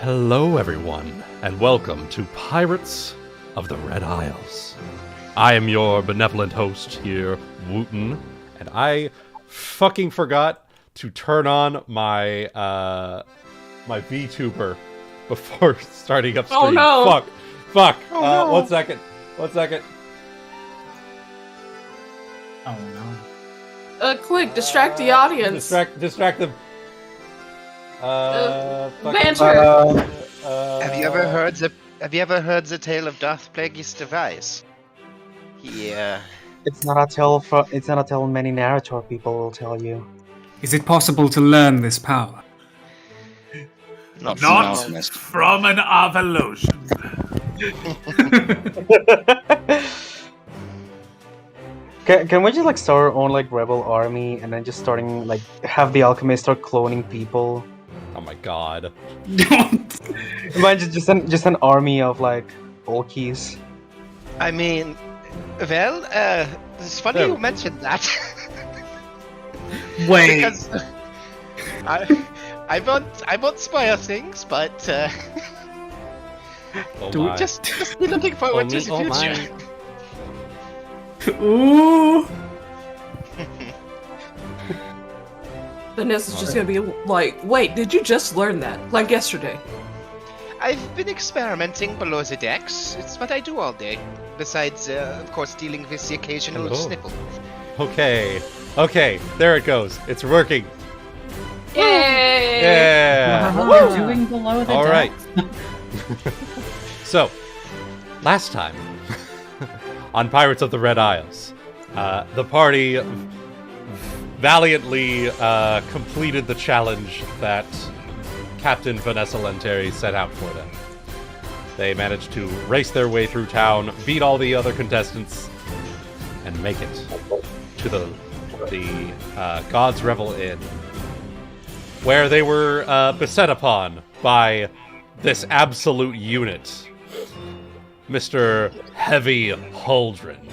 Hello, everyone, and welcome to Pirates of the Red Isles. I am your benevolent host here, Wuten, and I fucking forgot to turn on my my VTuber before starting up stream. Oh no! Fuck! Oh, no. One second. Oh no. Quick, distract the audience. Distract them. Banter. Have you ever heard the tale of Darth Plagueis device? It's not a tale many Narr'tor people will tell you. Is it possible to learn this power? Not Not Alchemist. from an evolution. Can we just start our own rebel army and then just have the Alchemist start cloning people? Oh my god. Imagine just an army of Ulkis. I mean, well, it's funny you mentioned that. Wait. Because I won't spoil things, but Oh my. just be looking forward to the Oh future. my. Ooh. Vanessa's just gonna be like, wait, did you just learn that? Like yesterday. I've been experimenting below the decks. It's what I do all day. Besides, of course, dealing with the occasional Hello. sniffle. Okay, there it goes. It's working. Yay! Yeah. What are you doing below the All right. deck? So, last time on Pirates of the Red Isles, the party valiantly completed the challenge that Captain Vanessa Lenteri set out for them. They managed to race their way through town, beat all the other contestants, and make it to the God's Revel Inn, where they were beset upon by this absolute unit, Mr. Heavy Huldren,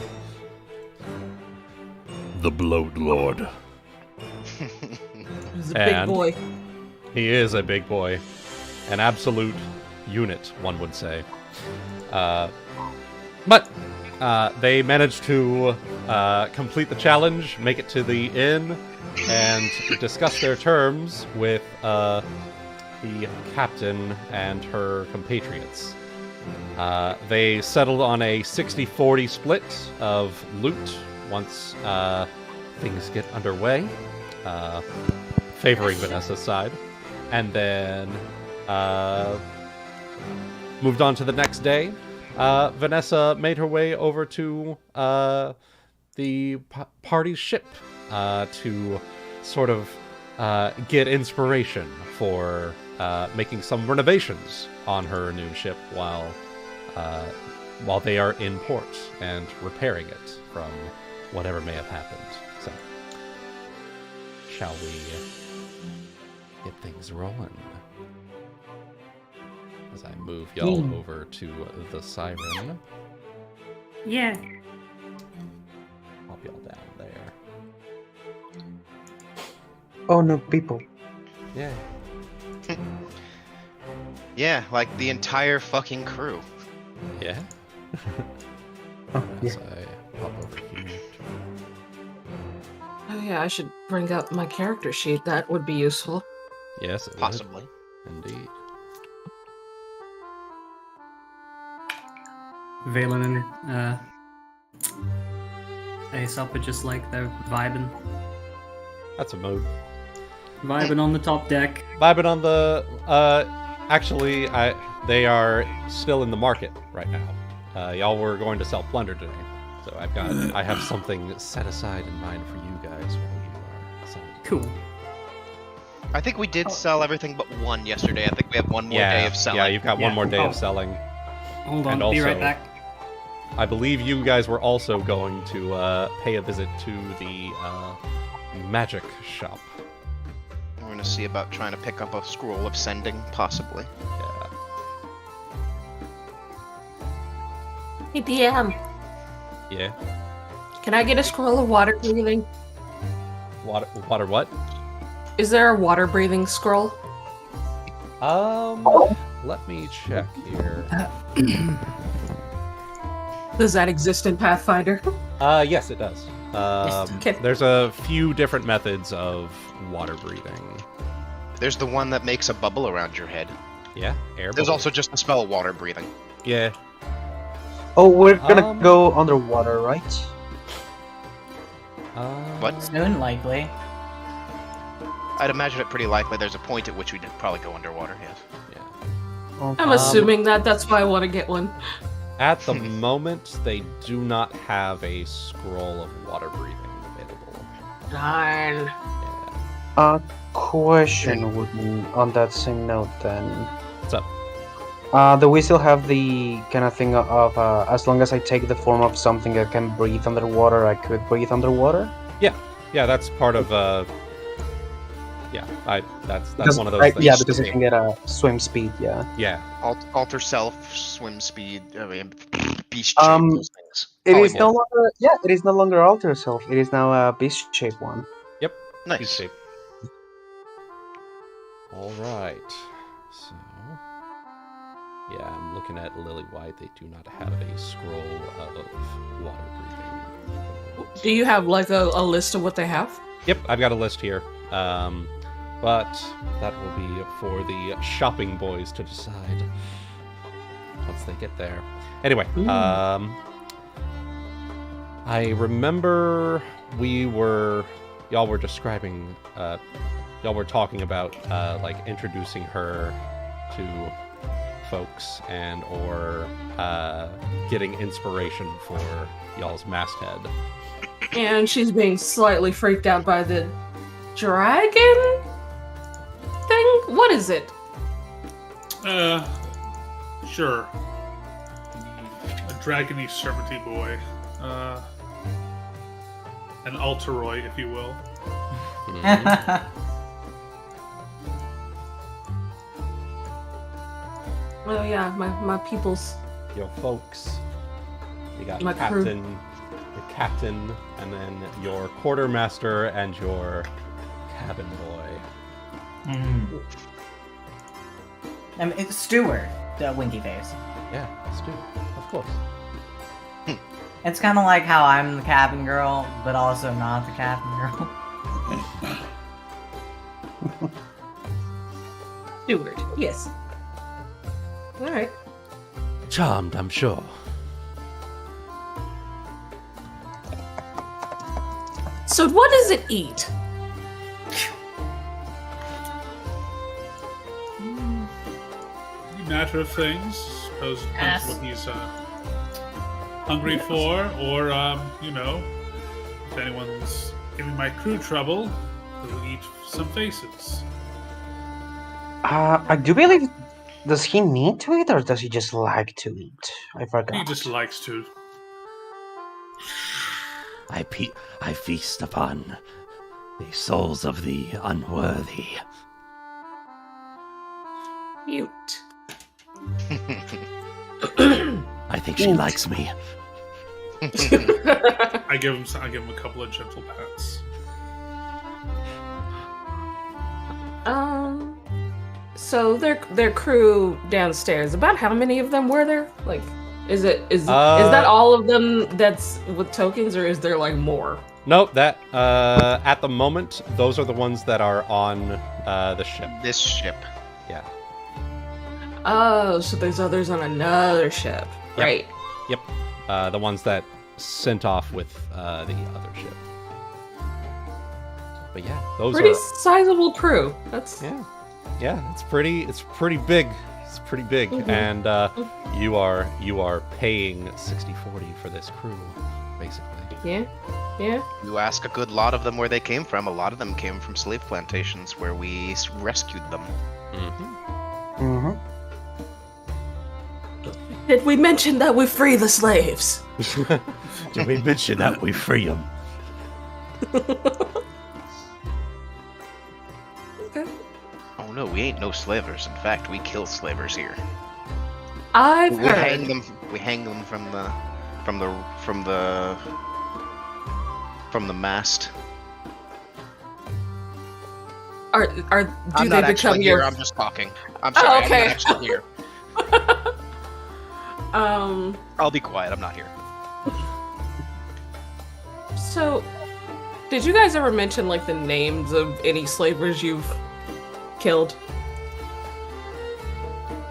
the Bloat Lord. He's a big boy. He is a big boy. An absolute unit, one would say. But they managed to complete the challenge, make it to the inn, and discuss their terms with the captain and her compatriots. They settled on a 60-40 split of loot once things get underway, favoring Vanessa's side, and then moved on to the next day. Vanessa made her way over to the party's ship to sort of get inspiration for making some renovations on her new ship while they are in port and repairing it from whatever may have happened. So, shall we get things rolling? As I move y'all over to the siren. Yeah. Pop y'all down there. Oh no, people. Yeah. Yeah, like the entire fucking crew. Yeah? Oh, yeah. As I pop over here. Oh yeah, I should bring up my character sheet. That would be useful. Yes, it Possibly. would. Indeed. Valen and Aesop are just they're vibing. That's a mode. Vibing on the top deck. Vibing on the... actually, they are still in the market right now. Y'all were going to sell plunder today. So I have something set aside in mind for you guys while you are selling. Cool. I think we did sell everything but one yesterday. I think we have one more day of selling. Yeah, you've got one Yeah. more day Oh. of selling. Hold on, And be right also- back. I believe you guys were also going to pay a visit to the magic shop. We're gonna see about trying to pick up a scroll of sending, possibly. Yeah. Hey DM, Yeah. can I get a scroll of water breathing? Water what? Is there a water breathing scroll? let me check here. Does that exist in Pathfinder? Yes, it does. Okay. There's a few different methods of water breathing. There's the one that makes a bubble around your head. Yeah, air. There's bubble. also just the spell water breathing. Yeah. Oh, we're gonna Um, go underwater, right? What? Soon, likely. I'd imagine it pretty likely there's a point at which we'd probably go underwater, yes. Oh, I'm assuming that's why I want to get one. At the moment, they do not have a scroll of water breathing available. Darn. Yeah. question Wuten, on that same note then. What's up? Do we still have the kind of thing of as long as I take the form of something that can breathe underwater, I could breathe underwater? Yeah, that's part of that's Because one of those things. Yeah, because I can get a swim speed. Yeah. Yeah. Alter self, swim speed, beast shape, those things. It is no Polymorph. longer. Yeah, it is no longer alter self. It is now a beast shape one. Nice. Shape. All right. So, yeah, I'm looking at Lily White. They do not have a scroll of water breathing. Do you have like a list of what they have? Yep, I've got a list here. But that will be for the shopping boys to decide once they get there. Anyway, I remember y'all were describing, y'all were talking about like introducing her to folks or getting inspiration for y'all's masthead. And she's being slightly freaked out by the dragon thing? What is it? Sure. A dragony servanty boy. An Alteroy, if you will. Well, yeah, my people's. Your folks. You got My crew. your captain, and then your quartermaster and your cabin boy. I mean, it's Stewart, the winky face. Yeah, Stu, of course. It's kind of like how I'm the cabin girl, but also not the cabin girl. Steward, yes. Alright. Charmed, I'm sure. So what does it eat? Matter of things. Suppose it depends what he's hungry for, or if anyone's giving my crew trouble, he'll eat some faces. I do believe. Does he need to eat, or does he just like to eat? I forgot. He just likes to. I feast upon the souls of the unworthy. Mute. I think she likes me. I give him a couple of gentle pats. So their crew downstairs. About how many of them were there? Like, is that all of them that's with tokens, or is there like more? Nope, that at the moment, those are the ones that are on the ship. This ship. Yeah. Oh, so there's others on another ship. Yep. Right. Yep. The ones that sent off with the other ship. But yeah, those Pretty are sizable crew. That's yeah. It's pretty big. It's pretty big, and you are paying 60-40 for this crew, basically. yeah. You ask a good lot of them where they came from. A lot of them came from slave plantations where we rescued them. Mm-hmm. Did we mention that we free the slaves? Did we mention that we free them? Okay. Oh no, we ain't no slavers. In fact, we kill slavers here. I've We heard. hang them. We hang them from the mast. do I'm they not become actually your? here. I'm just talking. I'm sorry. I'm okay. not actually here. Um. I'll be quiet. I'm not here. So, did you guys ever mention like the names of any slavers you've killed?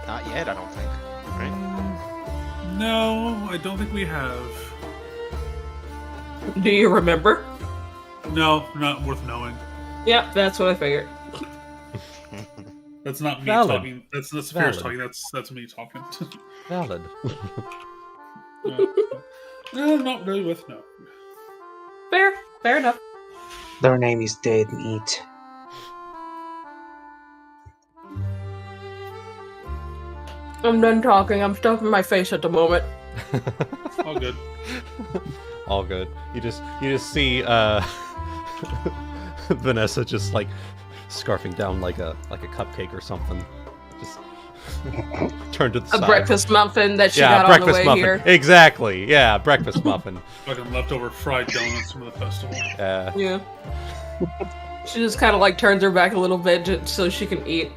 Not yet. I don't think. Right? No, I don't think we have. Do you remember? No, not worth knowing. Yep, that's what I figured. That's not me Valid. talking. That's Saphyrus Valid. talking. That's me talking. Valid. No, not really worth knowing. Fair enough. Their name is Dead Meat. I'm done talking. I'm stuffing my face at the moment. All good. All good. You just see Vanessa just like scarfing down like a cupcake or something. Just turn to the side. A breakfast muffin that she yeah, got on breakfast the way muffin. here. Exactly. Yeah, breakfast muffin. Fucking leftover fried donuts from the festival. Yeah. She just kind of like turns her back a little bit just so she can eat.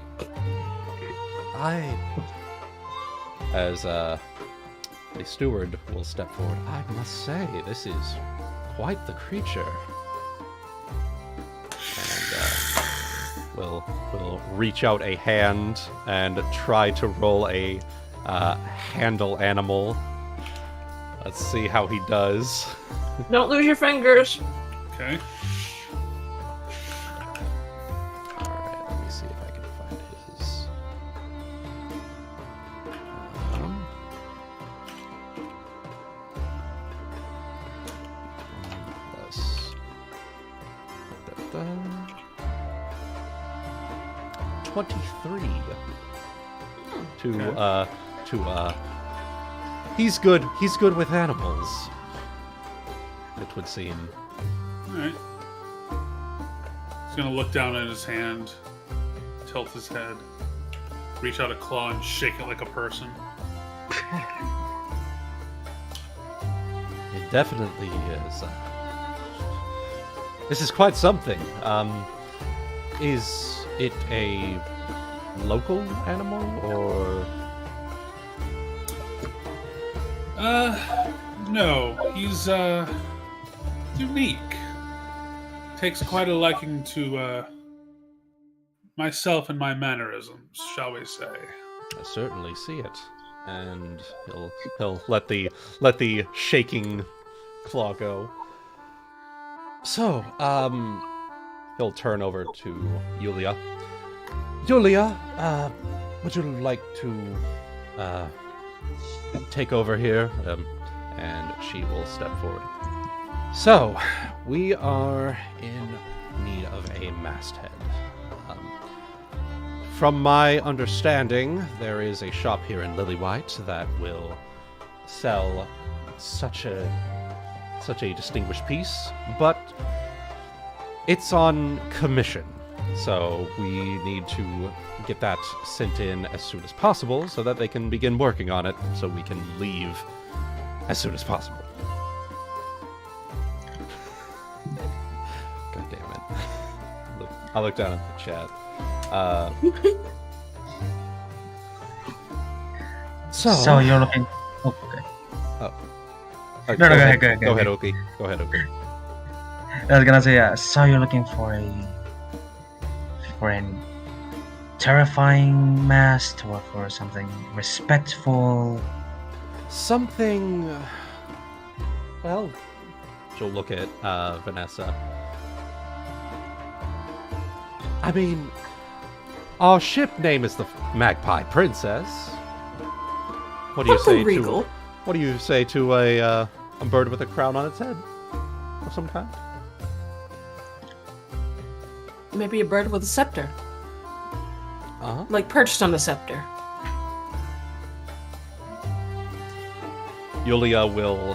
As the steward will step forward. I must say, this is quite the creature. And will reach out a hand and try to roll a handle animal. Let's see how he does. Don't lose your fingers. Okay. Alright, let me see if I can find his. Plus. 23. He's good with animals. It would seem. Alright. He's gonna look down at his hand, tilt his head, reach out a claw and shake it like a person. It definitely is. This is quite something. Is it a local animal or? No. He's, unique. Takes quite a liking to, myself and my mannerisms, shall we say. I certainly see it, and he'll let the shaking claw go. So, he'll turn over to Yulia. Yulia, would you like to take over here? And she will step forward. So, we are in need of a masthead. From my understanding, there is a shop here in Lilywhite that will sell such a distinguished piece, but it's on commission. So we need to get that sent in as soon as possible so that they can begin working on it so we can leave as soon as possible. God damn it. I'll look down at the chat. So you're looking. Oh, okay. No, go ahead. Go ahead, Ulki. Go ahead, Ulki. I was gonna say, so you're looking for a terrifying mask or for something respectful? Something. Well, she'll look at Vanessa. I mean, our ship name is the Magpie Princess. What do you say regal. to? What do you say to a bird with a crown on its head of some kind? Maybe a bird with a scepter. Uh-huh. Like perched on a scepter. Yulia will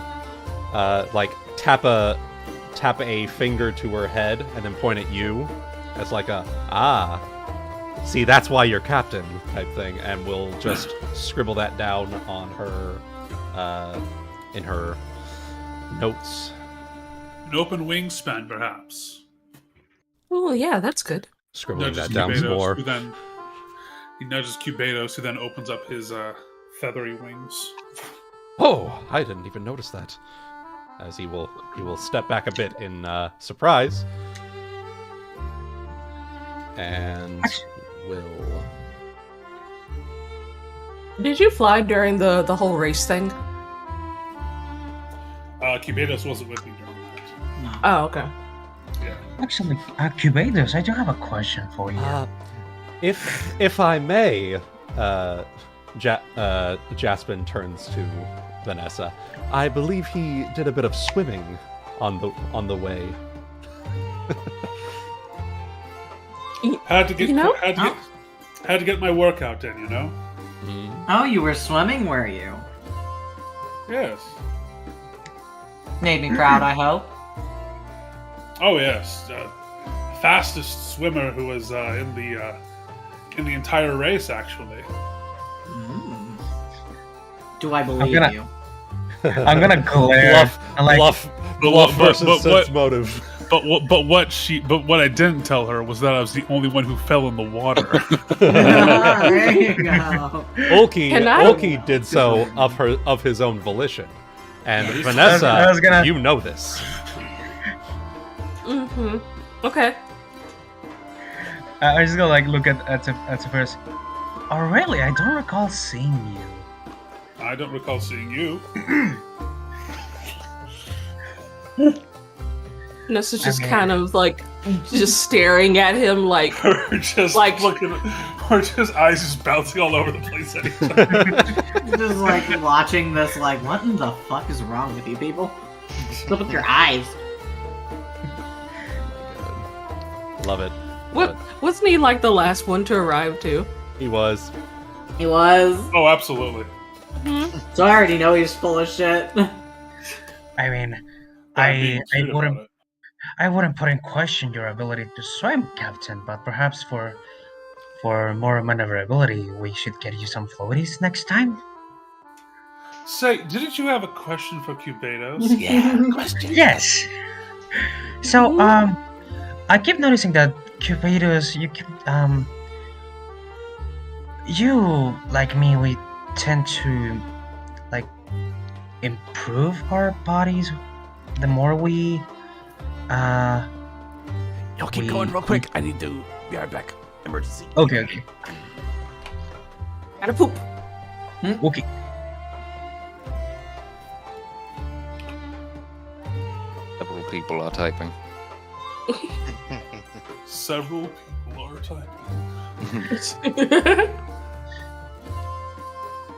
tap a finger to her head and then point at you as like a see, that's why you're captain type thing, and we'll just scribble that down on her in her notes. An open wingspan, perhaps. Oh yeah, that's good. scribbling nudges that down some Cubados, more. He nudges Cubados, who then opens up his feathery wings. Oh, I didn't even notice that. As he will step back a bit in surprise, and will. Did you fly during the whole race thing? Cubados wasn't with me during that. Oh, okay. Yeah. Actually, Cubados, I do have a question for you. If I may, Jaspin turns to Vanessa. I believe he did a bit of swimming on the way. Had to get my workout in, you know. Oh, you were swimming, were you? Yes. Made me proud, I hope. Oh yes, fastest swimmer who was in the entire race, actually. Do I believe you? I'm gonna glare. Bluff versus sense motive. But what I didn't tell her was that I was the only one who fell in the water. There you go. Ulki did so of his own volition, and Vanessa, you know this. Mm-hmm. Okay. I just go look at Saphyrus. Oh really? I don't recall seeing you. I don't recall seeing you. Vanessa's just kind of just staring at him Her just looking, her just eyes just bouncing all over the place at each other. Just watching this what in the fuck is wrong with you people? Look at your eyes. Love it. Wasn't he the last one to arrive too? He was. He was. Oh, absolutely. Mm-hmm. So I already know he's full of shit. I mean, I wouldn't put in question your ability to swim, Captain, but perhaps for more maneuverability, we should get you some floaties next time. Say, didn't you have a question for Cubados? Yeah, question. Yes. So, I keep noticing that Cubados, you, like me, we tend to, improve our bodies the more we, Yo, keep going real quick. I need to be right back. Emergency. Okay. Gotta poop. Okay. Several people are typing. Several people are typing.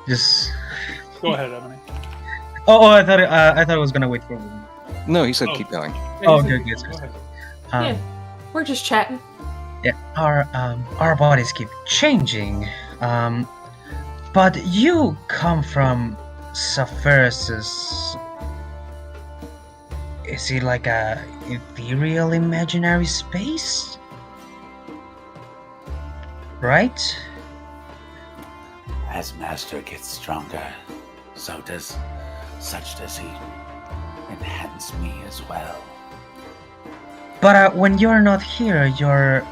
Just go ahead, Ebony. Oh, I thought it was gonna wait for me. No, he said keep going. Oh, okay. Yeah, we're just chatting. Yeah, our bodies keep changing. But you come from Saphyrus's. Is he like a ethereal imaginary space? Right? As Master gets stronger, such does he enhance me as well. But when you're not here, you're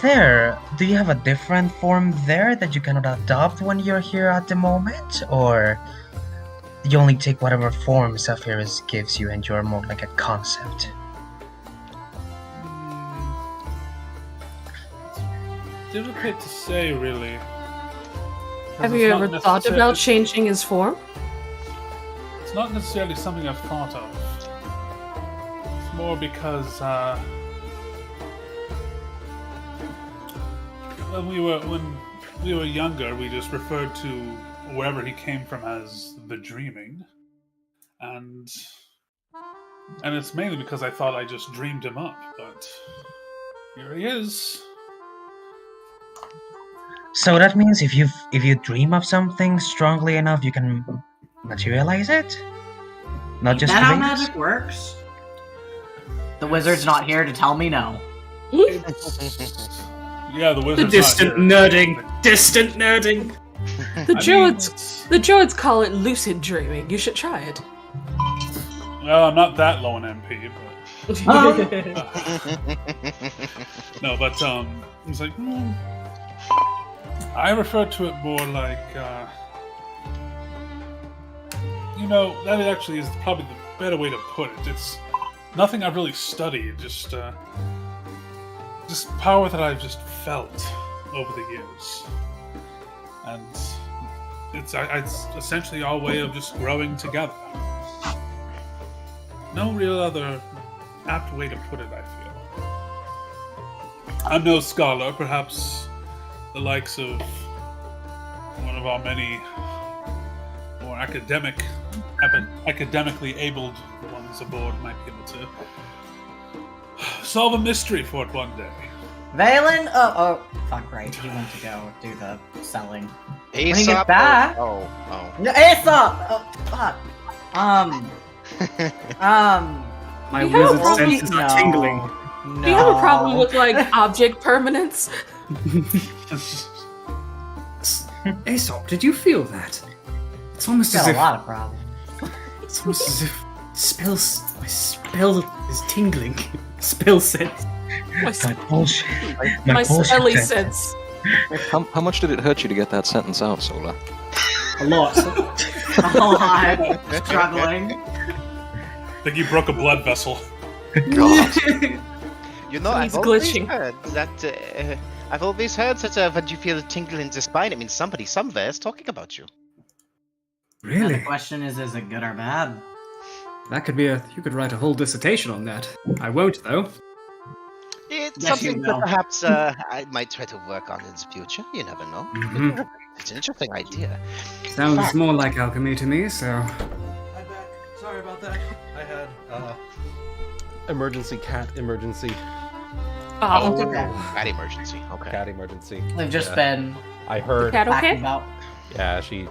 there. Do you have a different form there that you cannot adopt when you're here at the moment? Or you only take whatever form Saphyrus gives you and you're more like a concept? Difficult to say, really. Have you ever thought about changing his form? It's not necessarily something I've thought of. It's more because when we were younger, we just referred to wherever he came from as the Dreaming, and it's mainly because I thought I just dreamed him up. But here he is. So that means if you dream of something strongly enough, you can materialize it? Not just Is that how dreams? magic works? The wizard's not here to tell me no. Yeah, the wizard's Distant not here. nerding. The druids call it lucid dreaming. You should try it. Well, I'm not that low in MP, but No, but it's like I refer to it more like that actually is probably the better way to put it. It's nothing I've really studied, just power that I've just felt over the years, and it's essentially our way of just growing together. No real other apt way to put it, I feel. I'm no scholar, perhaps the likes of one of our many more academically abled ones aboard might be able to solve a mystery for it one day. Valen? Oh, fuck, right. He went to go do the selling. Aesop. When you get back... Oh. No, Aesop! Oh, fuck. My wizard senses are tingling. No. Do you have a problem with like object permanence? Aesop, did you feel that? It's almost Got as a if lot of problems. it's almost as if my spell is tingling. Spell sense. My bullshit. my smelly sense. How much did it hurt you to get that sentence out, Sola? A lot. I'm struggling. I think you broke a blood vessel. God. You know, He's glitching. I've always heard that when you feel a tingle in the spine, it means somebody somewhere is talking about you. Now Really? the question is it good or bad? That could be you could write a whole dissertation on that. I won't, though. It's Yes, something you that will. perhaps I might try to work on in the future. You never know. Mhm. It's an interesting idea. Sounds more like alchemy to me, so... I'm back. Sorry about that. I had emergency cat emergency. Oh, Cat emergency. Okay. Cat emergency. We've just Yeah. been I heard. cat talking okay? about... Yeah, she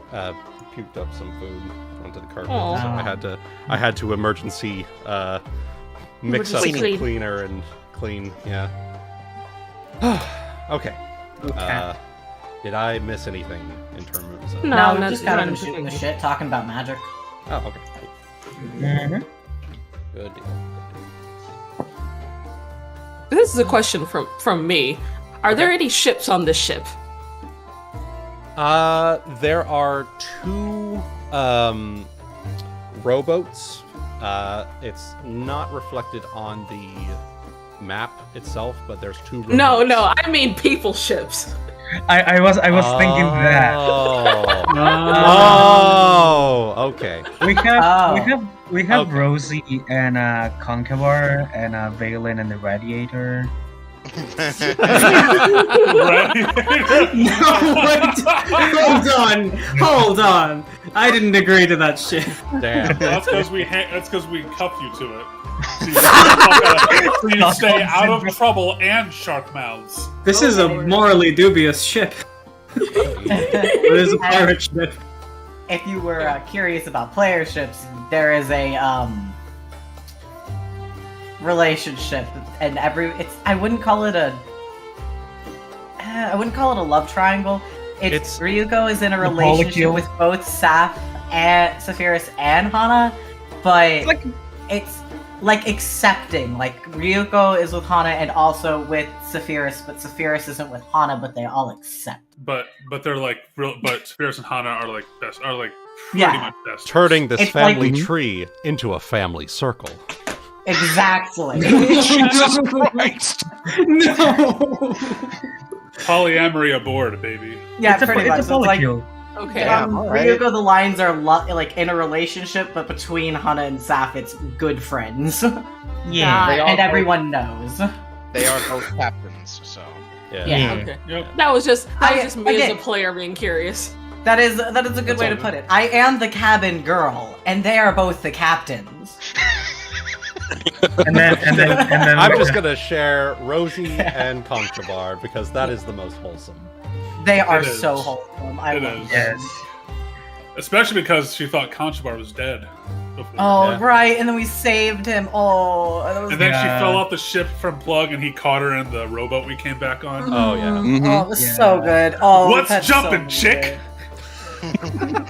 puked up some food onto the carpet, Aw. so I had to emergency mix up Emergency some clean. cleaner and clean. Yeah. Okay. Okay. Did I miss anything in terms of? No, we've not- just kind not of been shooting the interesting. shit, talking about magic. Oh, okay. Mhm. Good deal. This is a question from me. Are there any ships on this ship? There are two rowboats. It's not reflected on the map itself, but there's two rowboats. No, I mean people ships. I was thinking that. Oh, okay. We have Okay. Rosie and Concavar and Valen and the Radiator. No, wait! Hold on! I didn't agree to that shit. Damn. That's because we cuffed you to it. So you stay out of trouble and shark mouths. This is a morally dubious ship. It is a pirate ship. If you were curious about player ships, there is a relationship, and I wouldn't call it a love triangle. It's Ryuuko is in a relationship with both Saphyrus and Hana, but it's like accepting. Like Ryuuko is with Hana and also with Saphyrus, but Saphyrus isn't with Hana, but they all accept. But they're like real. But Saphyrus and Hana are like best. Are like pretty Yeah. much best. Turning this It's family like- tree into a family circle. Exactly. Jesus Christ! No! Polyamory aboard, baby. Yeah, pretty much. It's a So it's like polycule. Okay. Ryuuko, the lines are like in a relationship, but between Hana and Saf, it's good friends. Yeah. They and are everyone knows. They are both captains, so. Yeah. Okay. Yep. That was just me okay. as a player being curious. That is a good way to put it. I am the cabin girl, and they are both the captains. And then I'm just gonna share Rosie and Conchabar because that is the most wholesome. They are It is. so wholesome. I It love is. them. Yes. Especially because she thought Conchabar was dead. Before. Oh, Yeah. right, and then we saved him. Oh, that was And then she Yeah. fell off the ship from Plug, and he caught her in the rowboat we came back on. Oh yeah. Mhm. Oh, it was so good. Oh, What's that's jumping, so chick? good.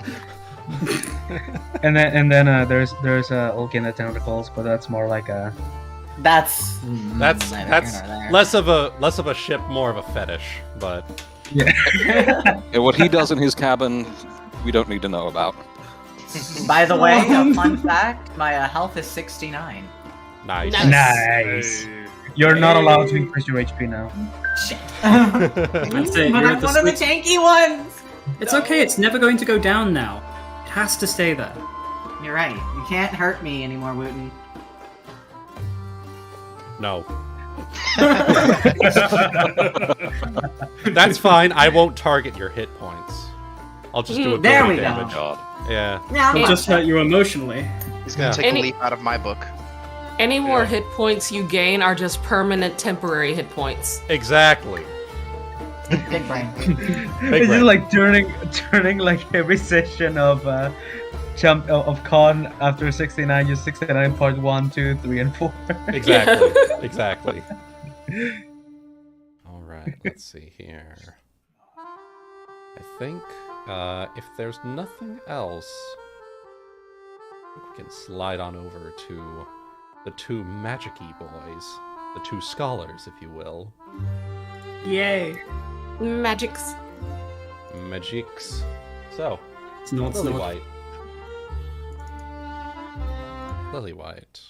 And then there's Ulki and the Tentacles, but that's more like a That's That's neither here nor there. less of a ship, more of a fetish. But Yeah, what he does in his cabin, we don't need to know about. By the way, a fun fact: my health is 69. nice. Nice. You're not allowed to increase your HP now. Shit. That's it. But You're I'm at the one of the sweet- tanky ones. It's okay. It's never going to go down now. It has to stay there. You're right. You can't hurt me anymore, Wooten. No. That's fine. I won't target your hit points. I'll just do There ability we go. damage. God. Yeah. Yeah, It'll just hurt you emotionally. He's gonna Yeah. take a leaf out of my book. Any more hit points you gain are just permanent temporary hit points. Exactly. big brain. Big It's brain. just like turning like every session of con after 69, just 69 part 1, 2, 3, and 4. Exactly. Exactly. All right. Let's see here. I think if there's nothing else, I think we can slide on over to the two magic-y boys, the two scholars, if you will. Yay. Magics. Magics. So, Snort, Lily snort. White. Lily White.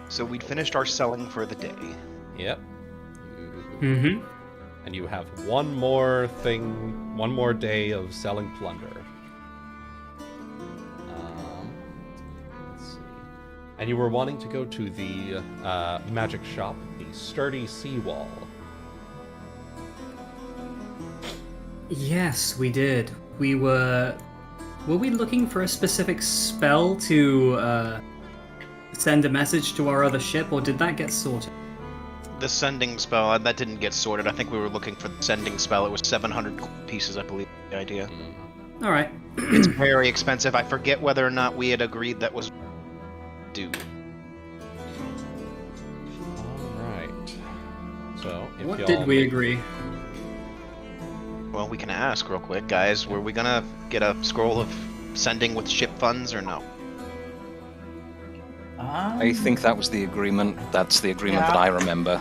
So we'd finished our selling for the day. Yep. Mm-hmm. And you have one more day of selling plunder. Let's see. And you were wanting to go to the magic shop, the Sturdy Seawall. Yes, we did. Were we looking for a specific spell to send a message to our other ship, or did that get sorted? The sending spell, that didn't get sorted. I think we were looking for the sending spell. It was 700 pieces, I believe, the idea. All right. It's very expensive. I forget whether or not we had agreed that was due. Alright. So, if What y'all did we agree? Well, we can ask real quick, guys. Were we gonna get a scroll of sending with ship funds or no? I think that was the agreement. That's the agreement Yeah. that I remember.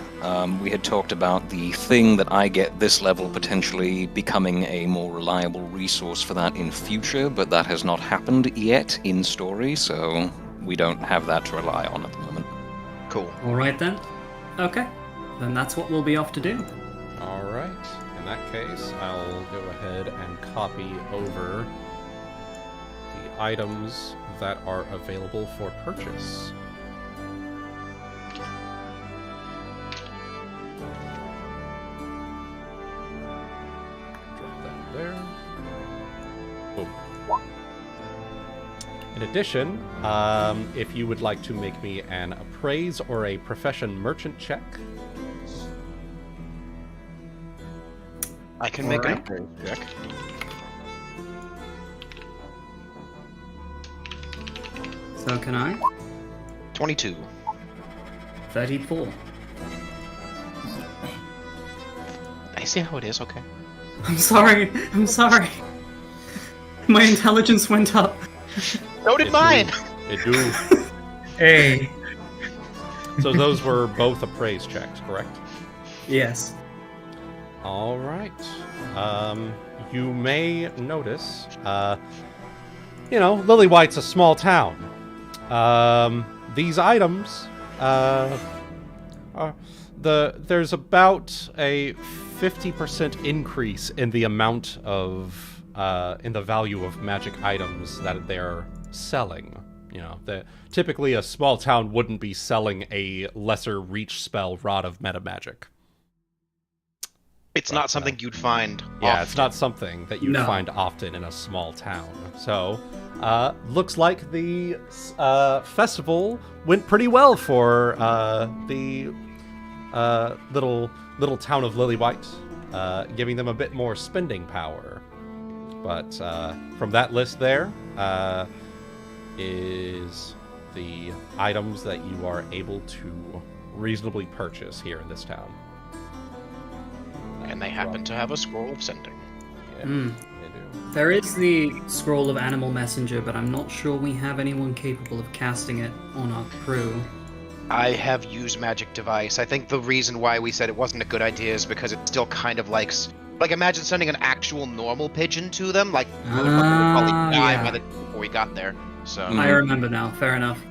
We had talked about the thing that I get this level potentially becoming a more reliable resource for that in future, but that has not happened yet in story, so we don't have that to rely on at the moment. Cool. All right then. Okay. Then that's what we'll be off to do. Alright. In that case, I'll go ahead and copy over the items that are available for purchase. Drop that there. Boom. In addition, if you would like to make me an appraise or a profession merchant check, I can make an appraise check. So can I? 22. 34. I see how it is, okay. I'm sorry. I'm sorry. My intelligence went up. So did mine! It do. Hey. So those were both appraise checks, correct? Yes. All right. You may notice, Lily White's a small town. These items, there's about a 50% increase in the amount of, in the value of magic items that they're selling. Typically a small town wouldn't be selling a lesser reach spell Rod of Meta Magic. It's not something you'd find Yeah, often. it's not something that you'd find often in a small town. So, looks like the festival went pretty well for the little town of Lily White, giving them a bit more spending power. But from that list there is the items that you are able to reasonably purchase here in this town. And they happen to have a scroll of sending. Yeah, they do. There is the Scroll of Animal Messenger, but I'm not sure we have anyone capable of casting it on our crew. I have used Magic Device. I think the reason why we said it wasn't a good idea is because it's still kind of like imagine sending an actual normal pigeon to them, like would probably die before we got there. So I remember now. Fair enough.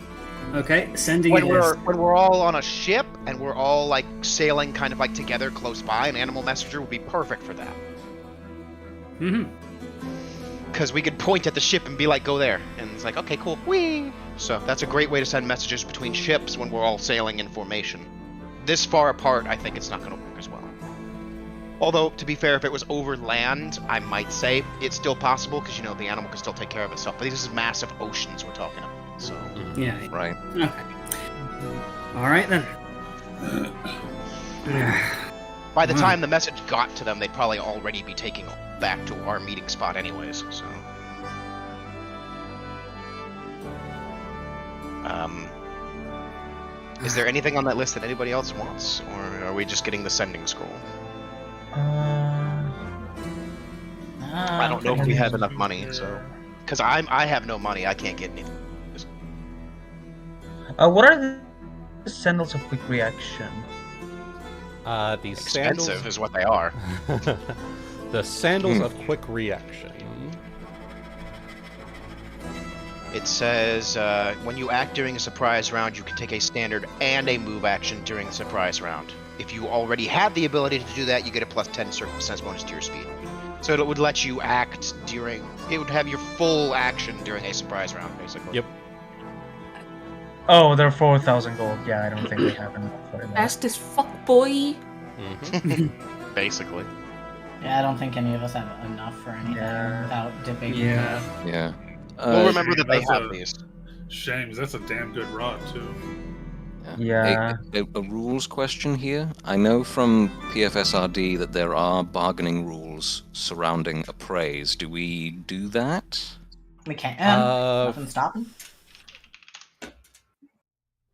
Okay, sending when we're all on a ship and we're all like sailing kind of like together close by, an animal messenger would be perfect for that. Because we could point at the ship and be like, go there, and it's like, okay, cool, whee. So that's a great way to send messages between ships when we're all sailing in formation. This far apart, I think it's not going to work as well. Although, to be fair, if it was over land, I might say it's still possible, because, you know, the animal can still take care of itself. But these are massive oceans we're talking about, so... Yeah. Right. Okay. Alright, then. By the time the message got to them, they'd probably already be taking back to our meeting spot anyways, so... Is there anything on that list that anybody else wants, or are we just getting the sending scroll? I don't know if we have enough money, so... Because I have no money, I can't get anything. What are the sandals of quick reaction? These Expensive sandals... is what they are. The sandals of quick reaction. It says, when you act during a surprise round, you can take a standard and a move action during the surprise round. If you already had the ability to do that, you get a plus 10 circumstance bonus to your speed. So it would let you act during... It would have your full action during a surprise round, basically. Yep. Oh, they're 4,000 gold. Yeah, I don't think we have enough for that. Fast as fuck, boy. Basically. Yeah, I don't think any of us have enough for anything without dipping. Yeah. We'll remember that they have these. Shame, that's a damn good rod, too. Yeah. A rules question here. I know from PFSRD that there are bargaining rules surrounding appraise. Do we do that? We can. Nothing stopping.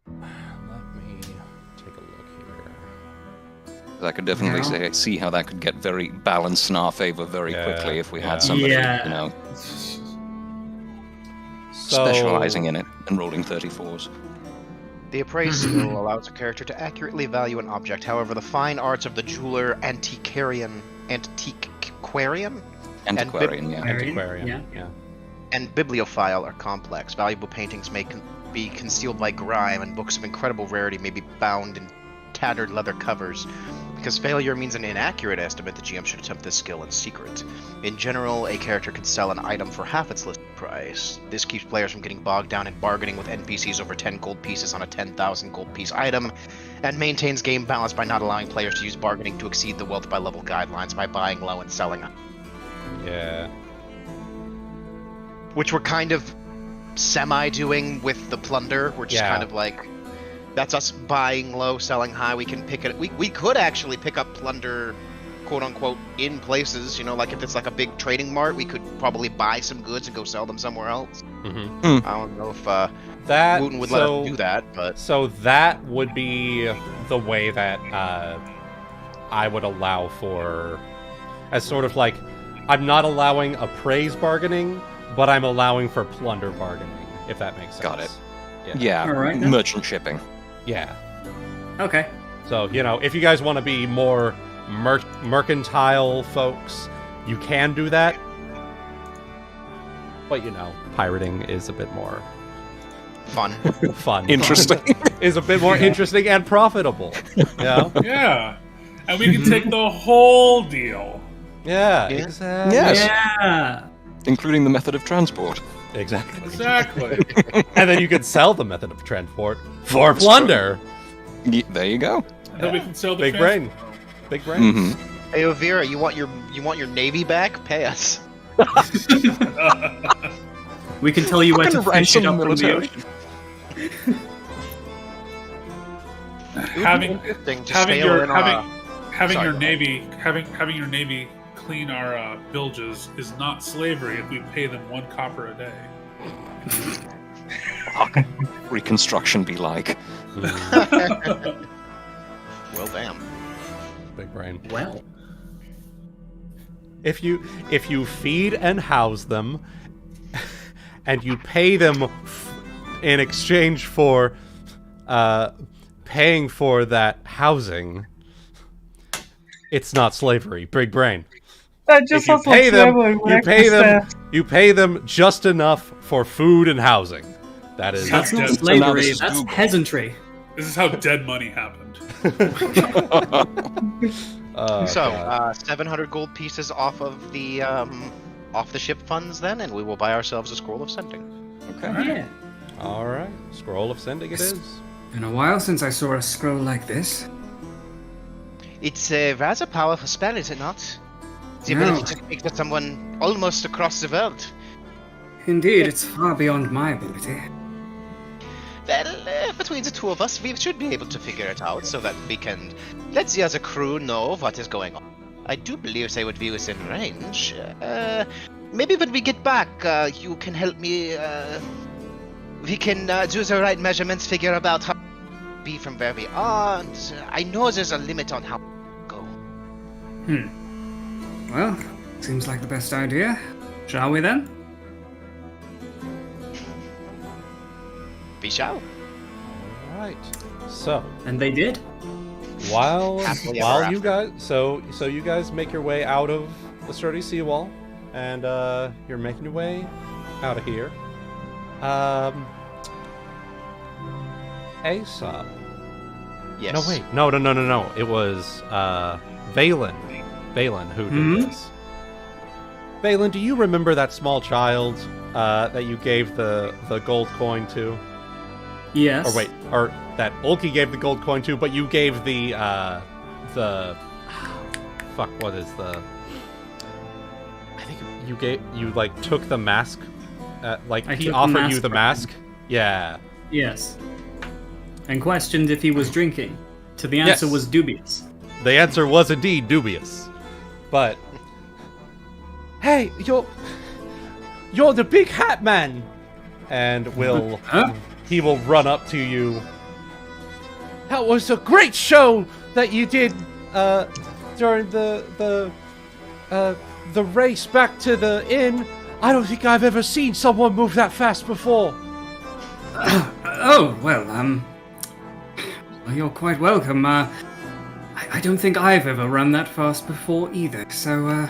Let me take a look here. I could definitely see how that could get very balanced in our favor very quickly if we had somebody, you know, specializing in it and rolling 34s. The appraise skill allows a character to accurately value an object. However, the fine arts of the jeweler, antiquarian, and bibliophile are complex. Valuable paintings may be concealed by grime, and books of incredible rarity may be bound in tattered leather covers. Because failure means an inaccurate estimate, the GM should attempt this skill in secret. In general, a character can sell an item for half its listed price. This keeps players from getting bogged down in bargaining with NPCs over 10 gold pieces on a 10,000 gold piece item, and maintains game balance by not allowing players to use bargaining to exceed the wealth by level guidelines by buying low and selling up. Yeah. Which we're kind of semi-doing with the plunder. We're just kind of like... That's us buying low, selling high. We can pick it. We could actually pick up plunder, quote unquote, in places. You know, like if it's like a big trading mart, we could probably buy some goods and go sell them somewhere else. I don't know if Wuten would let us do that, but so that would be the way that I would allow for, as sort of like, I'm not allowing appraise bargaining, but I'm allowing for plunder bargaining, if that makes sense. Got it. Yeah. All right, merchant shipping. Yeah. Okay. So, you know, if you guys want to be more mercantile folks, you can do that. But, you know, pirating is a bit more... Fun. Interesting. Is a bit more interesting and profitable. You know? Yeah. And we can take the whole deal. Yeah, exactly. Yes. Yeah. Including the method of transport. Exactly. And then you can sell the method of transport for plunder. There you go. And then we can sell the Big brain. Big brain. Mm-hmm. Hey, Ovira, you want your navy back? Pay us. We can tell you where to fish it up from the ocean. Having your navy clean our bilges is not slavery if we pay them 1 copper a day. Reconstruction be like. Well, damn. Big brain. Well. if you feed and house them, and you pay them in exchange for paying for that housing, it's not slavery. Big brain. That just If you sounds like pay them, slavery. you pay them just enough for food and housing. That's not dead. slavery. That's peasantry. This is how dead money happened. So, 700 gold pieces off of the ship funds then, and we will buy ourselves a scroll of sending. Okay. Yeah. All right. Scroll of sending it is. Been a while since I saw a scroll like this. It's a rather powerful spell, is it not? The ability to speak to someone almost across the world. Indeed, it's far beyond my ability. Well, between the two of us, we should be able to figure it out so that we can let the other crew know what is going on. I do believe they would be within range. Maybe when we get back, you can help me. We can do the right measurements, figure out how to be from where we are. And, I know there's a limit on how to go. Well, seems like the best idea. Shall we then? We shall. All right. So. And they did. While you guys, so you guys make your way out of the sturdy seawall, and you're making your way out of here. Aesop. Yes. No, wait. No. It was Valen. Valen who did this. Valen, do you remember that small child that you gave the gold coin to? Yes. Or that Ulki gave the gold coin to, but you gave the fuck, what is the? I think you took the mask. He offered you the mask. Yeah. Yes. And questioned if he was drinking. So the answer was dubious. The answer was indeed dubious. But hey, you're the big hat man, and he will run up to you. That was a great show that you did during the race back to the inn. I don't think I've ever seen someone move that fast before. Well, you're quite welcome. I don't think I've ever run that fast before either, so,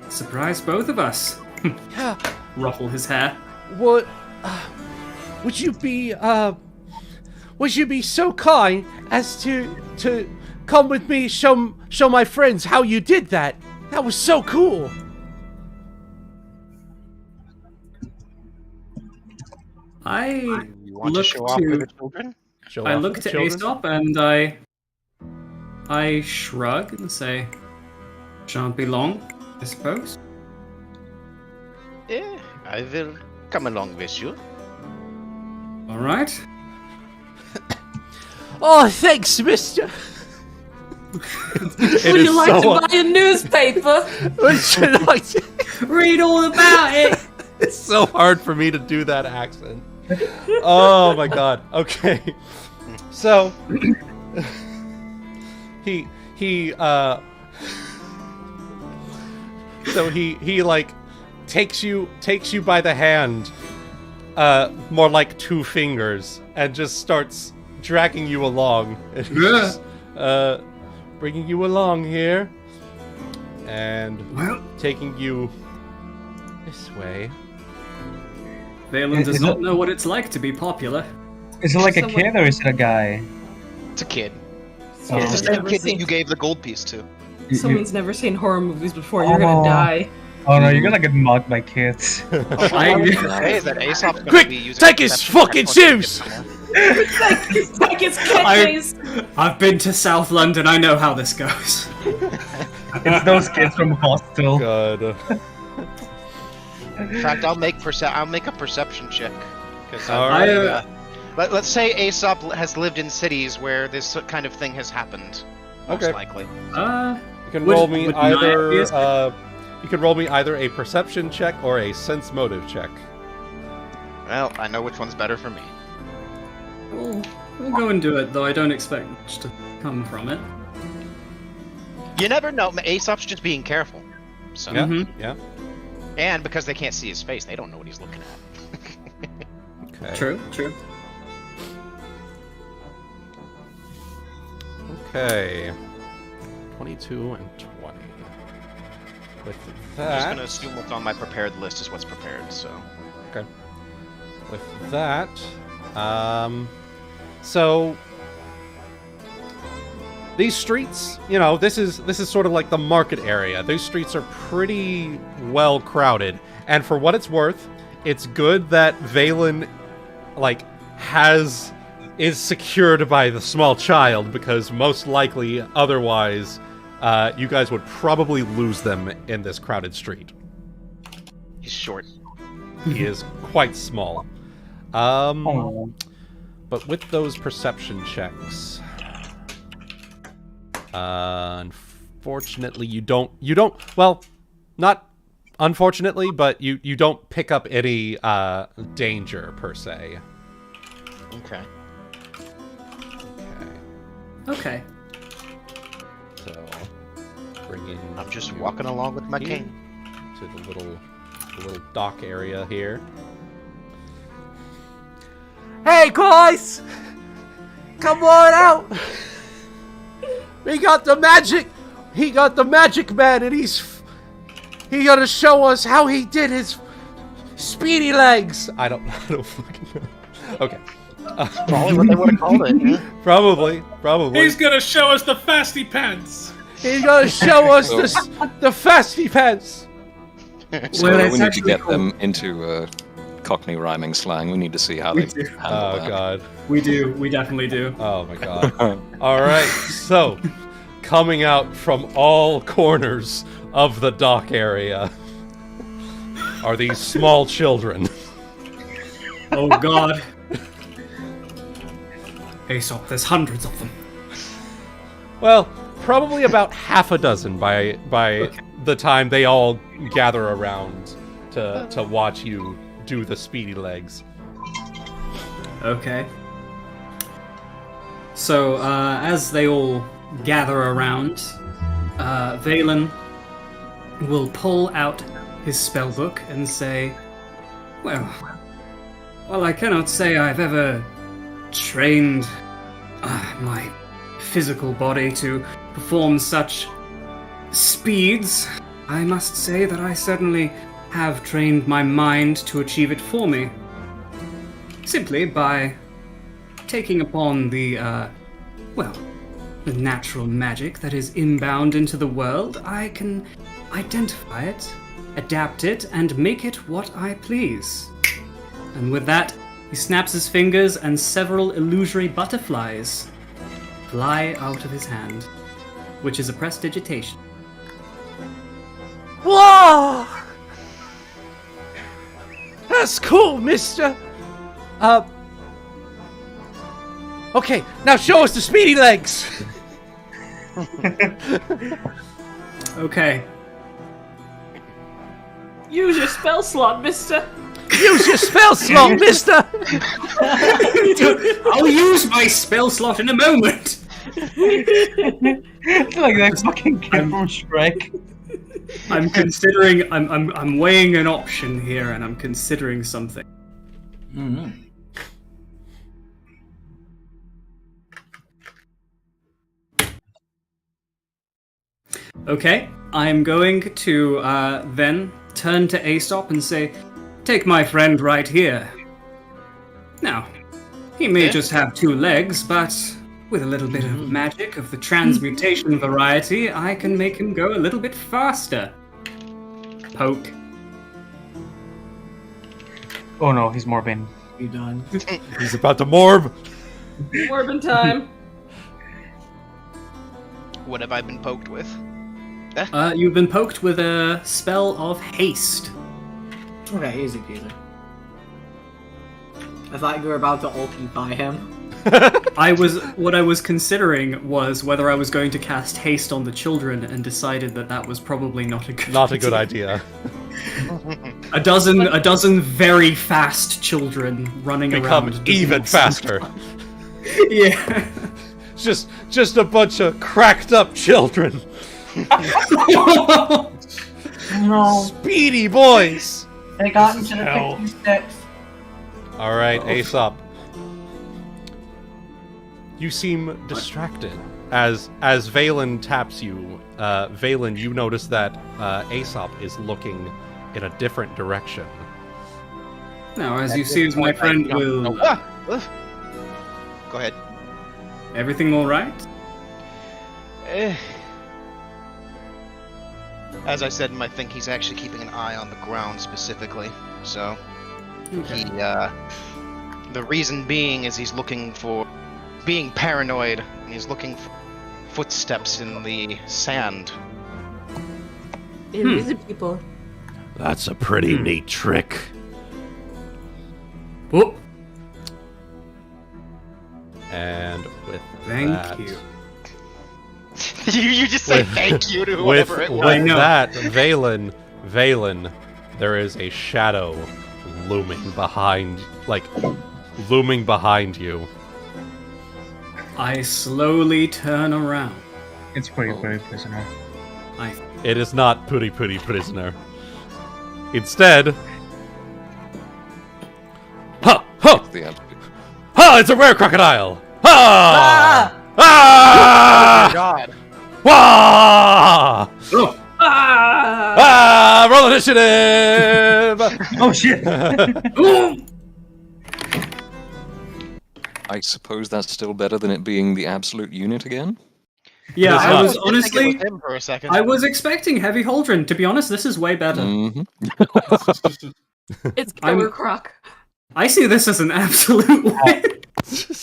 surprise both of us. Yeah. Ruffle his hair. What, would you be so kind as to come with me, show my friends how you did that? That was so cool. I want to show off to the children? I look to Aesop and I shrug and say, "Shan't be long, I suppose." Yeah, I will come along with you. All right. Oh, thanks, mister. Would you like to buy a newspaper? Would you like to read all about it? It's so hard for me to do that accent. Oh my god. Okay. So he takes you by the hand, more like 2 fingers, and just starts dragging you along. Bringing you along here, and taking you this way. Valen does not know what it's like to be popular. Is it like a kid or is it a guy? It's a kid. It's the same kid that you gave the gold piece to. Someone's never seen horror movies before. You're gonna die. Oh no, you're gonna get mugged by kids. Quick, take his fucking shoes! Take his kidneys! I've been to South London. I know how this goes. It's those kids from Hostel. God. In fact, I'll make a perception check because right. let's say Aesop has lived in cities where this kind of thing has happened. Most likely. You can roll me either. You can roll me either a perception check or a sense motive check. Well, I know which one's better for me. We'll go and do it, though I don't expect much to come from it. You never know. Aesop's just being careful. So. Yeah. And because they can't see his face, they don't know what he's looking at. Okay. True. Okay. 22 and 20. With that... I'm just going to assume what's on my prepared list is what's prepared, so... Okay. With that... So... These streets, this is sort of like the market area. These streets are pretty well crowded. And for what it's worth, it's good that Valen, is secured by the small child, because most likely, otherwise, you guys would probably lose them in this crowded street. He's short. He is quite small. But with those perception checks, unfortunately, you don't. Well, not unfortunately, but you don't pick up any danger per se. Okay. Okay. So, bringing. I'm just walking along with my cane to the little dock area here. Hey guys, come on out. He got the magic man, and he's gonna show us how he did his speedy legs. I don't fucking know. Okay. Probably what they would have called it. Yeah. Probably. He's gonna show us the fasty pants. He's gonna show us the fasty pants. So we need to get them into Cockney rhyming slang. We need to see how they handle that. God. We do. We definitely do. Oh my god. All right. So, coming out from all corners of the dock area are these small children. Oh god. Aesop, there's hundreds of them. Well, probably about half a dozen by the time they all gather around to watch you do the speedy legs. Okay. So, as they all gather around, Valen will pull out his spellbook and say, Well, I cannot say I've ever trained my physical body to perform such speeds. I must say that I certainly have trained my mind to achieve it for me. Simply by taking upon the natural magic that is inbound into the world, I can identify it, adapt it, and make it what I please. And with that, he snaps his fingers and several illusory butterflies fly out of his hand, which is a prestidigitation. Whoa! That's cool, mister. Okay, now show us the speedy legs. Okay. Use your spell slot, mister. Use your spell slot, mister. I'll use my spell slot in a moment. It's like that fucking kid from Shrek. I'm considering. I'm weighing an option here, and I'm considering something. Mm-hmm. Okay, I'm going to then turn to Aesop and say, "Take my friend right here." Now, he may just have 2 legs, but with a little bit of magic of the transmutation variety, I can make him go a little bit faster. Poke. Oh no, he's morbing. You done? He's about to morb. Morbin time. What have I been poked with? You've been poked with a spell of haste. Okay, easy peasy. I thought you were about to Ulki by him. What I was considering was whether I was going to cast haste on the children, and decided that was probably not a good idea. A dozen very fast children running around. Become even faster. Yeah. Just a bunch of cracked up children. No. Speedy boys! They got into the Hell. pixie sticks. All right, Aesop. You seem distracted as Valen taps you. Valen, you notice that Aesop is looking in a different direction. Now, as you see, as my friend will. Go ahead. Everything all right? As I said in my thing, he's actually keeping an eye on the ground specifically. So, Okay. the reason being is he's looking for, being paranoid, and he's looking for footsteps in the sand. Invisible people. That's a pretty neat trick. Oh, And with thank that, you. you just say thank you to whoever it was. I know. that, Valen, there is a shadow looming behind you. I slowly turn around. It's pretty prisoner. It is not pretty prisoner. Instead, ha! The absolute. Ha! It's a rare crocodile! Ha! Ah! Ah! God. Wah! Oh, Ah! Roll initiative! Oh shit! I suppose that's still better than it being the absolute unit again. yeah, It's I not. was I didn't think it honestly. was him for a second. I was expecting Heavy Hauldron. To be honest, this is way better. Mm-hmm. It's I'm- Killer Croc. I see this as an absolute win.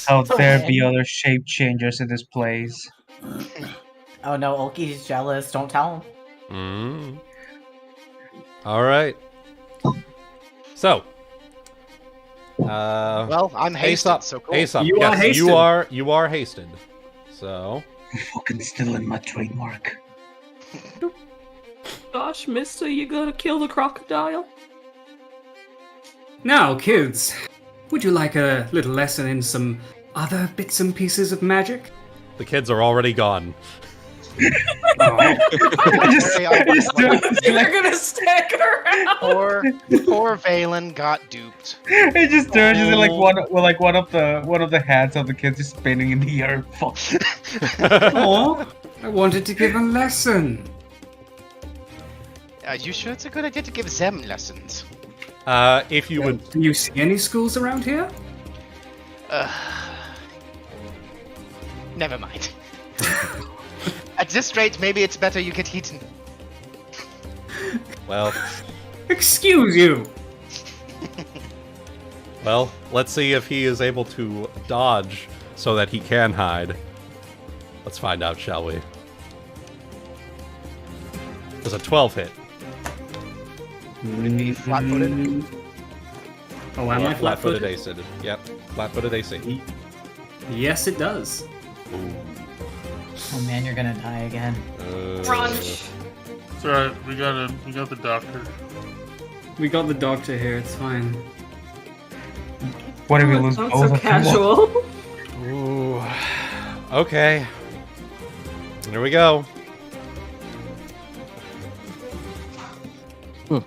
How there be other shape changers in this place? Oh no, Ulki's jealous. Don't tell him. All right. So, Well, I'm hasted, Aesop, so cool. Aesop, You yes, are hasted. you are hasted. So, I'm fucking still in my trademark. Gosh, mister, you gonna kill the crocodile? Now, kids, would you like a little lesson in some other bits and pieces of magic? the kids are already gone. You're gonna stick around. Poor Valen got duped. It just turns into like one of the hats of the kids just spinning in the air. Fuck. Oh, I wanted to give a lesson. Are you sure it's a good idea to give them lessons? If you would, Do you see any schools around here? Never mind. At this rate, maybe it's better you get eaten. well, Excuse you. well, let's see if he is able to dodge so that he can hide. Let's find out, shall we? Does a 12 hit? Would it be flat-footed? Oh, am I Flat-footed flat-footed? AC. Yep, flat-footed AC. Yes, it does. Oh man, you're gonna die again. Brunch. It's alright, we got the doctor. We got the doctor here. It's fine. What if we lose Not both so of them? casual. Ooh. Okay. Here we go.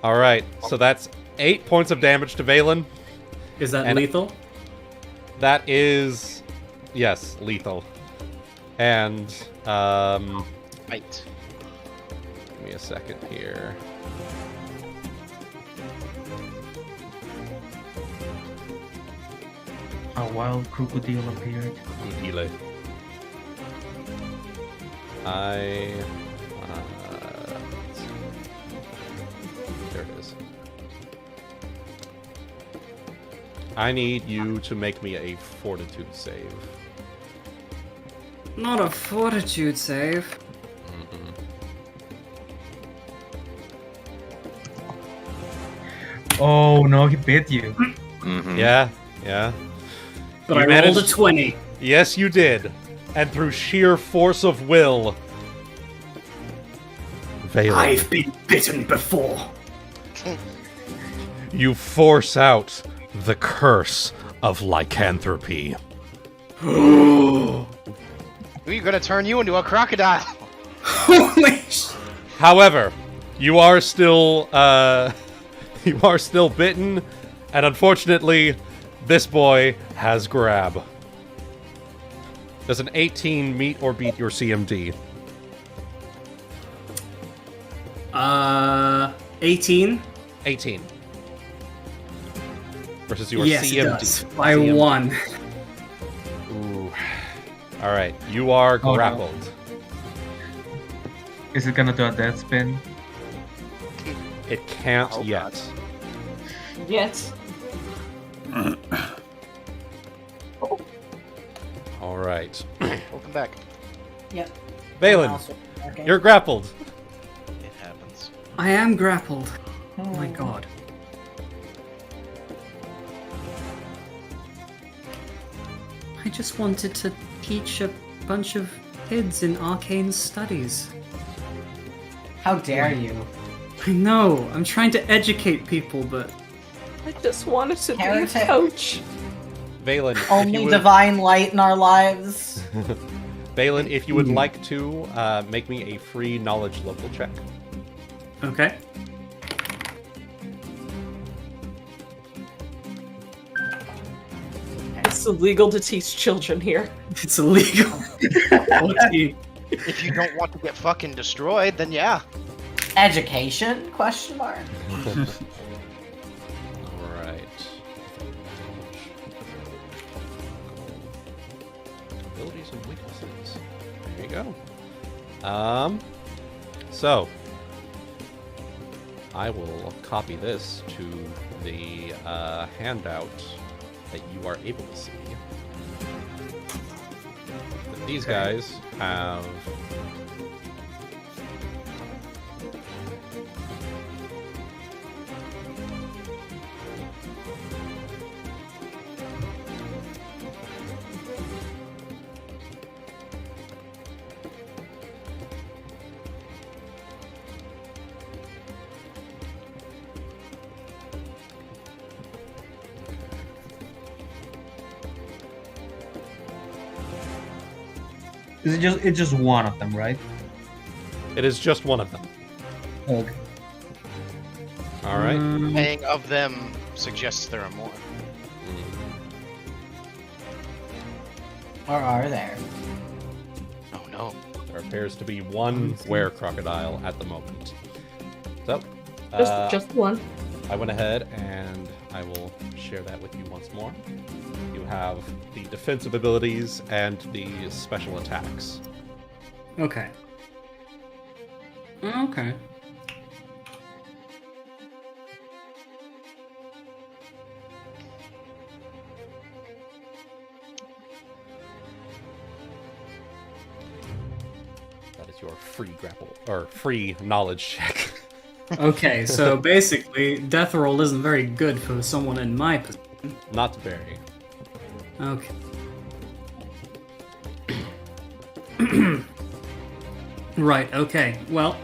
All right, so that's 8 points of damage to Valen. Is that And- lethal? That is, yes, lethal. And Right. give me a second here. A wild crocodile appeared. Delay. There it is. I need you to make me a fortitude save. Not a fortitude save. Oh no, he bit you. Mm-hmm. Yeah. But You I rolled managed- a 20. Yes, you did. And through sheer force of will, Valen, I've been bitten before. you force out the curse of lycanthropy. We're gonna turn you into a crocodile. Holy sh! However, You are still bitten, and unfortunately, this boy has grab. Does an 18 meet or beat your CMD? 18. 18. Versus your yes, CMD. It does. By 1. Ooh. Alright, you are grappled. No. Is it gonna do a death spin? It can't yet. Yet. Alright. Welcome back. Yep. Valen, you're grappled. It happens. I am grappled. Oh my god. I just wanted to teach a bunch of kids in arcane studies. How dare you? I know, I'm trying to educate people, but... I just wanted to be a Heretic. coach. Valen, Only divine light in our lives. Valen, if you would like to, make me a free knowledge local check. Okay. It's illegal to teach children here. It's illegal. If you don't want to get fucking destroyed, then yeah. Education? Question mark. Alright. Abilities and weaknesses. There you go. So I will copy this to the handout that you are able to see. But these guys have It's just one of them, right? It is just one of them. Okay. Alright. Saying of them suggests there are more. Or are there? Oh no. There appears to be one were-crocodile at the moment. So, Just one. I went ahead and I will share that with you once more. You have the defensive abilities and the special attacks. Okay. Okay. That is your free grapple or free knowledge check. Okay, so basically, death roll isn't very good for someone in my position. Not very. Okay. Right, okay. Well,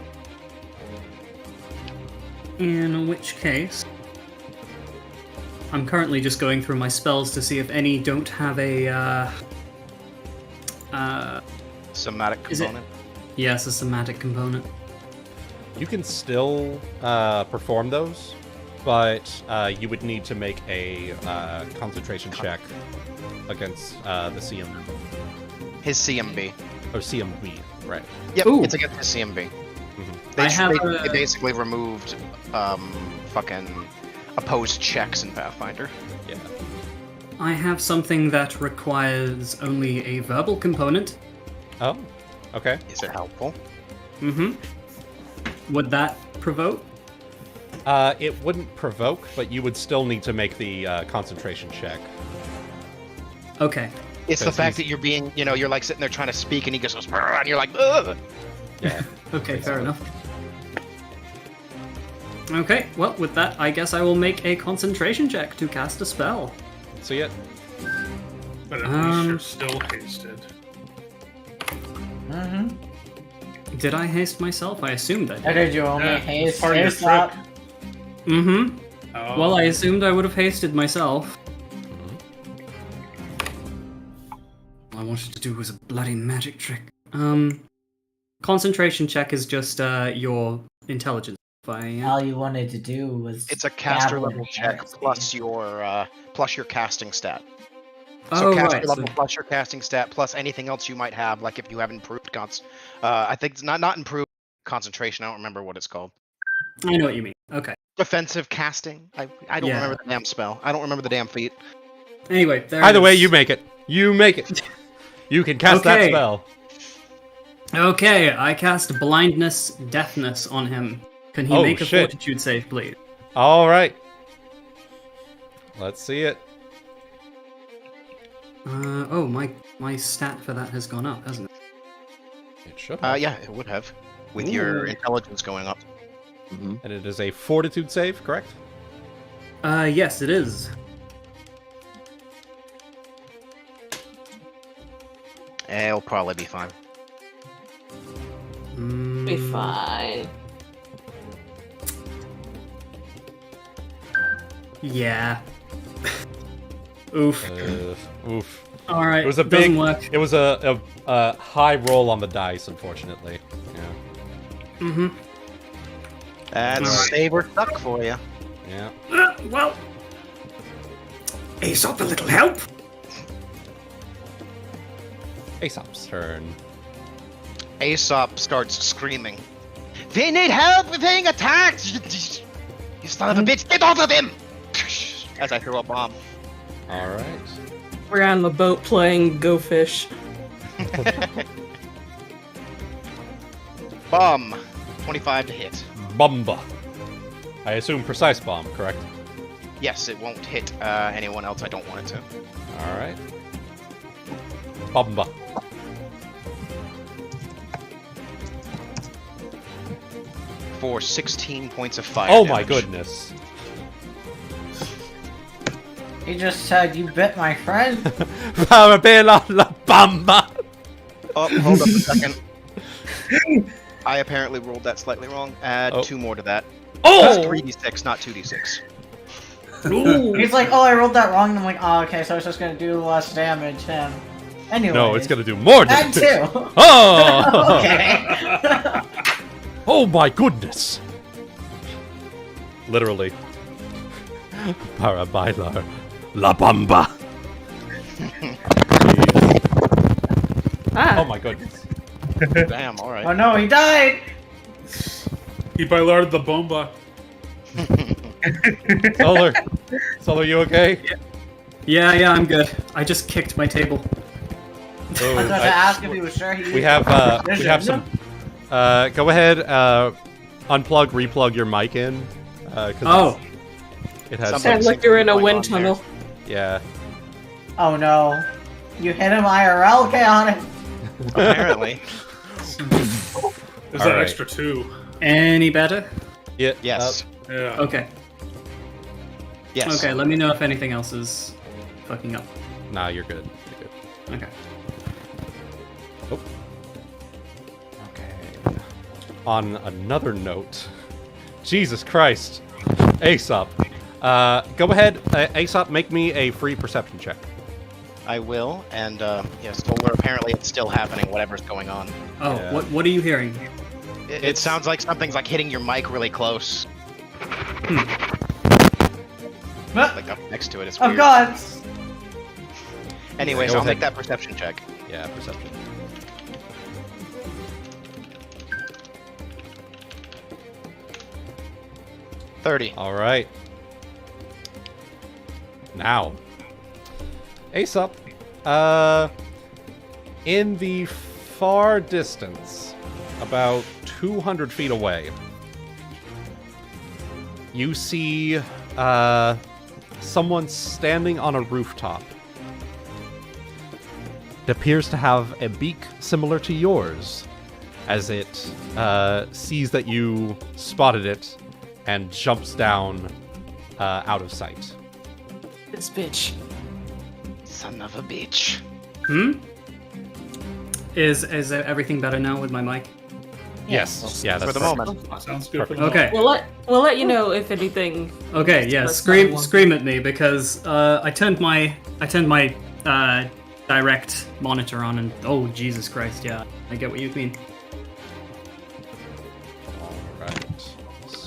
in which case, I'm currently just going through my spells to see if any don't have a, Somatic Is it- component. yes, a somatic component. You can still perform those, but you would need to make a concentration check against the CM His CMB. or CMB, right? Yep, Ooh. it's against his CMB. Mhm. They basically removed fucking opposed checks in Pathfinder. Yeah. I have something that requires only a verbal component. Oh, okay. Is it helpful? Mm-hmm. Would that provoke? It wouldn't provoke, but you would still need to make the concentration check. Okay. It's the Because fact that you're being, you're like sitting there trying to speak and he goes, "Brr," and you're like, ugh. Yeah. Okay, fair enough. Okay, well, with that, I guess I will make a concentration check to cast a spell. See it? But at least you're still hasted. Mm-hmm. Did I haste myself? I assumed I Or did. did you only Yeah, haste it's part of your yourself? trick. Mm-hmm. Oh. Well, I assumed I would have hasted myself. All I wanted to do was a bloody magic trick. Concentration check is just your intelligence, All you wanted to do was. It's a caster dabble in level check heresy. plus your casting stat. Oh, So caster right. level plus your casting stat plus anything else you might have, like if you have improved I think it's not improved concentration. I don't remember what it's called. I know what you mean. Okay. Defensive casting. I don't remember the damn spell. I don't remember the damn feat. Anyway, Either way, you make it. You make it. You can cast that Okay. spell. Okay, I cast Blindness Deafness on him. Can he make a Fortitude save, please? All right. Let's see it. Oh, my stat for that has gone up, hasn't it? It should. Yeah, it would have, with your intelligence going up. And it is a Fortitude save, correct? Yes, it is. It'll probably be fine. Be fine. Yeah. Oof. Oof. All right. It was a doesn't big. work. It was a high roll on the dice, unfortunately. Yeah. Mm-hmm. That's save or suck for you. Yeah. Well, Aesop, a little help. Aesop's turn. Aesop starts screaming. They need help! We're being attacked! You son of a bitch! Get off of him! As I throw a bomb. All right. We're on the boat playing Go Fish. Bomb. 25 to hit. Bumba. I assume precise bomb, correct? Yes, it won't hit anyone else I don't want it to. All right. Bumba. For 16 points of fire Oh my damage. goodness. He just said, "You bit my friend." Parabella la bamba. Oh, hold up a second. I apparently rolled that slightly wrong. Add 2 more to that. Oh! That's 3d6, not 2d6. He's like, "Oh, I rolled that wrong." And I'm like, "Oh, okay, so it's just gonna do less damage." Anyway. No, it's gonna do more Add damage. 2. Oh! Okay. Oh my goodness! Literally. Para bailar la bamba. Oh my goodness. Damn, alright. Oh no, he died! He bailared the bomba. Solar, you okay? Yeah, I'm good. I just kicked my table. Oh, I was about to ask if he was sure he we have some. Go ahead, unplug, replug your mic in. It has. Sounds like you're in a wind tunnel. Yeah. Oh no. You hit him IRL, Chaotic. Apparently. There's that extra 2. Any better? Yeah. Yes. Yeah. Okay. Yes. Okay, let me know if anything else is fucking up. Nah, you're good. You're good. Okay. Oh. Okay. On another note, Jesus Christ, Aesop. Go ahead, Aesop, make me a free perception check. I will, and yes, Solar, apparently it's still happening, whatever's going on. Oh, Yeah. what are you hearing? It sounds like something's like hitting your mic really close. Like up next to it, it's weird. Oh god! Anyways, Go I'll ahead. make that perception check. Yeah, perception. All right. Now, Aesop, in the far distance, about 200 feet away, you see someone standing on a rooftop. It appears to have a beak similar to yours, as it sees that you spotted it and jumps down out of sight. This bitch. Son of a bitch. Is everything better now with my mic? Yes. Yeah, that's For the perfect. moment. Sounds good. Okay. We'll let you know if anything. Okay, yeah, scream at me because I turned my direct monitor on and oh Jesus Christ, yeah, I get what you mean. Alright.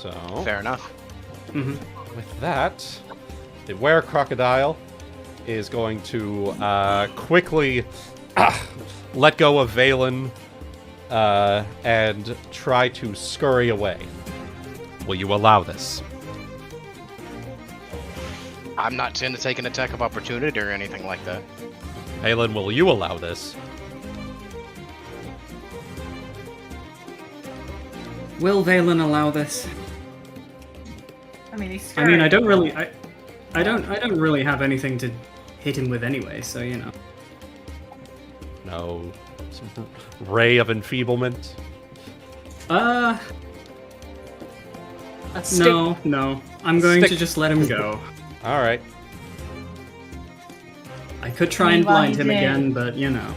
So Fair enough. with that, the were-crocodile is going to quickly let go of Valen and try to scurry away. Will you allow this? I'm not going to take an attack of opportunity or anything like that. Valen, will you allow this? Will Valen allow this? I mean, he's I mean, I don't scary. really, I don't really have anything to hit him with anyway. So you know. No. Some ray of enfeeblement? A stick. No. I'm going Stick. to just let him go. Alright. I could try and Meanwhile, blind he him did. again, but you know.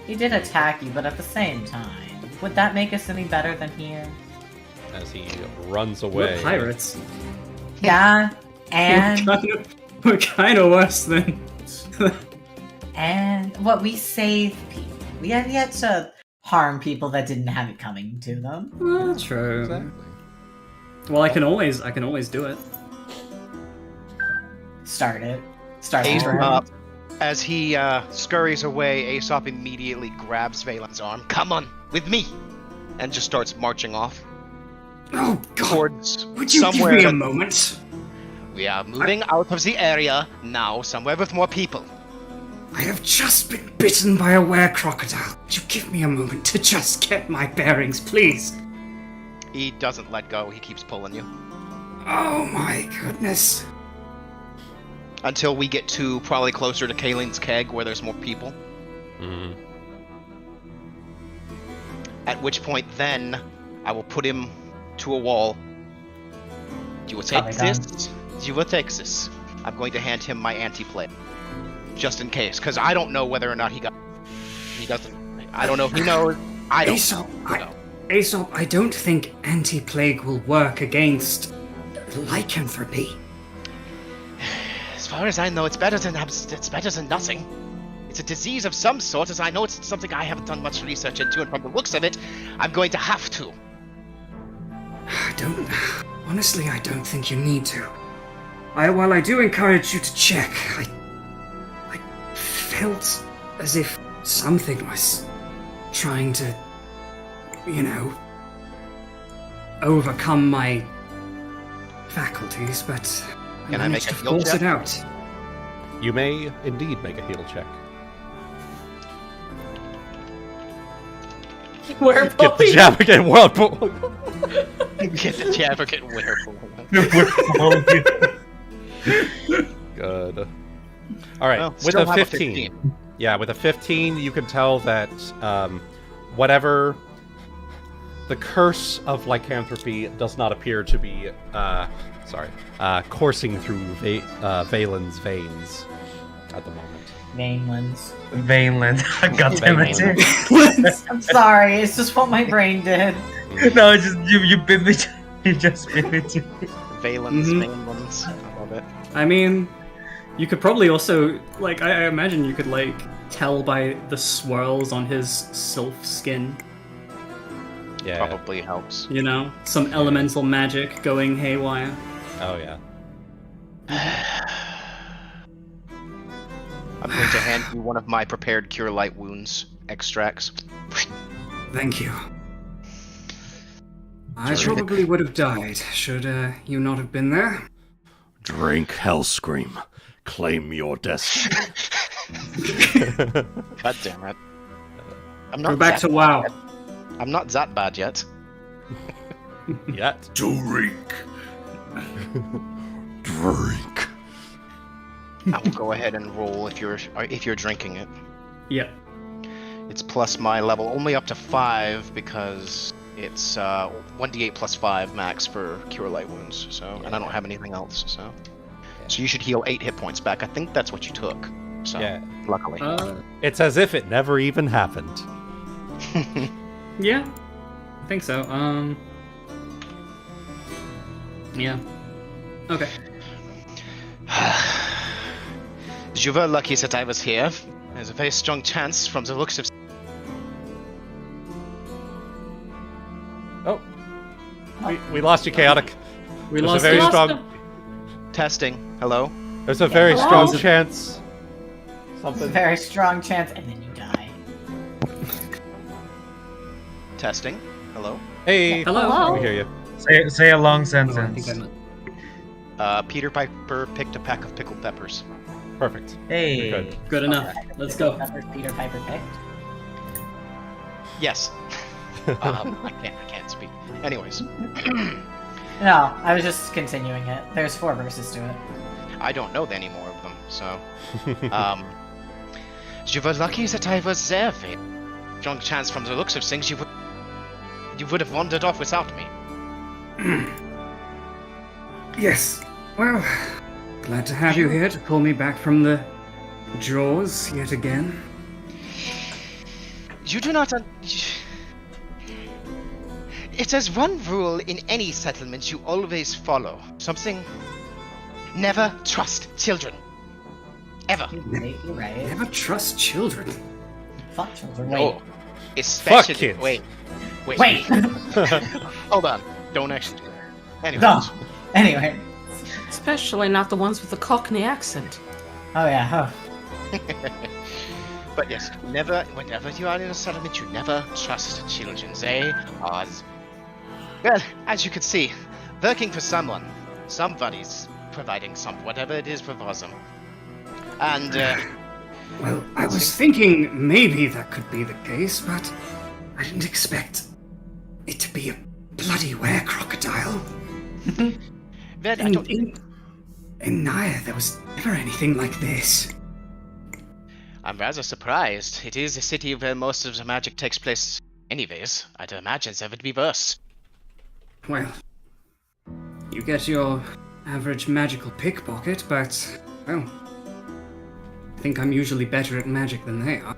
He did attack you, but at the same time, would that make us any better than he is? As he runs away. We're pirates. Yeah, and We're kind of worse than. and what we save people. We have yet to harm people that didn't have it coming to them. Well, true. Exactly. Well, I can always do it. Start it. Start the Aesop, round. as he scurries away, Aesop immediately grabs Valen's arm. Come on, with me! And just starts marching off. Oh God! Towards Would you somewhere. give me a moment? We are moving out of the area now, somewhere with more people. I have just been bitten by a were-crocodile. Would you give me a moment to just get my bearings, please? He doesn't let go, he keeps pulling you. Oh my goodness. Until we get to probably closer to Kalen's keg, where there's more people. Mhm. At which point, then, I will put him to a wall. You will take Probably done. this. You will take this. I'm going to hand him my anti-play. Just in case, because I don't know whether or not he got... He doesn't... I don't know if he knows. I don't Aesop, know. Aesop, I don't think anti-plague will work against lycanthropy. As far as I know, it's better than nothing. It's a disease of some sort, as I know it's something I haven't done much research into, and from the looks of it, I'm going to have to. Honestly, I don't think you need to. While I do encourage you to check, I felt as if something was trying to, overcome my faculties, but Can I make managed a to heal force check? it out. You may indeed make a heal check. We're Get the Jabbergan whirlpool. Get the Jabbergan whirlpool. Good. Alright, Well, with still a have 15. Yeah, with a 15, you can tell that whatever the curse of lycanthropy does not appear to be, coursing through Valen's veins at the moment. Mainlands. Vainland. God damn it. I'm sorry, it's just what my brain did. No, it's just you bit me. You just bit me too. Valen's mainlands. I love it. I mean, you could probably also, I imagine you could, tell by the swirls on his Sylph skin. Yeah. Probably helps. Some elemental magic going haywire. Oh, yeah. I'm going to hand you one of my prepared Cure Light Wounds extracts. Thank you. I probably would have died, should you not have been there. Drink Hellscream. Claim your destiny. God damn it. I'm Go back to WoW. Yet. I'm not that bad yet. Yet. Drink. Drink. I will go ahead and roll if you're drinking it. Yep. It's plus my level, only up to 5 because it's 1d8 plus 5 max for Cure Light Wounds. So, and I don't have anything else. So you should heal 8 hit points back. I think that's what you took. So luckily, it's as if it never even happened. Yeah, I think so. Yeah. Okay. You were lucky that I was here. There's a very strong chance from the looks of... Oh. We lost you, Chaotic. We There's lost a very you. strong. Testing. Hello? There's a very Hello? strong chance. It's a very strong chance, and then you die. Testing. Hello? Hey. Hello. We hear you. Say a long Oh, I sentence. think Peter Piper picked a pack of pickled peppers. Perfect. Hey. You're good. Good enough. Let's go. Peppers Peter Piper picked. Yes. I can't speak. Anyways, No, I was just continuing it. There's 4 verses to it. I don't know any more of them, so. You were lucky that I was there, Valen. Strong chance from the looks of things you would have wandered off without me. Yes. Well, glad to have you here to pull me back from the jaws yet again. You do not It is one rule in any settlement you always follow. Something... Never trust children. Ever. You're right. Never trust children. Fuck children. No. Especially... Fuck kids. Wait. Hold on. Don't actually do that. Anyways. No. Anyway. Especially not the ones with the Cockney accent. Oh yeah. But yes, never, whenever you are in a settlement, you never trust children. They are... Well, as you can see, working for someone. Somebody's providing whatever it is for them. And, Well, I was thinking maybe that could be the case, but I didn't expect it to be a bloody were-crocodile. Well, I don't... In Naya, there was never anything like this. I'm rather surprised. It is a city where most of the magic takes place anyways. I'd imagine there would be worse. Well, you get your average magical pickpocket, but, well, I think I'm usually better at magic than they are.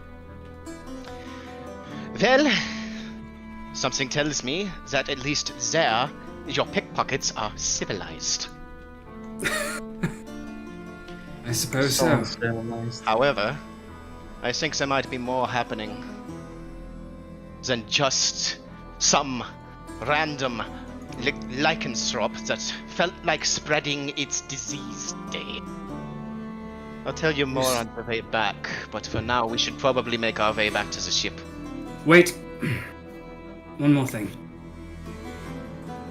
Well, something tells me that at least there, your pickpockets are civilized. I suppose so. However, I think there might be more happening than just some random lycanthrope that felt like spreading its disease day. I'll tell you more on the way back, but for now we should probably make our way back to the ship. Wait. One more thing.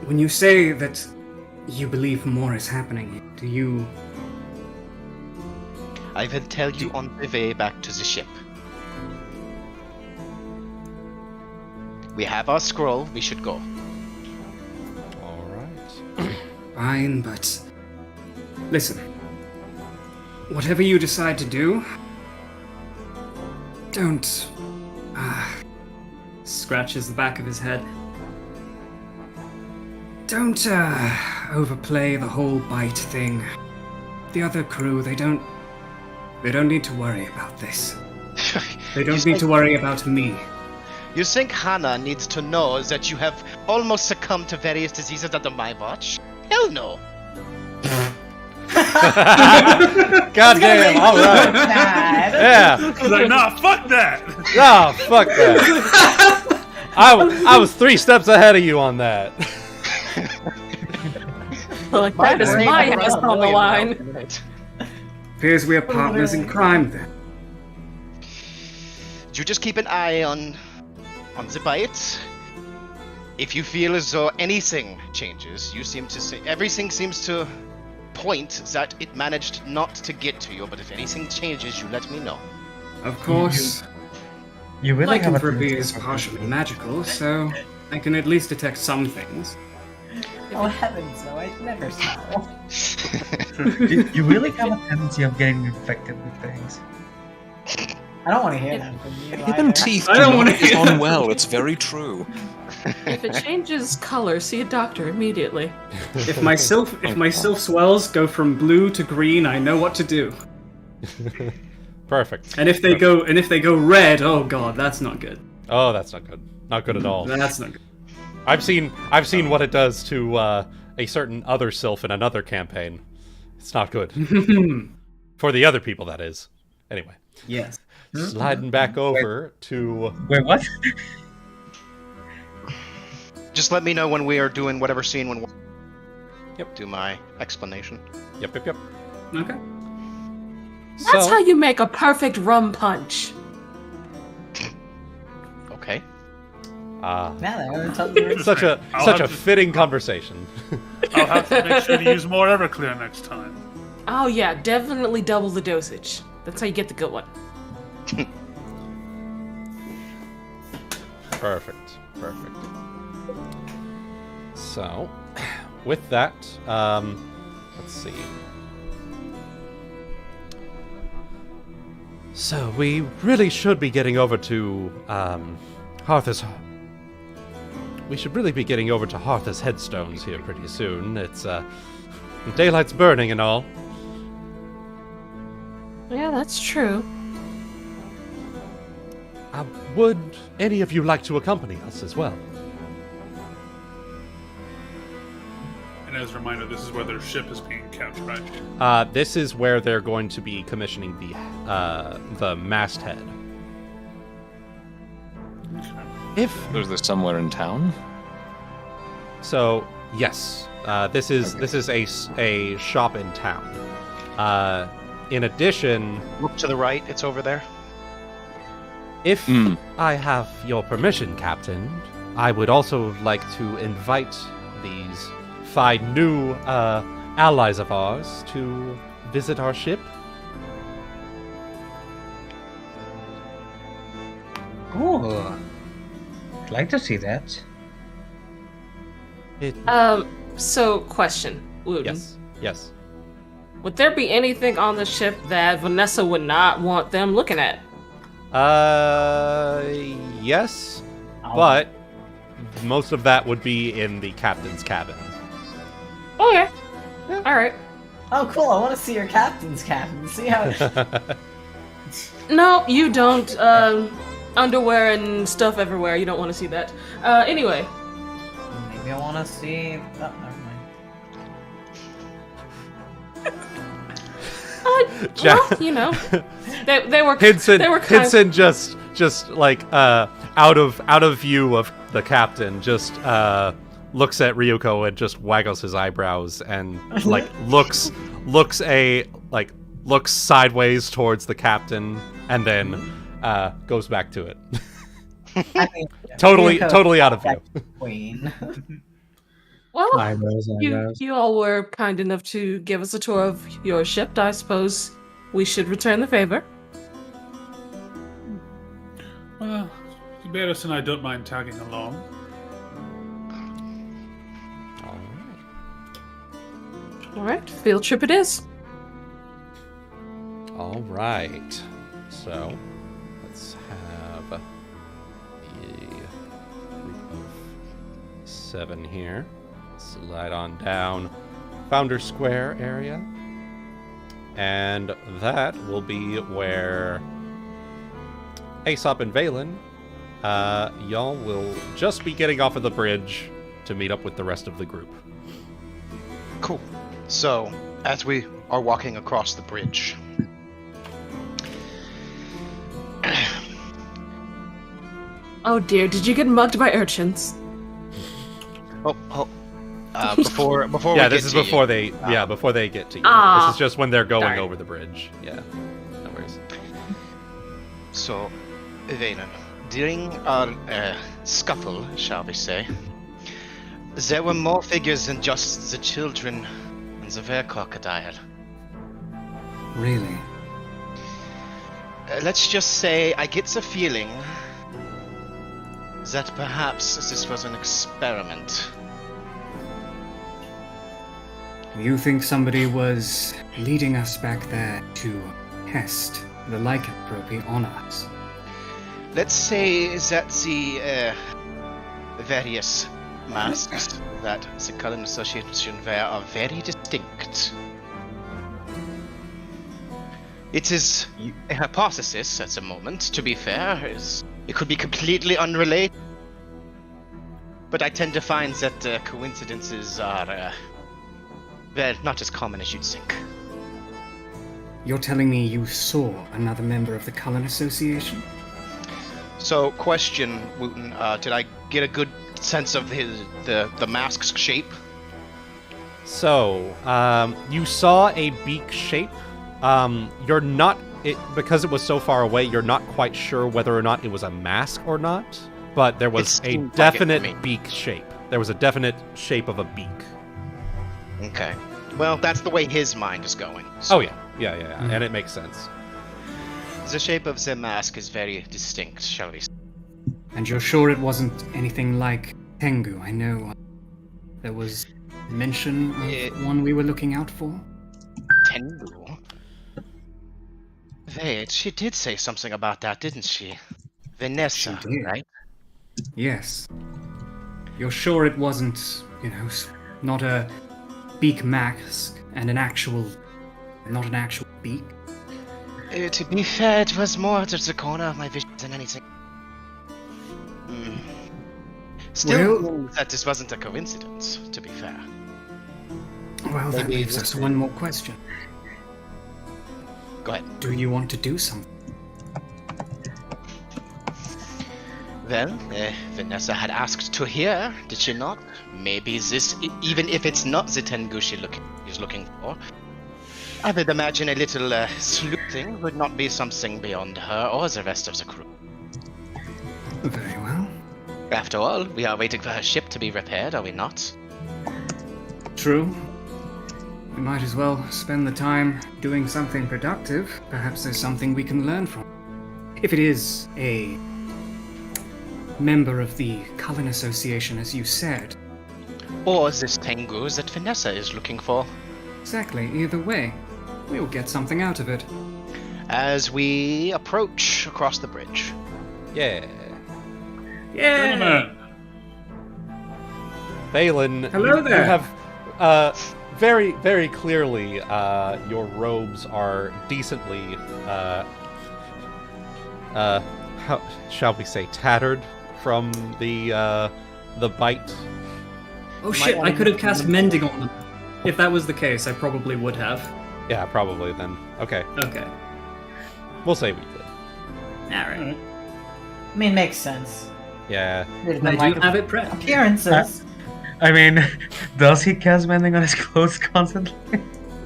When you say that you believe more is happening, do you... I will tell you on the way back to the ship. We have our scroll, we should go. Alright. Fine, but... Listen. Whatever you decide to do... Don't... Scratches the back of his head. Don't, overplay the whole bite thing. The other crew, they don't need to worry about this. They don't need to worry about me. You think Hana needs to know that you have almost succumbed to various diseases under my watch? Hell no. God damn, alright. Yeah. He's like, nah, fuck that. Nah, fuck that. I was 3 steps ahead of you on that. Like, that is my house on the line. Appears we are partners in crime, then. You just keep an eye on the bite. If you feel as though anything changes, you seem to say everything seems to point that it managed not to get to you. But if anything changes, you let me know. Of course. You really have a Lycanthropy is partially magical, so I can at least detect some things. Oh heavens, no, I'd never smell. You really have a tendency of getting infected with things. I don't want to hear that from you. Hidden either. teeth I do don't not wanna get hear on that. well. It's very true. If it changes color, see a doctor immediately. If my sylph swells go from blue to green, I know what to do. Perfect. And if they go red, oh god, that's not good. Oh, that's not good. Not good at all. That's not good. I've seen what it does to a certain other sylph in another campaign. It's not good. For the other people, that is. Anyway. Yes. Sliding back over to... Wait, what? Just let me know when we are doing whatever scene when. do my explanation. Yep. Okay. That's how you make a perfect rum punch. Okay. Such a fitting conversation. I'll have to make sure to use more Everclear next time. Oh yeah, definitely double the dosage. That's how you get the good one. Perfect. So, with that, let's see. So we really should be getting over to Harth's. We should really be getting over to Harth's headstones here pretty soon. It's daylight's burning and all. Yeah, that's true. Would any of you like to accompany us as well? And as a reminder, this is where their ship is being kept, right? This is where they're going to be commissioning the masthead. If there's this somewhere in town. So yes, this is a shop in town. In addition, look to the right. It's over there. If I have your permission, Captain, I would also like to invite these 5 new allies of ours to visit our ship. Oh, I'd like to see that. So question, Wuten. Yes. Would there be anything on the ship that Vanessa would not want them looking at? Yes, but most of that would be in the captain's cabin. Okay. Yeah. All right. Oh, cool. I want to see your captain's cabin. See how... No, you don't. Underwear and stuff everywhere. You don't want to see that. Anyway. Maybe I want to see... Oh, never mind. Well, you know, they were. Hinson just like out of view of the captain, just looks at Ryuuko and just waggles his eyebrows and like looks sideways towards the captain and then goes back to it. I mean, totally out of view. Queen. Well, you all were kind enough to give us a tour of your ship. I suppose we should return the favor. Well, Barris and I don't mind tagging along. All right, field trip it is. All right. So, let's have the group of 7 here. Slide on down Founder Square area. And that will be where Aesop and Valen, y'all will just be getting off of the bridge to meet up with the rest of the group. Cool. So, as we are walking across the bridge... Oh dear, did you get mugged by urchins? Before yeah, we this get is to before you. they before they get to you. This is just when they're going over the bridge. Yeah, no worries. So, Valen, during our scuffle, shall we say, there were more figures than just the children and the bear crocodile. Really? Let's just say I get the feeling that perhaps this was an experiment. You think somebody was leading us back there to test the lycanthropy on us? Let's say that the various masks that the Cullen Association wear are very distinct. It is a hypothesis at the moment, to be fair. It could be completely unrelated. But I tend to find that coincidences are, well, not as common as you'd think. You're telling me you saw another member of the Cullen Association? So, question, Wuten, did I get a good sense of the mask's shape? So, you saw a beak shape. You're not, because it was so far away, you're not quite sure whether or not it was a mask or not, but there was a definite beak shape. There was a definite shape of a beak. Okay. Well, that's the way his mind is going. So. Oh, yeah. Yeah. And it makes sense. The shape of the mask is very distinct, shall we say. And you're sure it wasn't anything like Tengu? I know there was mention of one we were looking out for. Tengu? Wait, she did say something about that, didn't she? Vanessa, She did. right? Yes. You're sure it wasn't, not a beak mask and not an actual beak? To be fair, it was more to the corner of my vision than anything. Still, that this wasn't a coincidence, to be fair. Well, that leaves us one more question. Go ahead. Do you want to do something? Well, Vanessa had asked to hear, did she not? Maybe this, even if it's not the Tengu is looking for, I would imagine a little sleuthing would not be something beyond her or the rest of the crew. Very well. After all, we are waiting for her ship to be repaired, are we not? True. We might as well spend the time doing something productive. Perhaps there's something we can learn from. If it is a member of the Cullen Association, as you said. Or this Tengu that Vanessa is looking for. Exactly, either way. We'll get something out of it. As we approach across the bridge. Yeah. Gentlemen. Valen, Hello there. You have very, very clearly your robes are decently, how shall we say, tattered from the bite. Oh shit, I could have cast Mending on them. If that was the case, I probably would have. Yeah, probably then. Okay. Okay. We'll say we did. Alright. I mean, makes sense. Yeah. I do have it prepped. Appearances. I mean, does he cast mending on his clothes constantly?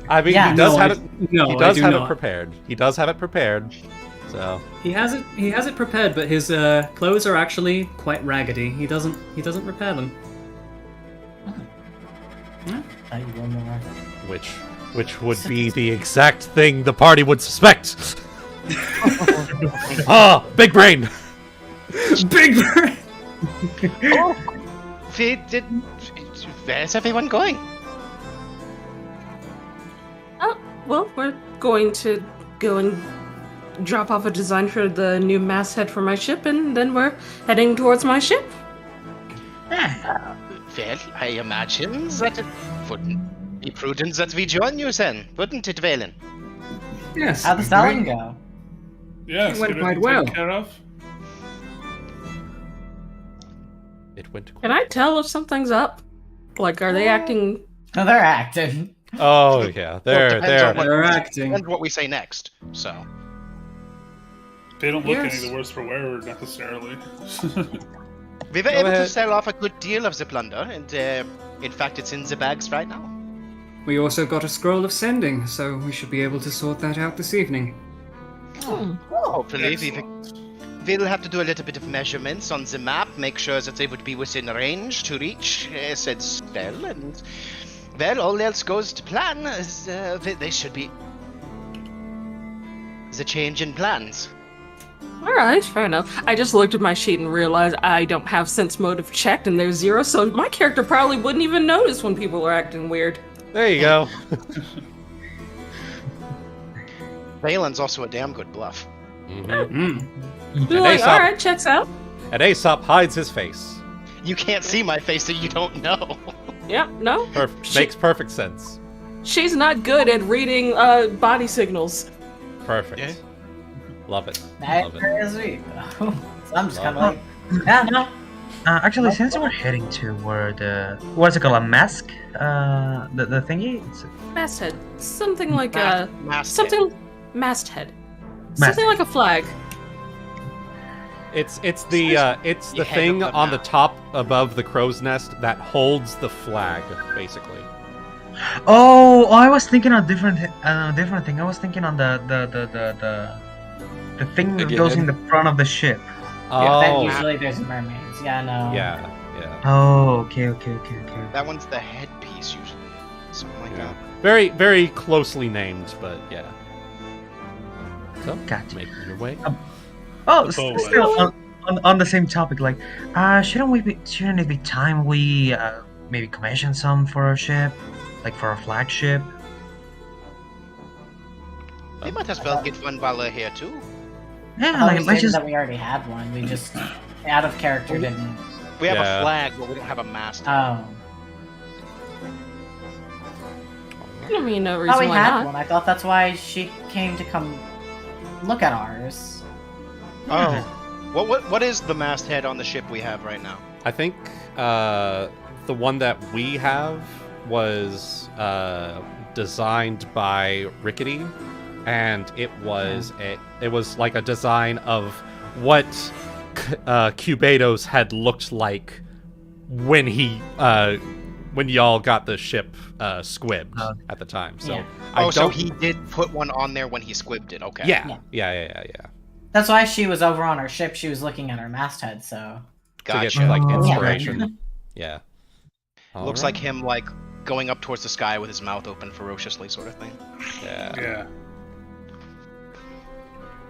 I mean, Yeah. he does No, have I- it. no, he I does do have not. it prepared. He does have it prepared. So He has it prepared, but his clothes are actually quite raggedy. He doesn't repair them. which would be the exact thing the party would suspect. Ah, big brain. Big brain. Where's everyone going? Oh, well, we're going to go and drop off a design for the new masthead for my ship, and then we're heading towards my ship. Well, I imagine that it wouldn't be prudent that we join you then, wouldn't it, Valen? Yes. How'd the selling go? Yes, It went everything quite well. taken care of? It went. Can I tell if something's up? Like, are they acting? No, they're acting. Oh yeah, they're They're acting. And what we say next, so. They don't look Yes. any the worse for wear, necessarily. We were able ahead. to sell off a good deal of the plunder, and in fact, it's in the bags right now. We also got a scroll of sending, so we should be able to sort that out this evening. Hopefully, Excellent. we'll have to do a little bit of measurements on the map, make sure that they would be within range to reach said spell, and well, all else goes to plan. They should be the change in plans. All right, fair enough. I just looked at my sheet and realized I don't have sense motive checked, and there's 0, so my character probably wouldn't even notice when people are acting weird. There you go. Valen's also a damn good bluff. Be like, Aesop- all right, checks out. And Aesop hides his face. You can't see my face, so you don't know. Yep, no. Makes perfect sense. She's not good at reading body signals. Perfect. Yeah. Love it. That's Love it. very sweet. So I'm just kind of Love like, yeah, no. Actually, since we're heading toward what's it called, a mask? The thingy? Masthead. Something like a... Masthead. Something... Masthead. Something like a flag. It's the The head thing of the on the map. top above the crow's nest that holds the flag, basically. Oh, I was thinking on different thing. I was thinking on the thing that goes in the front of the ship. Yeah, then usually there's mermaids. Yeah, no. Yeah. Oh, okay. That one's the headpiece usually. Something like that. Very, very closely named, but yeah. So, Gotcha. making your way. Still on the same topic, like, shouldn't it be time we maybe commission some for our ship, like for our flagship? They might as well get one while they're here too. Yeah, like let's just that we already had one. We just out of character didn't. We have a flag, but we don't have a mast. Oh. I mean, no reason we why had not. one. I thought that's why she came to come look at ours. Oh. What is the masthead on the ship we have right now? I think the one that we have was designed by Rickety, and it was like a design of what Cubados had looked like when when y'all got the ship squibbed at the time. So so he did put one on there when he squibbed it. Okay. Yeah. That's why she was over on our ship. She was looking at our masthead. So to get like inspiration. Yeah. Looks like him like going up towards the sky with his mouth open ferociously, sort of thing. Yeah.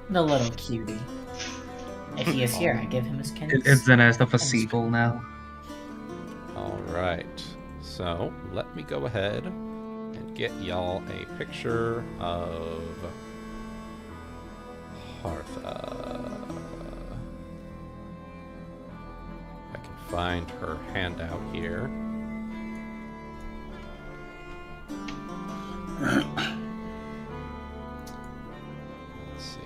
The little cutie. If he is here, I give him his kindness. It's the nest of a seagull now. All right. So let me go ahead and get y'all a picture of Hartha. I can find her handout here. Let's see.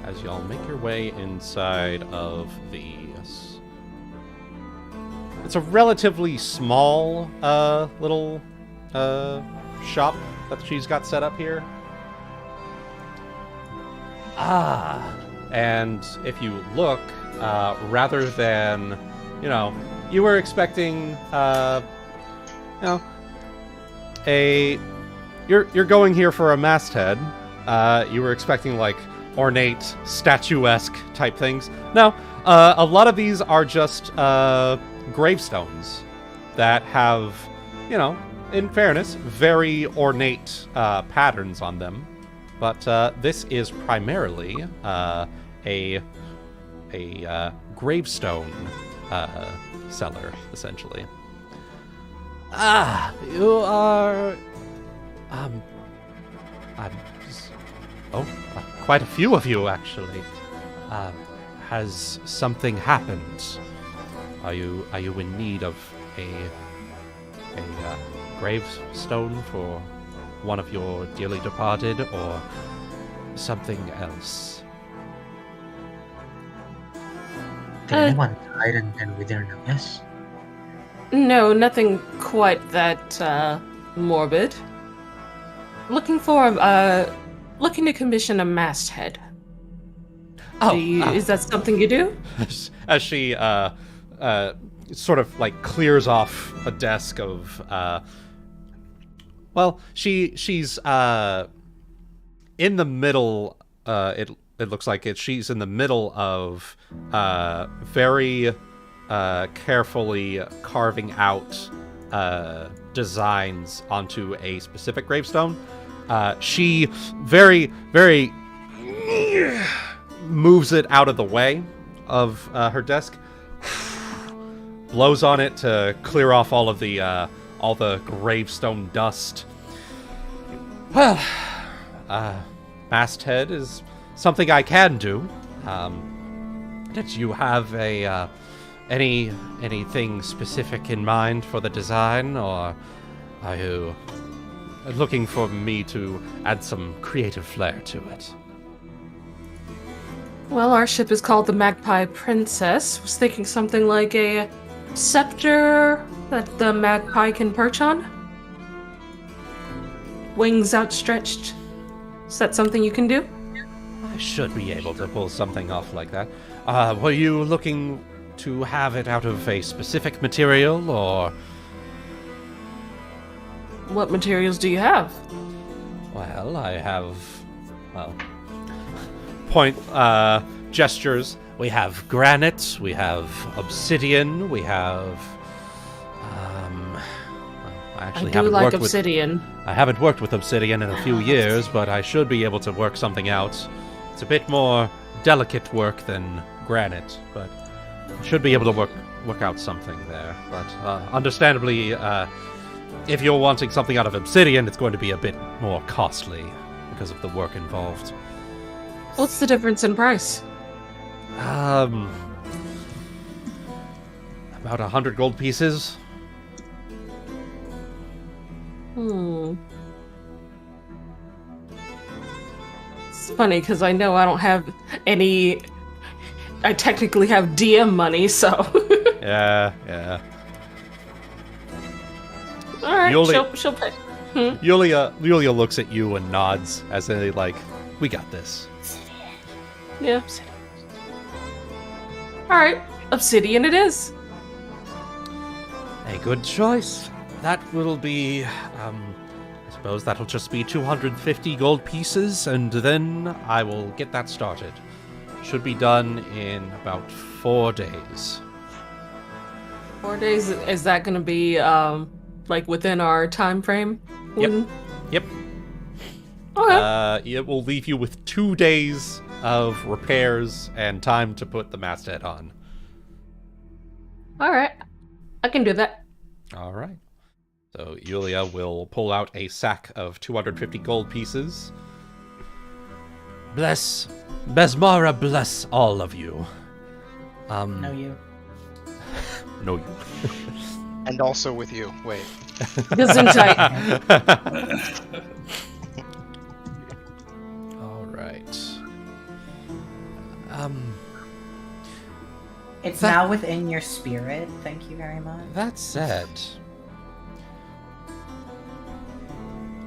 As y'all make your way inside of these. It's a relatively small little shop that she's got set up here. And if you look, rather than, you were expecting, you're going here for a masthead. You were expecting like ornate, statuesque type things. No, a lot of these are just gravestones that have, in fairness, very ornate patterns on them. But this is primarily a gravestone seller, essentially. You are... quite a few of you, actually. Has something happened? Are you in need of a gravestone for one of your dearly departed, or something else? Did anyone die and we didn't notice? No, nothing quite that morbid. Looking to commission a masthead. Is that something you do? As she sort of like clears off a desk of she's in the middle. It looks like she's in the middle of very carefully carving out designs onto a specific gravestone. She very, very moves it out of the way of her desk, blows on it to clear off all the gravestone dust. Well, masthead is something I can do. Did you have anything specific in mind for the design, or are you looking for me to add some creative flair to it. Well, our ship is called the Magpie Princess. Was thinking something like a scepter that the magpie can perch on. Wings outstretched. Is that something you can do? I should be able to pull something off like that. Were you looking to have it out of a specific material, or...? What materials do you have? Well, I have... well... gestures. We have granite, we have obsidian, we have... I actually haven't worked obsidian. I haven't worked with obsidian in a few years, but I should be able to work something out. It's a bit more delicate work than granite, but I should be able to work out something there. But understandably, if you're wanting something out of obsidian, it's going to be a bit more costly because of the work involved. What's the difference in price? About 100 gold pieces. It's funny because I know I don't have any. I technically have DM money, so. Yeah. All right, she'll pay. Yulia looks at you and nods as they like, we got this. Yeah. All right, obsidian it is. A good choice. That will be, I suppose that'll just be 250 gold pieces, and then I will get that started. Should be done in about 4 days. 4 days? Is that going to be, like, within our time frame? Yep. Okay. It will leave you with 2 days of repairs and time to put the masthead on. All right. I can do that. All right. So Yulia will pull out a sack of 250 gold pieces. Bless Besmara, bless all of you. No, you. No, you. And also with you. Wait. Gesundheit. All right. It's now within your spirit. Thank you very much. That said,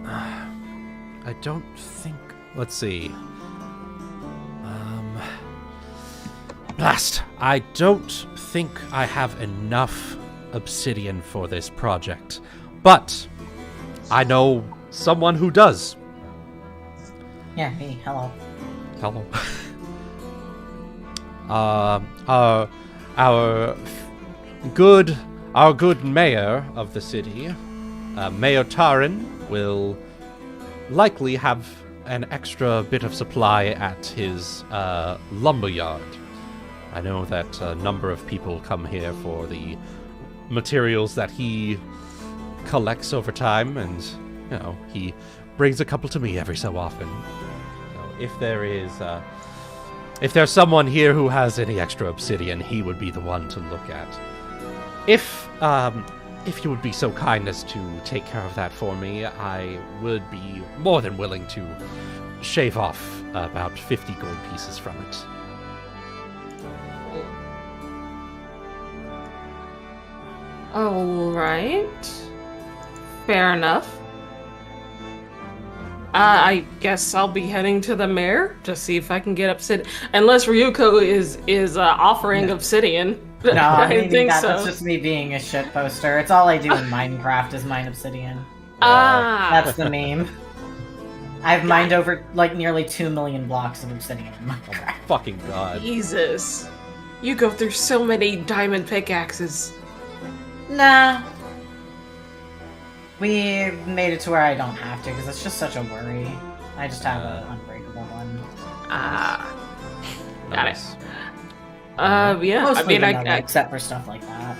I don't think... Let's see. Blast! I don't think I have enough obsidian for this project. But I know someone who does. Yeah, me. Hello. Hello. Our good mayor of the city, Mayor Tarin, will likely have an extra bit of supply at his lumberyard. I know that a number of people come here for the materials that he collects over time, and, you know, he brings a couple to me every so often. So if there's someone here who has any extra obsidian, he would be the one to look at. If you would be so kind as to take care of that for me, I would be more than willing to shave off about 50 gold pieces from it. All right. Fair enough. I guess I'll be heading to the mayor to see if I can get obsidian. Unless Ryuuko is offering obsidian. No, I didn't think so. That's just me being a shit poster. It's all I do in Minecraft is mine obsidian. That's the meme. I've mined over like nearly 2 million blocks of obsidian in Minecraft. Oh, fucking god. Jesus. You go through so many diamond pickaxes. Nah. We made it to where I don't have to, because it's just such a worry. I just have an unbreakable one. Got it. Yeah, Most I mean, except for stuff like that.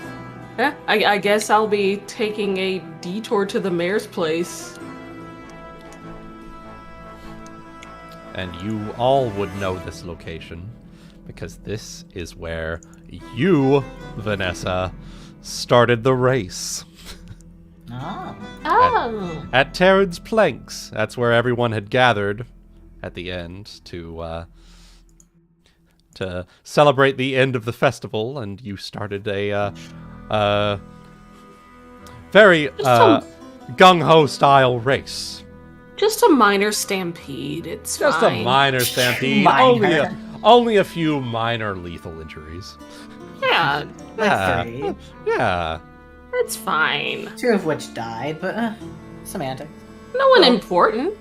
Yeah, I guess I'll be taking a detour to the mayor's place. And you all would know this location, because this is where you, Vanessa, started the race. Oh. At Terran's Planks. That's where everyone had gathered at the end to celebrate the end of the festival, and you started a very gung-ho style race. Just a minor stampede. It's just fine. A minor stampede. Only a few minor lethal injuries. Yeah. Like 3. Yeah. It's fine. 2 of which died, but semantics. No one important.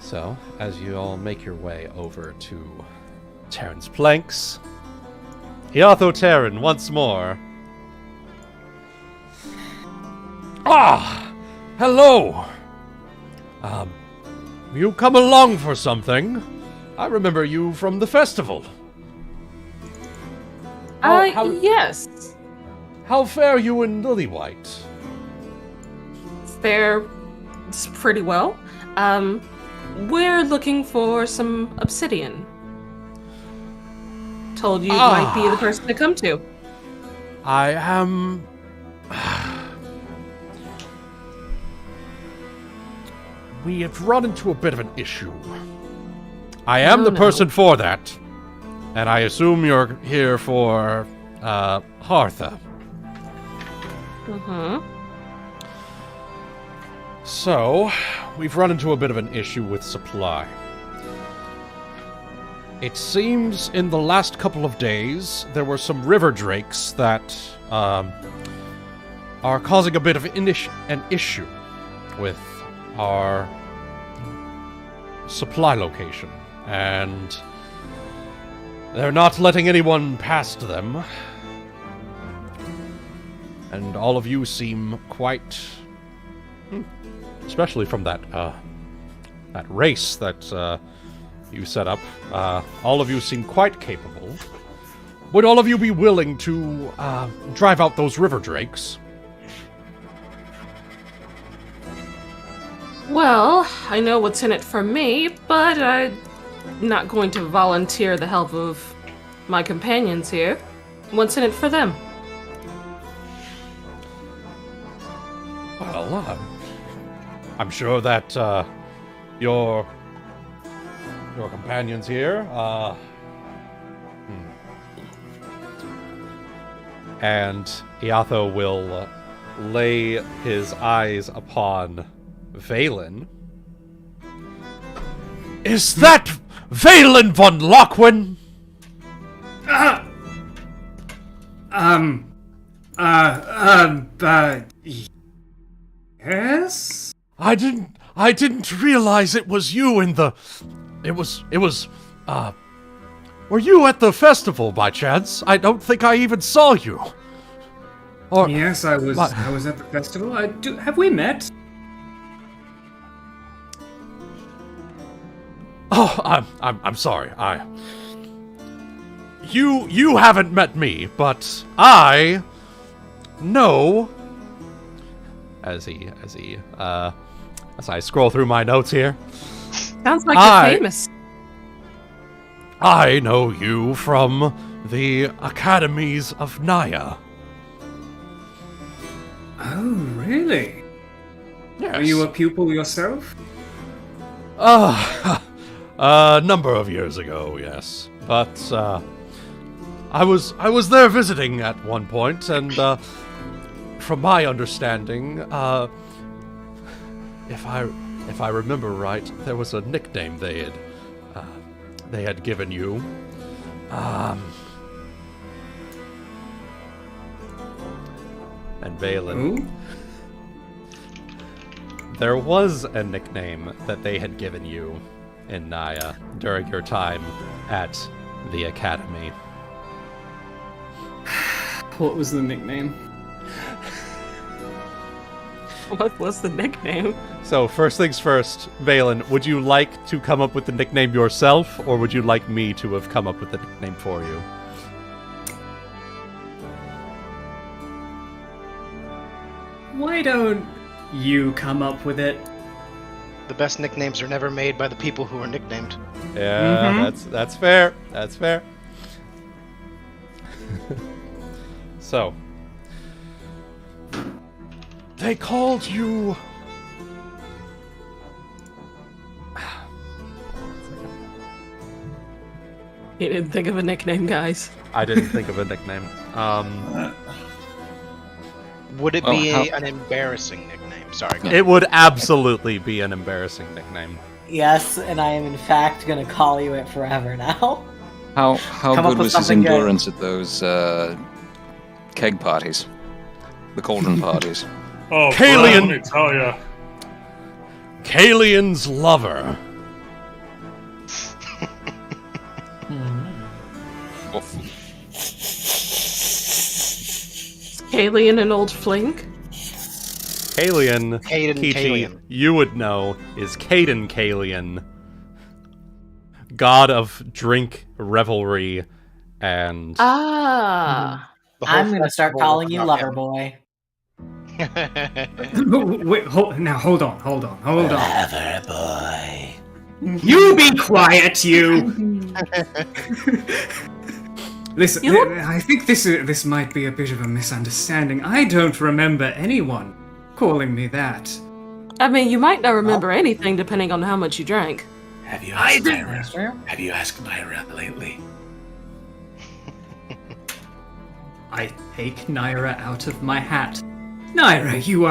So, as you all make your way over to Terran's Planks, Iatho Terran once more. Ah! Hello! You come along for something? I remember you from the festival. Yes. How fare you in Lillywhite? Fare pretty well. We're looking for some obsidian. Told you might be the person to come to. I am... We have run into a bit of an issue. I am the person for that. And I assume you're here for, Hartha. Mm-hmm. So, we've run into a bit of an issue with supply. It seems in the last couple of days, there were some river drakes that, are causing a bit of an issue with our supply location, and they're not letting anyone past them. And all of you seem quite, especially from that race that you set up, all of you seem quite capable. Would all of you be willing to drive out those river drakes? Well, I know what's in it for me, but I'm not going to volunteer the help of my companions here. What's in it for them? Well, I'm sure that your companions here, And Iatho will lay his eyes upon Valen. Is that Valen von Lockwin? Yes? I didn't realize it was you in the... It was, were you at the festival by chance? I don't think I even saw you. Or... Yes, I was at the festival. Have we met? Oh, I'm sorry. You haven't met me, but I know. As I scroll through my notes here. Sounds like you're famous. I know you from the academies of Naya. Oh, really? Yes. Are you a pupil yourself? A number of years ago, yes. But I was there visiting at one point, and from my understanding, if I remember right, there was a nickname they had given you. And Valen. Who? There was a nickname that they had given you in Naya during your time at the academy. What was the nickname? What was the nickname? So, first things first, Valen, would you like to come up with the nickname yourself, or would you like me to have come up with the nickname for you? Why don't you come up with it? The best nicknames are never made by the people who are nicknamed. Yeah, that's fair. That's fair. So, They called you... He didn't think of a nickname, guys. I didn't think of a nickname. Would it be an embarrassing nickname? Sorry. It would absolutely be an embarrassing nickname. Yes, and I am in fact going to call you it forever now. How Come up good with was his something good. endurance at those keg parties? The cauldron parties? Oh, Kalian- bro, let me tell ya. Kalian's lover. Kalian an old flink? Kalian, Caden Kichi, Kalian. you would know, is Caden Kalian, god of drink, revelry, and... Ah. I'm going to start festival calling you of Lover Boy. Wait, hold on. Lover boy. You be quiet, you! Listen, I think this might be a bit of a misunderstanding. I don't remember anyone calling me that. I mean, you might not remember anything depending on how much you drank. Have you asked Naira? Have you asked Naira lately? I take Naira out of my hat. Naira, you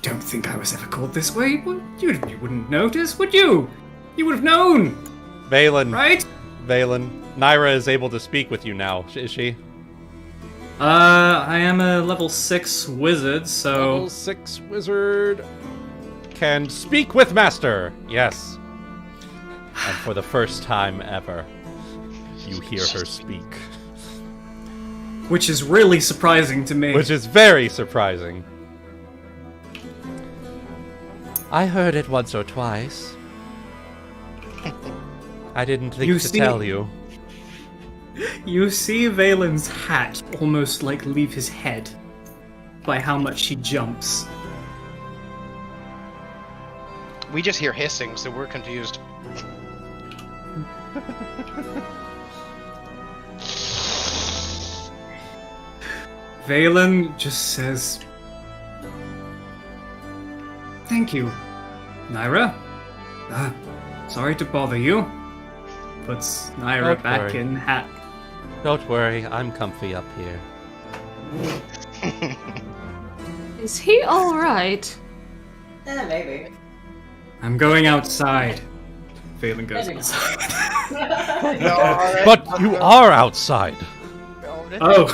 don't think I was ever called this way? You wouldn't notice, would you? You would have known, Valen, right? Valen, Naira is able to speak with you now, is she? I am a level 6 wizard, so... Level 6 wizard can speak with Master, yes. And for the first time ever, you hear her speak. Which is really surprising to me. Which is very surprising. I heard it once or twice. I didn't think to tell you. You see Valen's hat almost like leave his head by how much he jumps. We just hear hissing, so we're confused. Valen just says, "Thank you, Naira. Sorry to bother you." Puts Naira Don't back worry. in hat. Don't worry, I'm comfy up here. Is he alright? Maybe. I'm going outside. Valen goes outside. But you are outside. Oh,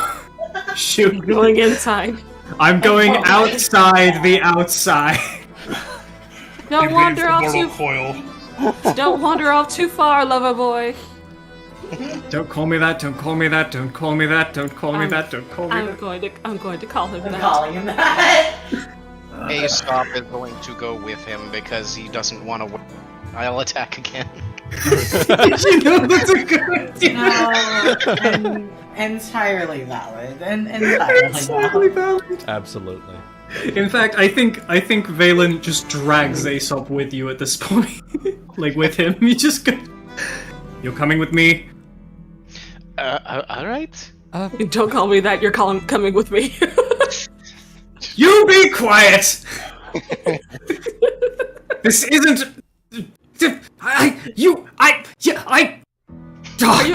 shoot. Going inside. I'm going outside the outside. Don't He wander leaves off the too. mortal coil. Don't wander off too far, lover boy. Don't call me that, don't call me that, don't call me that, don't call me that, don't call me I'm that. going to call him I'm that. calling him that. Aesop is going to go with him because he doesn't want to. I'll attack again. You know that's a good idea. Entirely valid. Entirely valid. Absolutely. In fact, I think Valen just drags Aesop with you at this point. Like with him, you just go. You're coming with me. All right. Don't call me that. You're coming with me. You be quiet. This isn't. Are you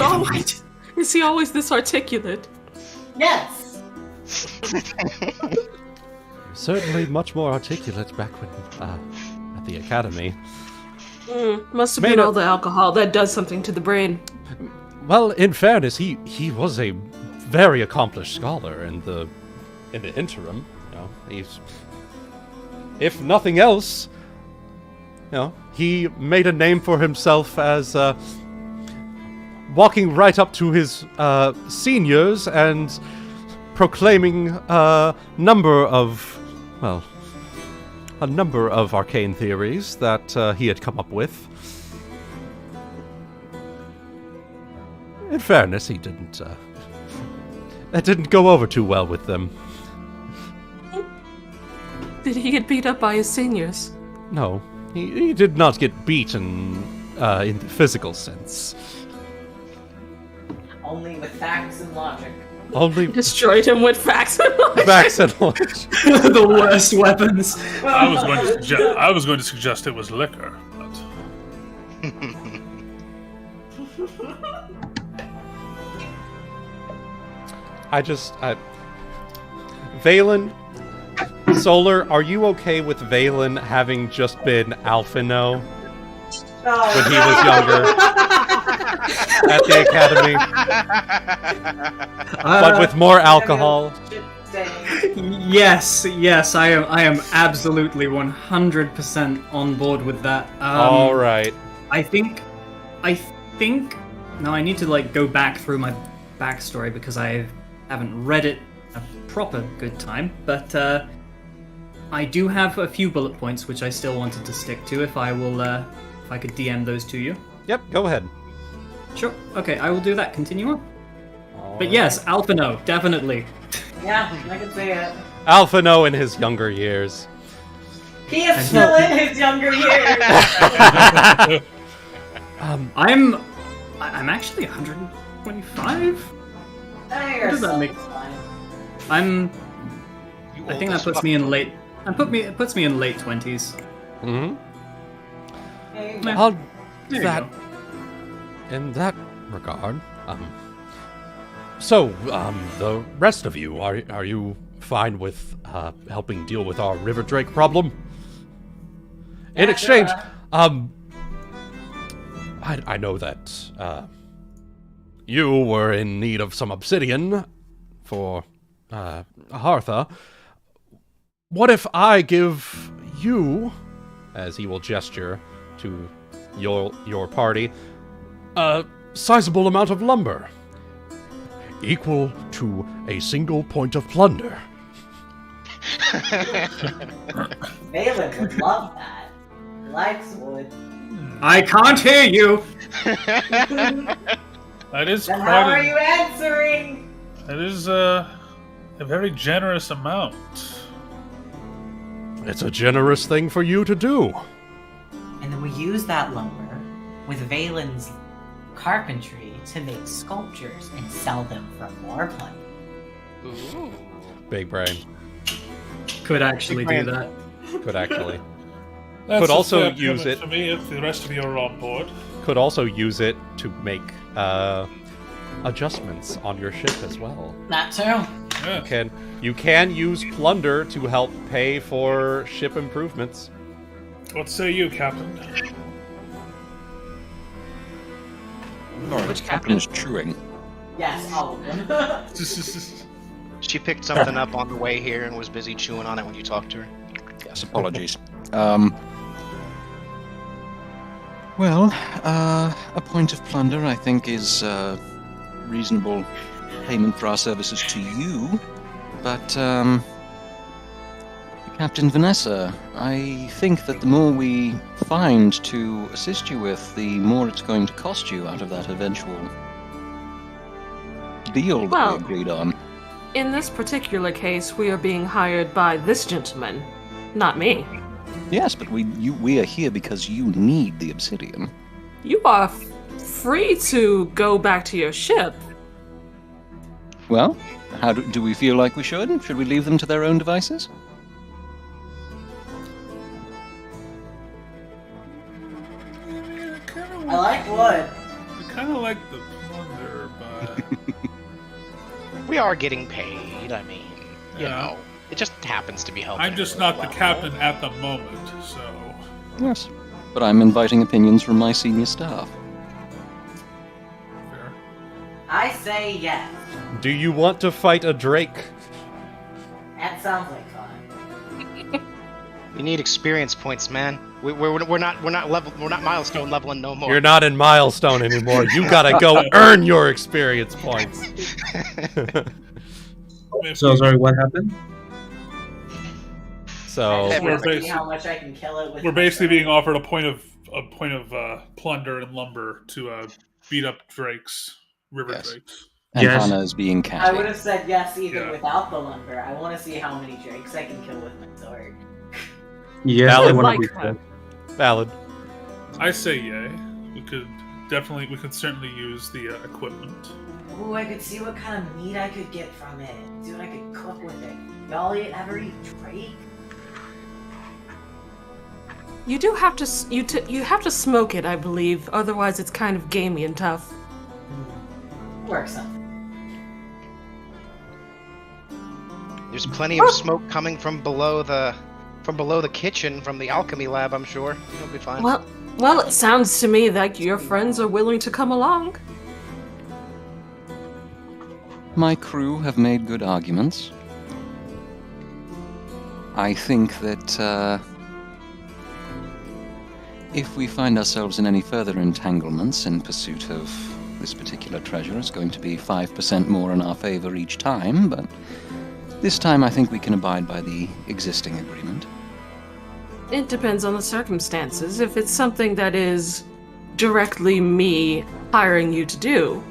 always? Is he always this articulate? Yes. Certainly much more articulate back when at the academy. Must have been all the alcohol. That does something to the brain. Well, in fairness, he was a very accomplished scholar in the interim. You know, he's, if nothing else, you know, he made a name for himself as walking right up to his seniors and proclaiming a number of arcane theories that he had come up with. In fairness, he didn't. That didn't go over too well with them. Did he get beat up by his seniors? No, he did not get beaten in the physical sense. Only with facts and logic. Only Destroyed him with facts and knowledge. facts and knowledge. The worst weapons. I was going to suggest it was liquor, but Valen, Solar, are you okay with Valen having just been Alphino when he was younger at the academy, but with more alcohol? Yes, I am absolutely 100% on board with that. All right. I think. Now I need to go back through my backstory because I haven't read it a proper good time. But I do have a few bullet points which I still wanted to stick to. If I could DM those to you. Yep. Go ahead. Sure. Okay, I will do that. Continue on. But yes, Alphino, definitely. Yeah, I can see it. Alphino in his younger years. He is still in his younger years. I'm actually 125. What does that make? I think that puts me in late. It puts me in late 20s. Mm-hmm. Yeah. I'll in that regard, So, the rest of you, are you fine with helping deal with our river drake problem? In exchange, I know that you were in need of some obsidian for Hartha. What if I give you, as he will gesture to your party, a sizable amount of lumber, equal to a single point of plunder? Valen would love that. He likes wood. I can't hear you. that is Then quite. how are you answering? That is a very generous amount. It's a generous thing for you to do. And then we use that lumber with Valen's carpentry to make sculptures and sell them for more plunder. Ooh. Big brain. Could actually do that. Could actually. That's Could a also fair use payment it. for me if the rest of you are on board. Could also use it to make adjustments on your ship as well. That too. Yeah. You can use plunder to help pay for ship improvements. What say you, Captain? Which captain's chewing? Yes, all of them. She picked something up on the way here and was busy chewing on it when you talked to her. Yes, apologies. Well, a point of plunder, I think, is reasonable payment for our services to you. But, Captain Vanessa, I think that the more we find to assist you with, the more it's going to cost you out of that eventual deal that we agreed on. In this particular case, we are being hired by this gentleman, not me. Yes, but we are here because you need the obsidian. You are free to go back to your ship. Well, how do we feel like we should? Should we leave them to their own devices? I like wood. I kind of like the plunder, but We are getting paid, I mean, you Yeah. know. It just happens to be helping. I'm just her not as the well. captain at the moment, so. Yes. But I'm inviting opinions from my senior staff. Fair. I say yes. Do you want to fight a drake? That sounds like fun. We need experience points, man. We're not milestone leveling no more. You're not in milestone anymore. You gotta go earn your experience points. So sorry, what happened? So We're See basi- how much I can kill it with. We're basically being offered a point of plunder and lumber to beat up drakes, river Yes. drakes. And Yes. Hana is being I catty. would have said yes even Yeah. without the lumber. I want to see how many drakes I can kill with my sword. Yes, I Valid. want Like to be that. fair. valid. I say yay. We could definitely, we could certainly use the equipment. Ooh, I could see what kind of meat I could get from it. See what I could cook with it. Y'all ever eat drake? You do have to you have to smoke it, I believe. Otherwise, it's kind of gamey and tough. Works out. There's plenty of smoke coming from below the kitchen, from the alchemy lab, I'm sure. You'll be fine. Well, it sounds to me like your friends are willing to come along. My crew have made good arguments. I think that if we find ourselves in any further entanglements in pursuit of this particular treasure, it's going to be 5% more in our favor each time, but this time I think we can abide by the existing agreement. It depends on the circumstances. If it's something that is directly me hiring you to do,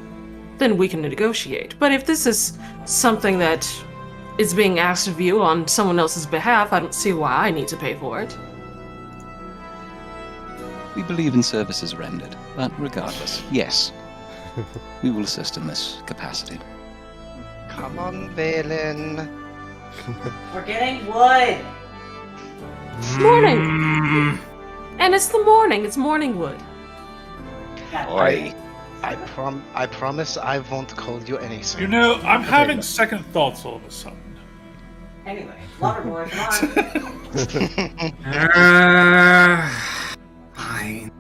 then we can negotiate. But if this is something that is being asked of you on someone else's behalf, I don't see why I need to pay for it. We believe in services rendered, but regardless, yes, we will assist in this capacity. Come on, Valen. We're getting wood. Morning! And it's the morning. It's morning wood. I promise I won't call you anything. You know, I'm having second thoughts all of a sudden. Anyway, Loverboy, come on. Fine.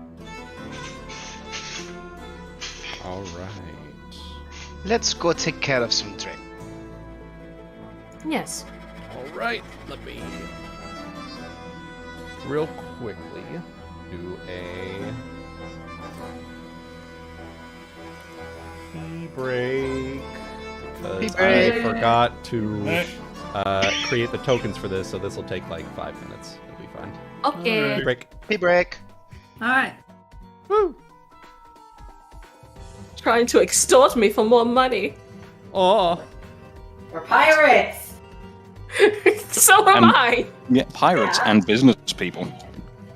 All right. Let's go take care of some drink. Yes. All right. Let me real quickly do a tea break because I forgot to create the tokens for this, so this will take like 5 minutes. It'll be fine. Okay. Tea break. Tea break. Alright. Woo. Trying to extort me for more money. Oh. We're pirates. So am I. Yeah, pirates and business people.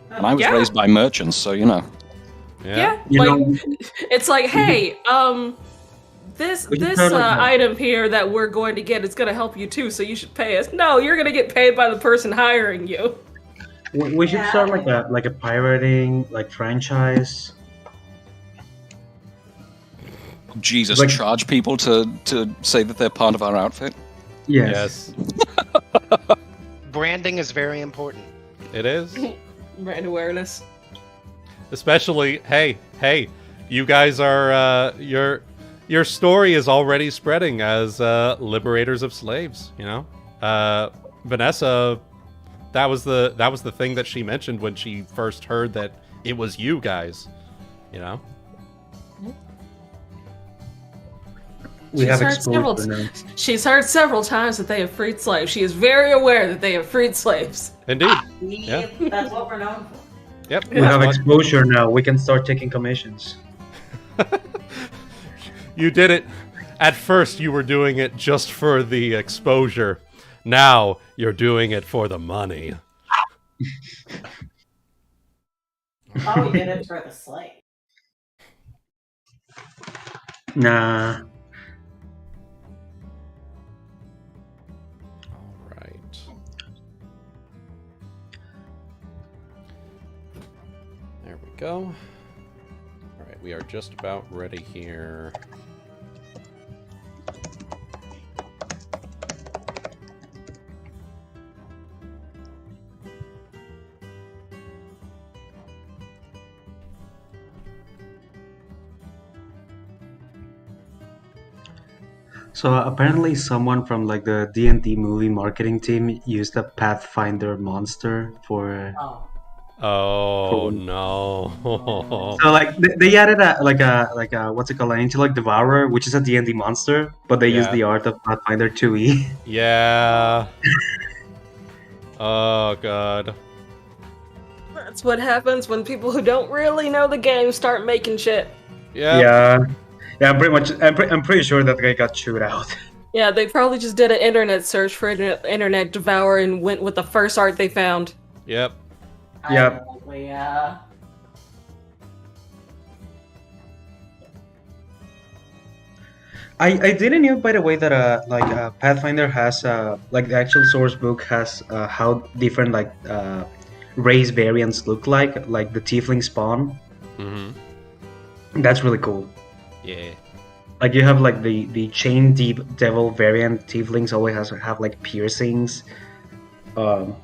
And I was Yeah. raised by merchants, so you know. Yeah. You Like, know- it's like, hey, this item here that we're going to get is going to help you too, so you should pay us. No, you're going to get paid by the person hiring you. We should start like a pirating franchise. Jesus, Like- charge people to say that they're part of our outfit? Yes. Branding is very important. It is. Brand awareness. Especially, hey, you guys are your story is already spreading as liberators of slaves. You know, Vanessa, that was the thing that she mentioned when she first heard that it was you guys. You know. She's heard several times that they have freed slaves. She is very aware that they have freed slaves. Indeed. Yeah. That's what we're known for. Yep. We have exposure now. We can start taking commissions. You did it. At first, you were doing it just for the exposure. Now, you're doing it for the money. Oh, we did it for the slave. Nah. All right. There we go. All right, we are just about ready here. So apparently someone from the D&D movie marketing team used a Pathfinder monster for... Oh no. So they added a what's it called, an intellect devourer, which is a D&D monster, but they used the art of Pathfinder 2e. Yeah. Oh god. That's what happens when people who don't really know the game start making shit. Yeah. Yeah, pretty much. I'm pretty sure that guy got chewed out. Yeah, they probably just did an internet search for internet devourer and went with the first art they found. Yep. Yep. Yeah. I didn't know, by the way, that Pathfinder has like the actual source book has how different race variants look like the tiefling spawn. Mm-hmm. That's really cool. Yeah. Like you have like the chain deep devil variant tieflings always have like piercings, or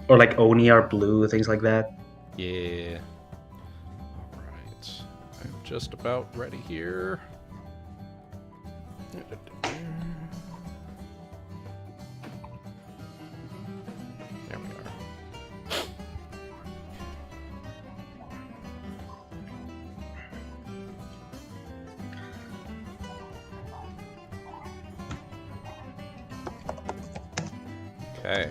like Oni are blue, things like that. Yeah. All right. I'm just about ready here. There we are. Okay.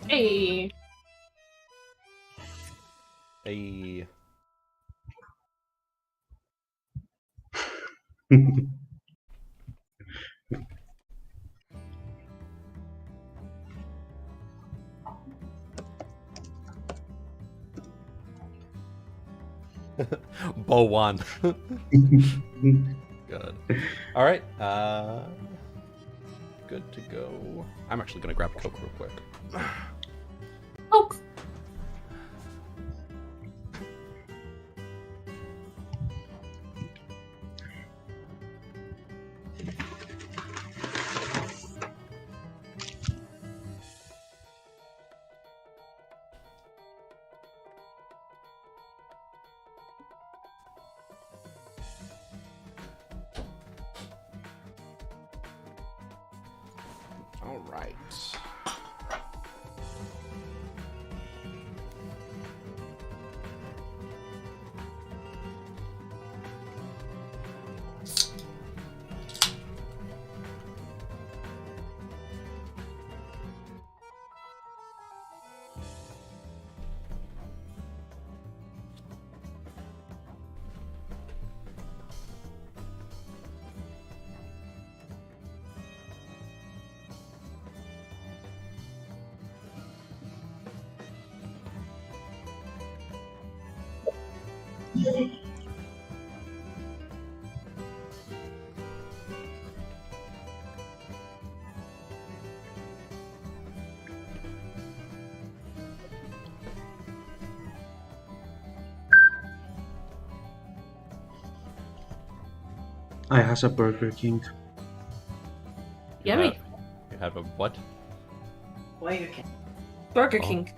Hey. Hey. Bow one. Good. All right. Good to go. I'm actually gonna grab a Coke real quick. Coke. All right. I has a Burger King. Yummy. You have a what? Burger King. Burger Oh. King.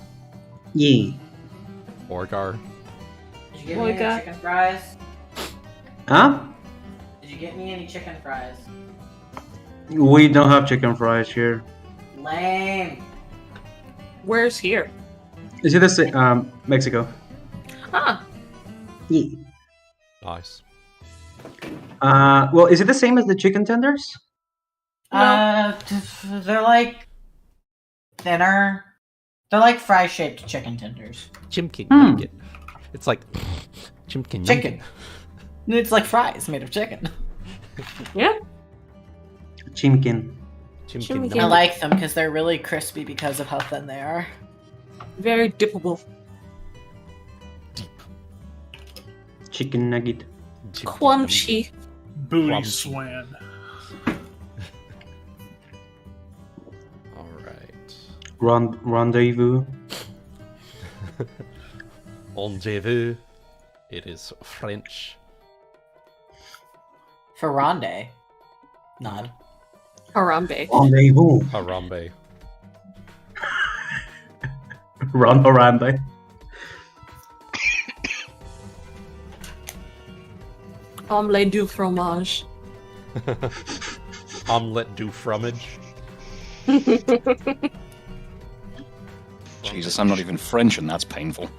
Yeah. Orgar. Did you get me Boyga. any chicken fries? Huh? Did you get me any chicken fries? We don't have chicken fries here. Lame. Where's here? Is it the same? Mexico. Ah, Yeah. Nice. Well, is it the same as the chicken tenders? They're like thinner. They're like fry-shaped chicken tenders. Chimkin Hmm. nugget. It's like chimkin Chicken. nugget. It's like fries made of chicken. yeah. Chimkin. Chimkin Chimkin. I nugget. like them because they're really crispy because of how thin they are. Very dippable. Chicken nugget. Chimkin Quamchi. Booty Clumsy. swan. All right. Rendezvous. Rendezvous. It is French. For ronde. Nod. Harambe. Rendezvous. Harambe. Harambe. Omelette du fromage. Omelette du fromage. Jesus, I'm not even French, and that's painful.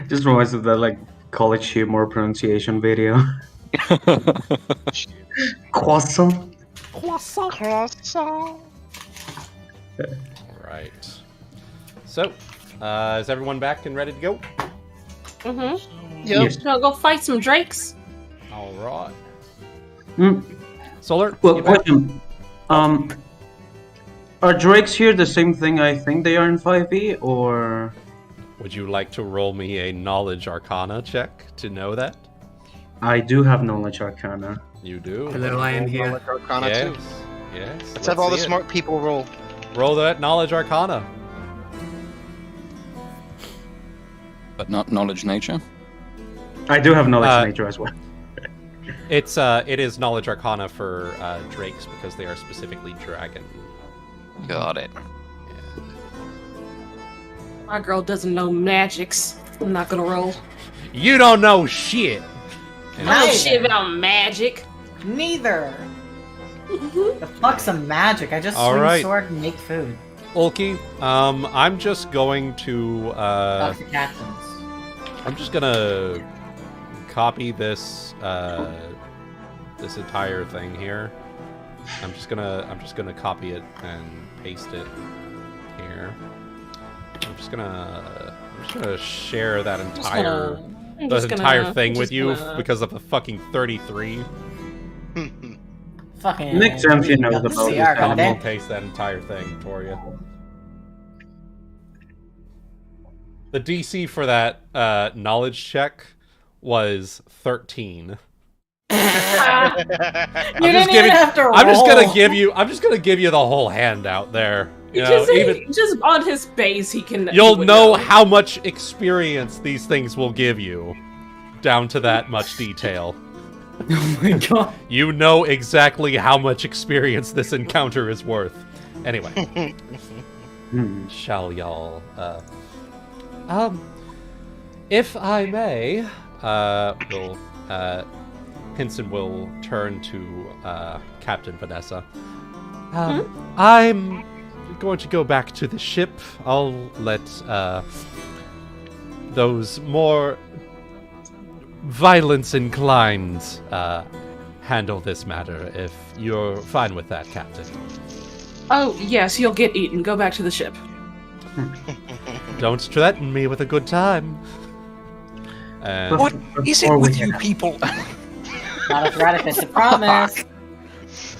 Just reminds me of that like college humor pronunciation video. Croissant. All right. So, is everyone back and ready to go? Mm-hmm. Yes. Gonna go fight some drakes. All right. Mm. Solar. Well, you back? question. Are drakes here the same thing I think they are in 5e, or Would you like to roll me a Knowledge Arcana check to know that? I do have Knowledge Arcana. You do? Hello, I am here. Knowledge Arcana Yes. too. Yes. Let's have all the see it. smart people roll. Roll that Knowledge Arcana. But not knowledge nature. I do have Knowledge Nature as well. It is Knowledge Arcana for drakes because they are specifically dragon. Got it. My girl doesn't know magics. I'm not gonna roll. You don't know shit. I don't know shit about magic. Neither. The fuck's some magic? I just swing Alright. sword and make food. Ulki, I'm just going to Fuck the captains. I'm just gonna copy this this entire thing here. I'm just gonna copy it and paste it here. I'm just gonna share that entire thing with you because of the fucking 33. Fucking. Nick Zamfia knows about this. I'm gonna paste that entire thing for you. The DC for that knowledge check was 13. You didn't even have to roll. I'm just gonna give you the whole handout there. You know, Just on his base, he can. you'll know how much experience these things will give you, down to that much detail. Oh my god. You know exactly how much experience this encounter is worth. Anyway, shall y'all? If I may, Hinson will turn to Captain Vanessa. I'm going to go back to the ship. I'll let those more violence-inclined handle this matter, if you're fine with that, Captain. Oh, yes, you'll get eaten. Go back to the ship. Don't threaten me with a good time. And What is it with you people? Not a threat, it's a promise.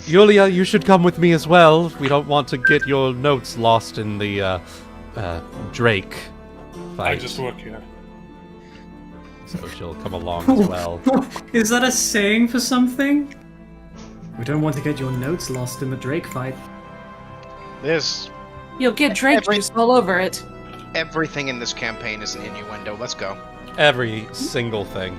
Yulia, you should come with me as well. We don't want to get your notes lost in the Drake fight. I just work here. So she'll come along as well. Is that a saying for something? We don't want to get your notes lost in the Drake fight. There's You'll get Drake juice all over it. everything in this campaign is an innuendo. Let's go. Every single thing.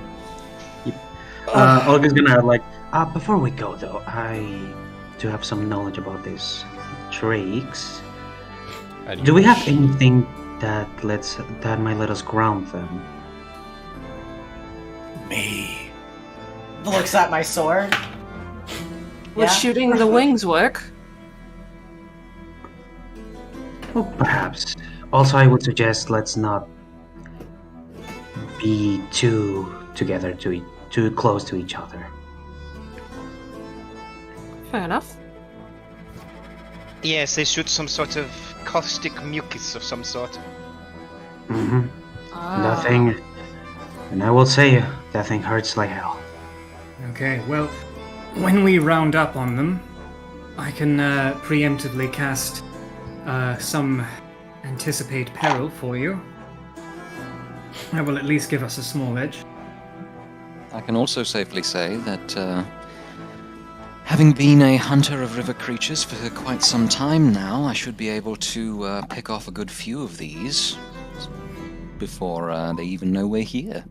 Olga's gonna add before we go though, I do have some knowledge about these drakes. And Do we have anything that might let us ground them? Me. Looks at my sword. Would Yeah. shooting the wings work? Well, perhaps. Also, I would suggest let's not be too close to each other. Fair enough. Yes, they shoot some sort of caustic mucus of some sort. Mm-hmm. That thing, and I will say, that thing hurts like hell. Okay, well, when we round up on them, I can preemptively cast some anticipate peril for you. That will at least give us a small edge. I can also safely say that, having been a hunter of river creatures for quite some time now, I should be able to pick off a good few of these before they even know we're here.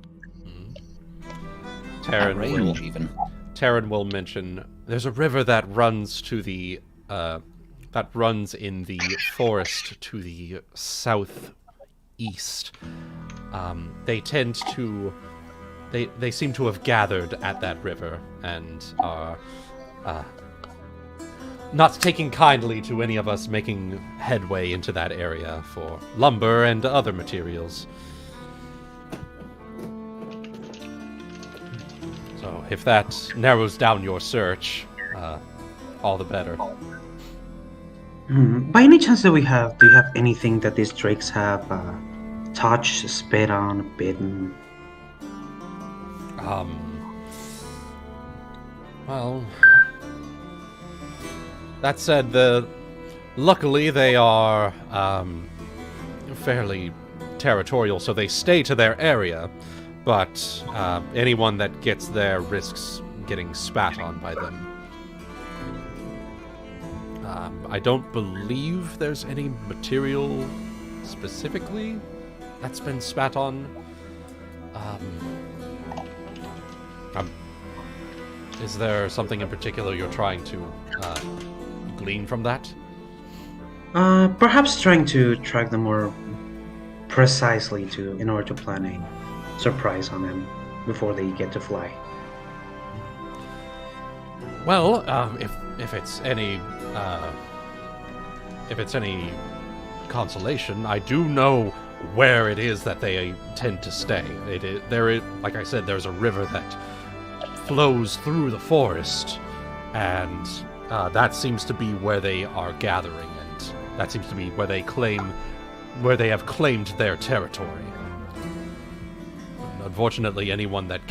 At range, even. Terran will mention there's a river that runs to the that runs in the forest to the southeast. They tend to they seem to have gathered at that river and are not taking kindly to any of us making headway into that area for lumber and other materials. So if that narrows down your search, all the better. By any chance do you have anything that these drakes have touched, spit on, bitten? Well, that said, luckily they are fairly territorial, so they stay to their area, but anyone that gets there risks getting spat on by them. I don't believe there's any material specifically that's been spat on. Is there something in particular you're trying to glean from that? Perhaps trying to track them more precisely in order to plan a surprise on them before they get to fly. Well, if it's any consolation, I do know where it is that they tend to stay. Like I said, there's a river that flows through the forest, and that seems to be where they are gathering, and that seems to be where they have claimed their territory. Unfortunately, anyone that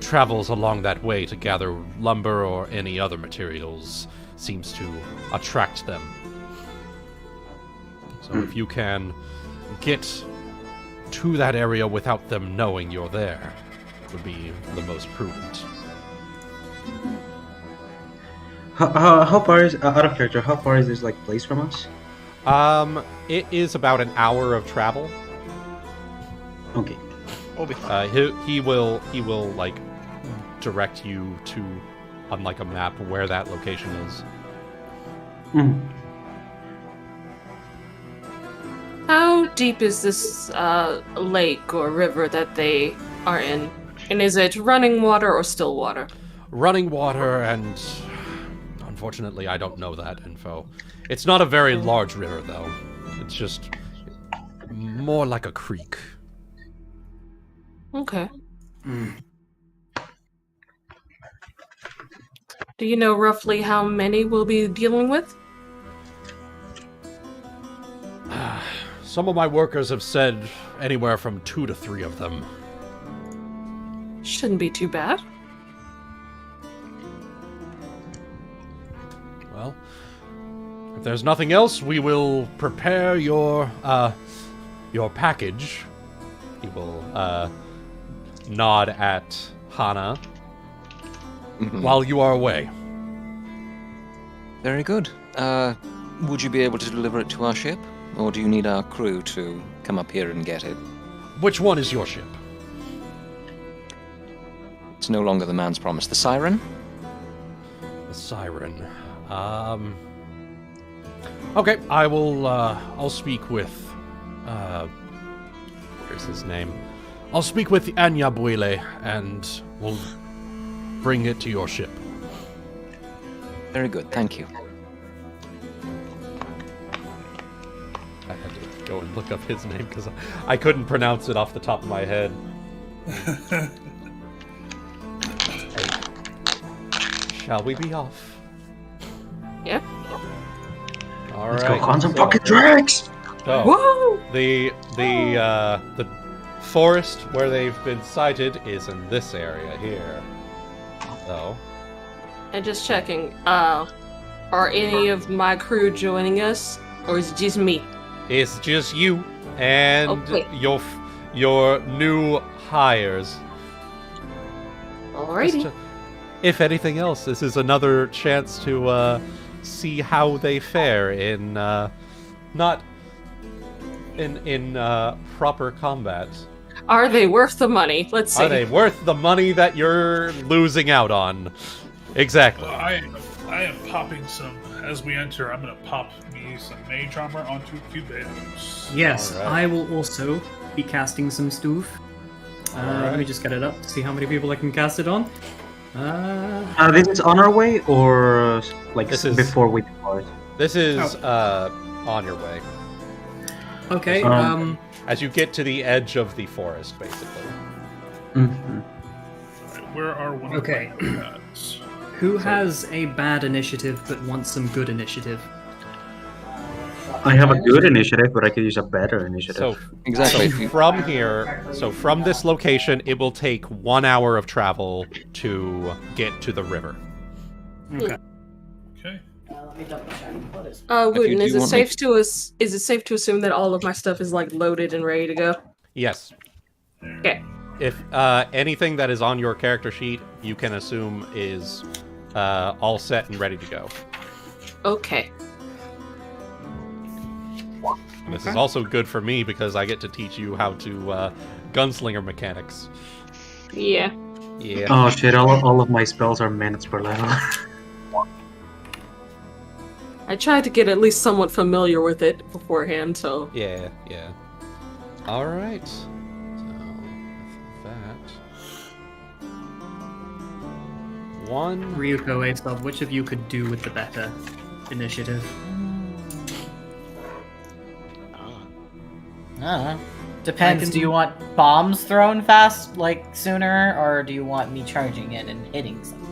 travels along that way to gather lumber or any other materials seems to attract them. So if you can get to that area without them knowing you're there, would be the most prudent. How far is, out of character, how far is this place from us? It is about an hour of travel. Okay. He will direct you to on a map where that location is. How deep is this lake or river that they are in? And is it running water or still water? Running water, and unfortunately I don't know that info. It's not a very large river, though. It's just more like a creek. Okay. Do you know roughly how many we'll be dealing with? Some of my workers have said anywhere from 2 to 3 of them. Shouldn't be too bad. Well, if there's nothing else, we will prepare your package. He will nod at Hana while you are away. Very good. Would you be able to deliver it to our ship? Or do you need our crew to come up here and get it? Which one is your ship? It's no longer the man's promise. The Siren? The Siren. Okay, I will, I'll speak with, where's his name? I'll speak with Anyabuile, and we'll bring it to your ship. Very good, thank you. I had to go and look up his name, because I couldn't pronounce it off the top of my head. Shall we be off? Yeah. All Let's right. go on some fucking tracks! So, Woo! the forest where they've been sighted is in this area here. So. And just checking, are any of my crew joining us, or is it just me? It's just you and Okay. your new hires. Alrighty. If anything else, this is another chance to see how they fare in not in proper combat. Are they worth the money? Let's see. Are they worth the money that you're losing out on? Exactly. I am popping some as we enter. I'm gonna pop me some mage armor onto Cubanos. Yes, All right. I will also be casting some stuff. Let me just get it up to see how many people I can cast it on. This is on our way, or This is- before we depart? This is on your way. Okay, As you get to the edge of the forest, basically. Mhm. Alright, where are one Okay. of my notepads? who has a bad initiative but wants some good initiative? I have a good initiative, but I could use a better initiative. So Exactly. So from here, from this location, it will take 1 hour of travel to get to the river. Okay. Okay. let me double check. What is? Wuten, is do it want safe to is it safe to assume that all of my stuff is like loaded and ready to go? Yes. Okay. If anything that is on your character sheet, you can assume is all set and ready to go. Okay. And this is also good for me because I get to teach you how to gunslinger mechanics. Yeah. Yeah. Oh shit! All of my spells are minutes per level. I tried to get at least somewhat familiar with it beforehand, so... Yeah, yeah. Alright. So, with that... One... Ryuuko, Aesop, which of you could do with the better initiative? Depends. Do you want bombs thrown fast, like sooner, or do you want me charging in and hitting something?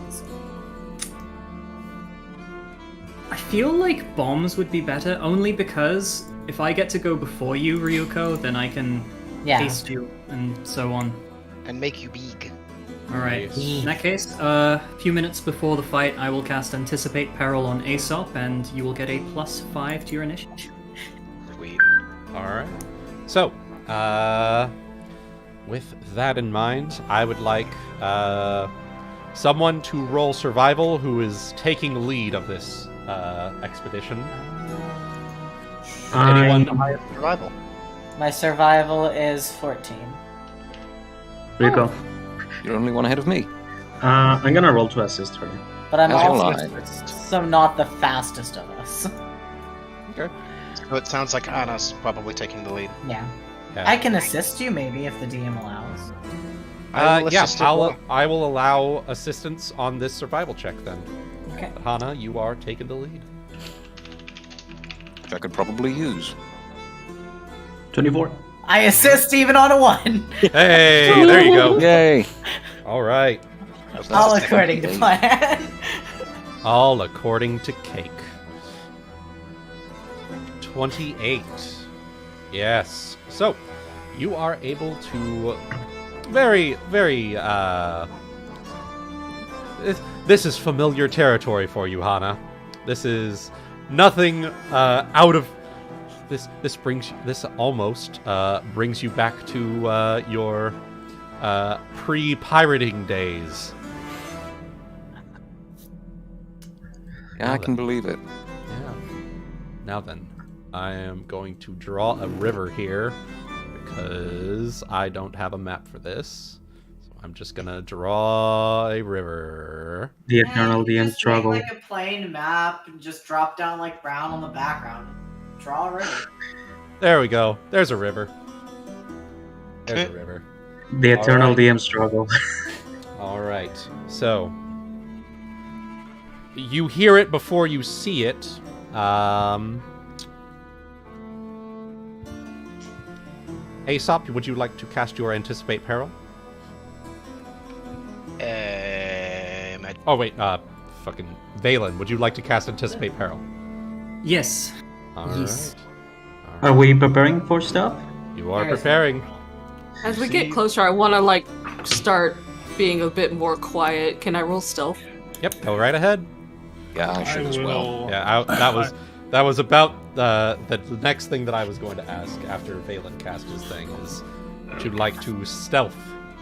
I feel like bombs would be better, only because if I get to go before you, Ryuuko, then I can haste you and so on. And make you big. Alright, in that case, a few minutes before the fight, I will cast Anticipate Peril on Aesop, and you will get a +5 to your initiative. Sweet. Alright. So, with that in mind, I would like someone to roll survival who is taking the lead of this expedition. Anyone? Survival. My survival is 14. Ryuko. You're only one ahead of me. I'm gonna roll to assist her. But I'm That's also not the fastest of us. Okay. So it sounds like Hana's probably taking the lead. Yeah. Yeah. I can assist you maybe if the DM allows. I will allow assistance on this survival check then. Okay. But Hana, you are taking the lead. Which I could probably use. 24. I assist even on a 1. Hey, there you go. Yay! All right. All according to plan. All according to cake. 28. Yes. So, you are able to very, this is familiar territory for you, Hana. This is nothing out of this almost brings you back to your pre-pirating days. Yeah, I can believe it. Yeah. Now then, I am going to draw a river here because I don't have a map for this. So I'm just gonna draw a river. The eternal DM struggle. Make like a plain map and just drop down like brown on the background. Draw a river. There we go. There's a river. There's a river. The eternal DM struggle. All right. So you hear it before you see it. Aesop, would you like to cast your Anticipate Peril? Oh wait, fucking Valen, would you like to cast Anticipate Peril? Yes. All yes. Right. Are we preparing for stuff? You are preparing. As we get closer, I want to like start being a bit more quiet. Can I roll stealth? Yep, go right ahead. Yeah, I should as well. Yeah, that was about the next thing that I was going to ask after Valen cast his thing is would you like to stealth?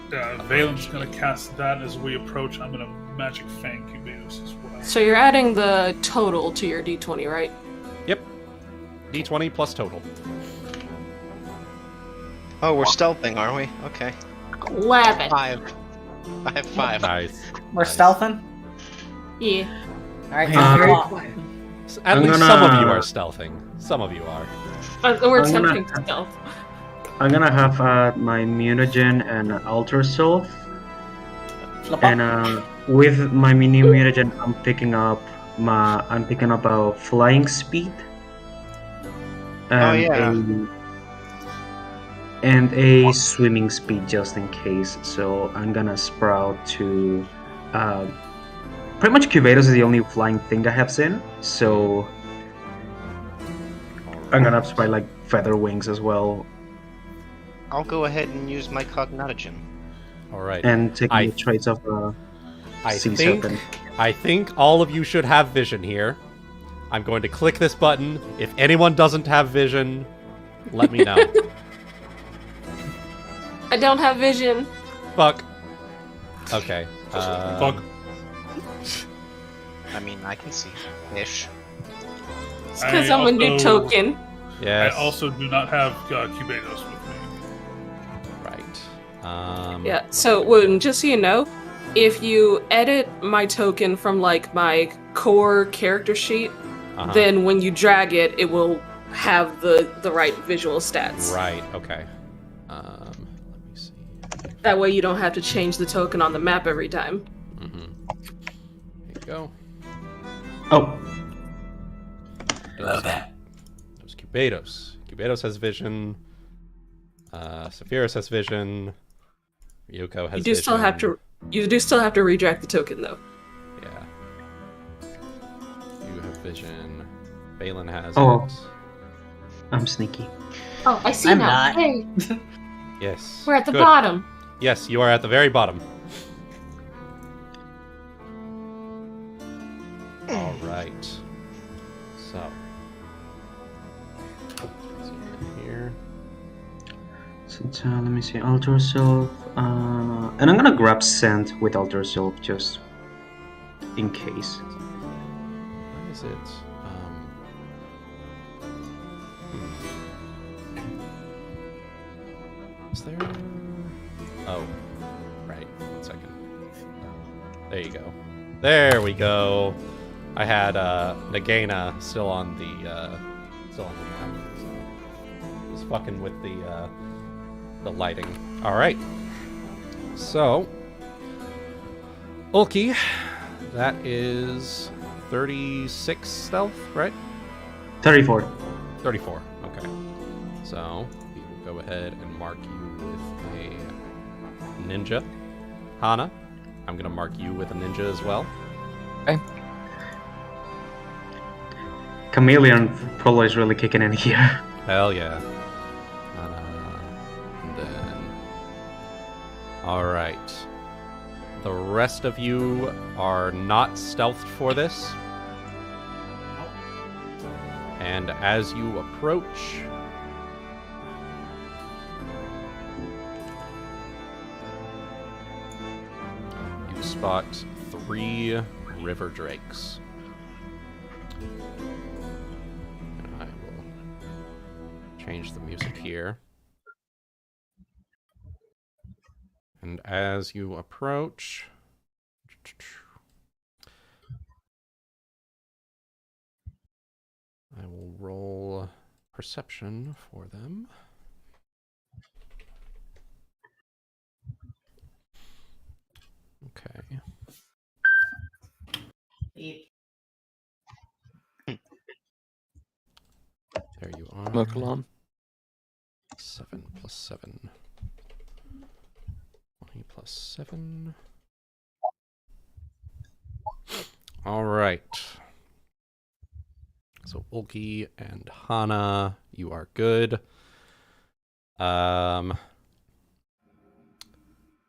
Valen's gonna cast that as we approach. I'm gonna magic fang Cubanos as well. So you're adding the total to your d20, right? Yep. D20 plus total. Oh, we're stealthing, are we? Okay. 11. 5. I have 5. Nice. We're stealthing? Yeah. Alright, At least some of you are stealthing. Some of you are. We're attempting to stealth. I'm gonna have my mutagen and alter Sylph. And with my mini mutagen, I'm picking up a flying speed. And a swimming speed just in case. So I'm gonna sprout to pretty much Cubados is the only flying thing I have seen. So I'm gonna sprout like feather wings as well. I'll go ahead and use my Cognotogen. All right. And take the traits of sea serpent. I think all of you should have vision here. I'm going to click this button. If anyone doesn't have vision, let me know. I don't have vision. Fuck. Okay. Fuck. I mean, I can see. Ish. It's because I'm a new token. Yes. I also do not have Cubanos with me. Right. Yeah, so, Wuten, just so you know, if you edit my token from, like, my core character sheet, then when you drag it, it will have the right visual stats. Right, okay. Let me see. That way you don't have to change the token on the map every time. Mm-hmm. Here you go. Oh. Love that. There's Cubanos. Cubanos has vision. Saphyrus has vision. Ryuuko has vision. You do still have to redirect the token, though. Yeah. You have vision. Valen has Oh. it. I'm sneaky. Oh, I see I'm now. not. Hey, Yes. we're at the Good. bottom. Yes, you are at the very bottom. All right. So. Zoom in here. So, let me see. Alter Sylph. And I'm gonna grab Scent with Alter Sylph just in case. Why is it? Is there? Oh, right. 1 second. There you go. There we go. I had Nagaina still on the map. So just fucking with the lighting. All right. So, Ulki, that is 36 stealth, right? 34. 34. Okay. So we will go ahead and mark you with a ninja. Hana, I'm gonna mark you with a ninja as well. Okay. Chameleon probably is really kicking in here. Hell yeah. And then... Alright. The rest of you are not stealthed for this. And as you approach... you spot 3 river drakes. And I will change the music here. And as you approach... I will roll perception for them. Okay. There you are. Smoke alarm. 7 plus 7. 20 plus 7. All right. So Ulki and Hana, you are good. The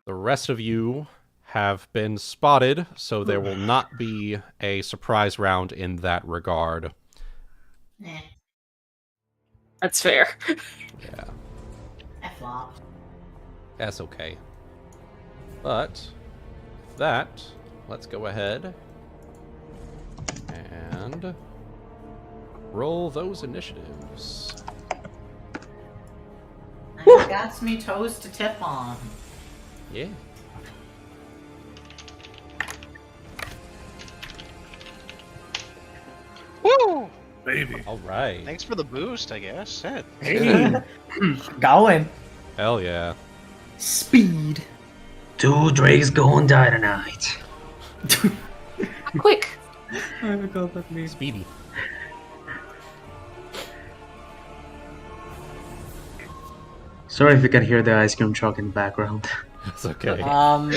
rest of you have been spotted, so there will not be a surprise round in that regard. That's fair. Yeah. I flopped. That's okay. But with that, let's go ahead and roll those initiatives. I got me toes to tip on. Yeah. Woo! Baby. All right. Thanks for the boost, I guess. Shit. Hey. Going. Hell yeah. Speed. 2 drakes go and die tonight. Quick. I forgot that name. Speedy. Sorry if you can hear the ice cream truck in the background. It's okay. I'll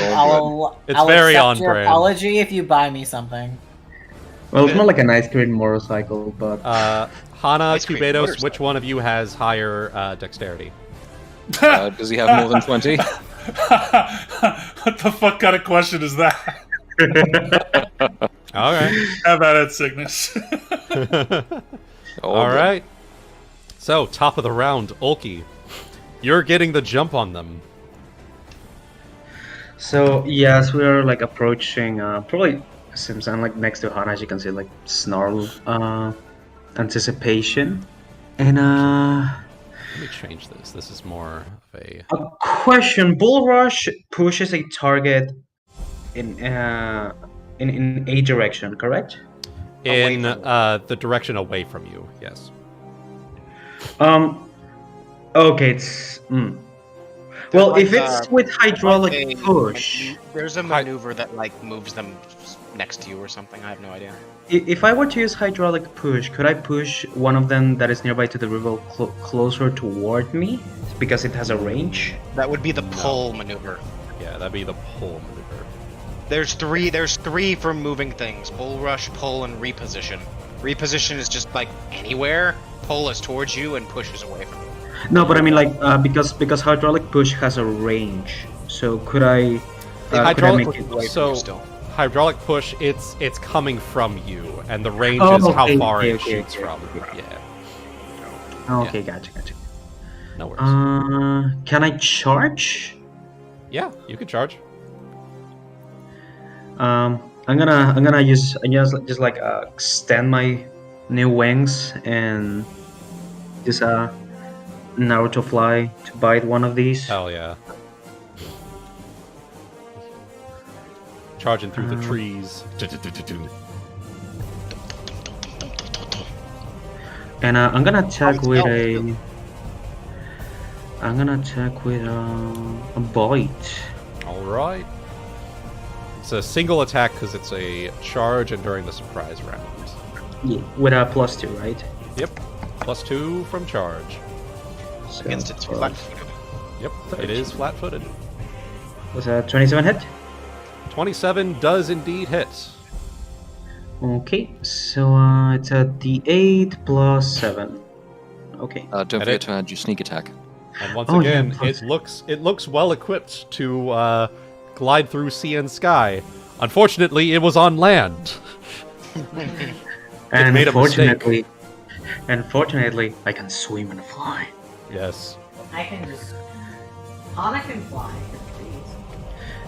It's very accept on your brand. apology if you buy me something. Well, it's more like an ice cream motorcycle, but... Hana, Ice cream Cubanos, motorcycle. which one of you has higher dexterity? Does he have more than 20? What the fuck kind of question is that? All right. Have at it, Cygnus. All right. So, top of the round, Ulki. You're getting the jump on them. So yes, we are like approaching. Probably since I'm like next to Hana, as you can see, like snarl, anticipation, and Let me change this. This is more of a question. Bull Rush pushes a target in a direction, correct? in the direction away from you. Yes. Okay, it's. Well, if it's with hydraulic push, there's a maneuver that like moves them next to you or something. I have no idea. If I were to use hydraulic push, could I push one of them that is nearby to the river closer toward me because it has a range? That would be the pull maneuver. Yeah, that'd be the pull maneuver. There's three for moving things: bull rush, pull, and reposition. Reposition is just like anywhere. Pull is towards you, and push is away from you. No, but I mean like because hydraulic push has a range. So could I? Hydraulic could I make it so hydraulic push, it's coming from you, and the range is how far it shoots from. Yeah. Okay, gotcha. No worries. Can I charge? Yeah, you can charge. I'm gonna use just like extend my new wings and just Naruto fly to bite one of these. Hell yeah. Charging through the trees. And I'm gonna attack with a. I'm gonna attack with a bite. All right. It's a single attack because it's a charge and during the surprise round. Yeah, with a +2, right? Yep. +2 from charge. So, Against its flat-footed. Yep, it is flat-footed. Was a 27 hit? 27 does indeed hit. Okay, so it's a D8 plus 7. Okay. Don't forget to add your sneak attack. And once again, it looks well equipped to glide through sea and sky. Unfortunately, it was on land. And made a mistake. Unfortunately, I can swim and fly. Yes. I can just. Hana can fly.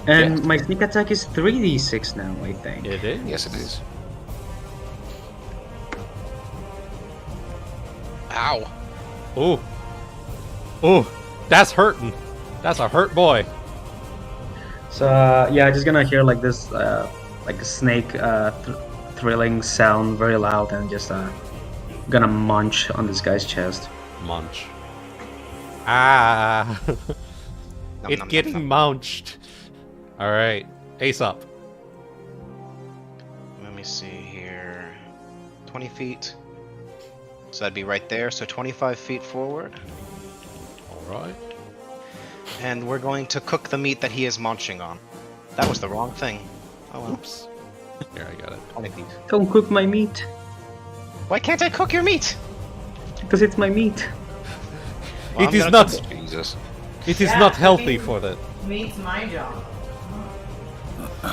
And my sneak attack is 3d6 now, I think. It is? Yes, it is. Ow. Ooh. Ooh. That's hurting. That's a hurt boy. So, yeah, just gonna hear like this, like a snake thrilling sound, very loud, and just gonna munch on this guy's chest. Munch. Ah. It's getting munched. Alright. Aesop. Let me see here. 20 feet. So that'd be right there. So 25 feet forward. Alright. And we're going to cook the meat that he is munching on. That was the wrong thing. Oh well. Oops. Here, I got it. 20 feet. Don't cook my meat. Why can't I cook your meat? Because it's my meat. Well, it is not. Jesus. It is not healthy for that. Meat's my job.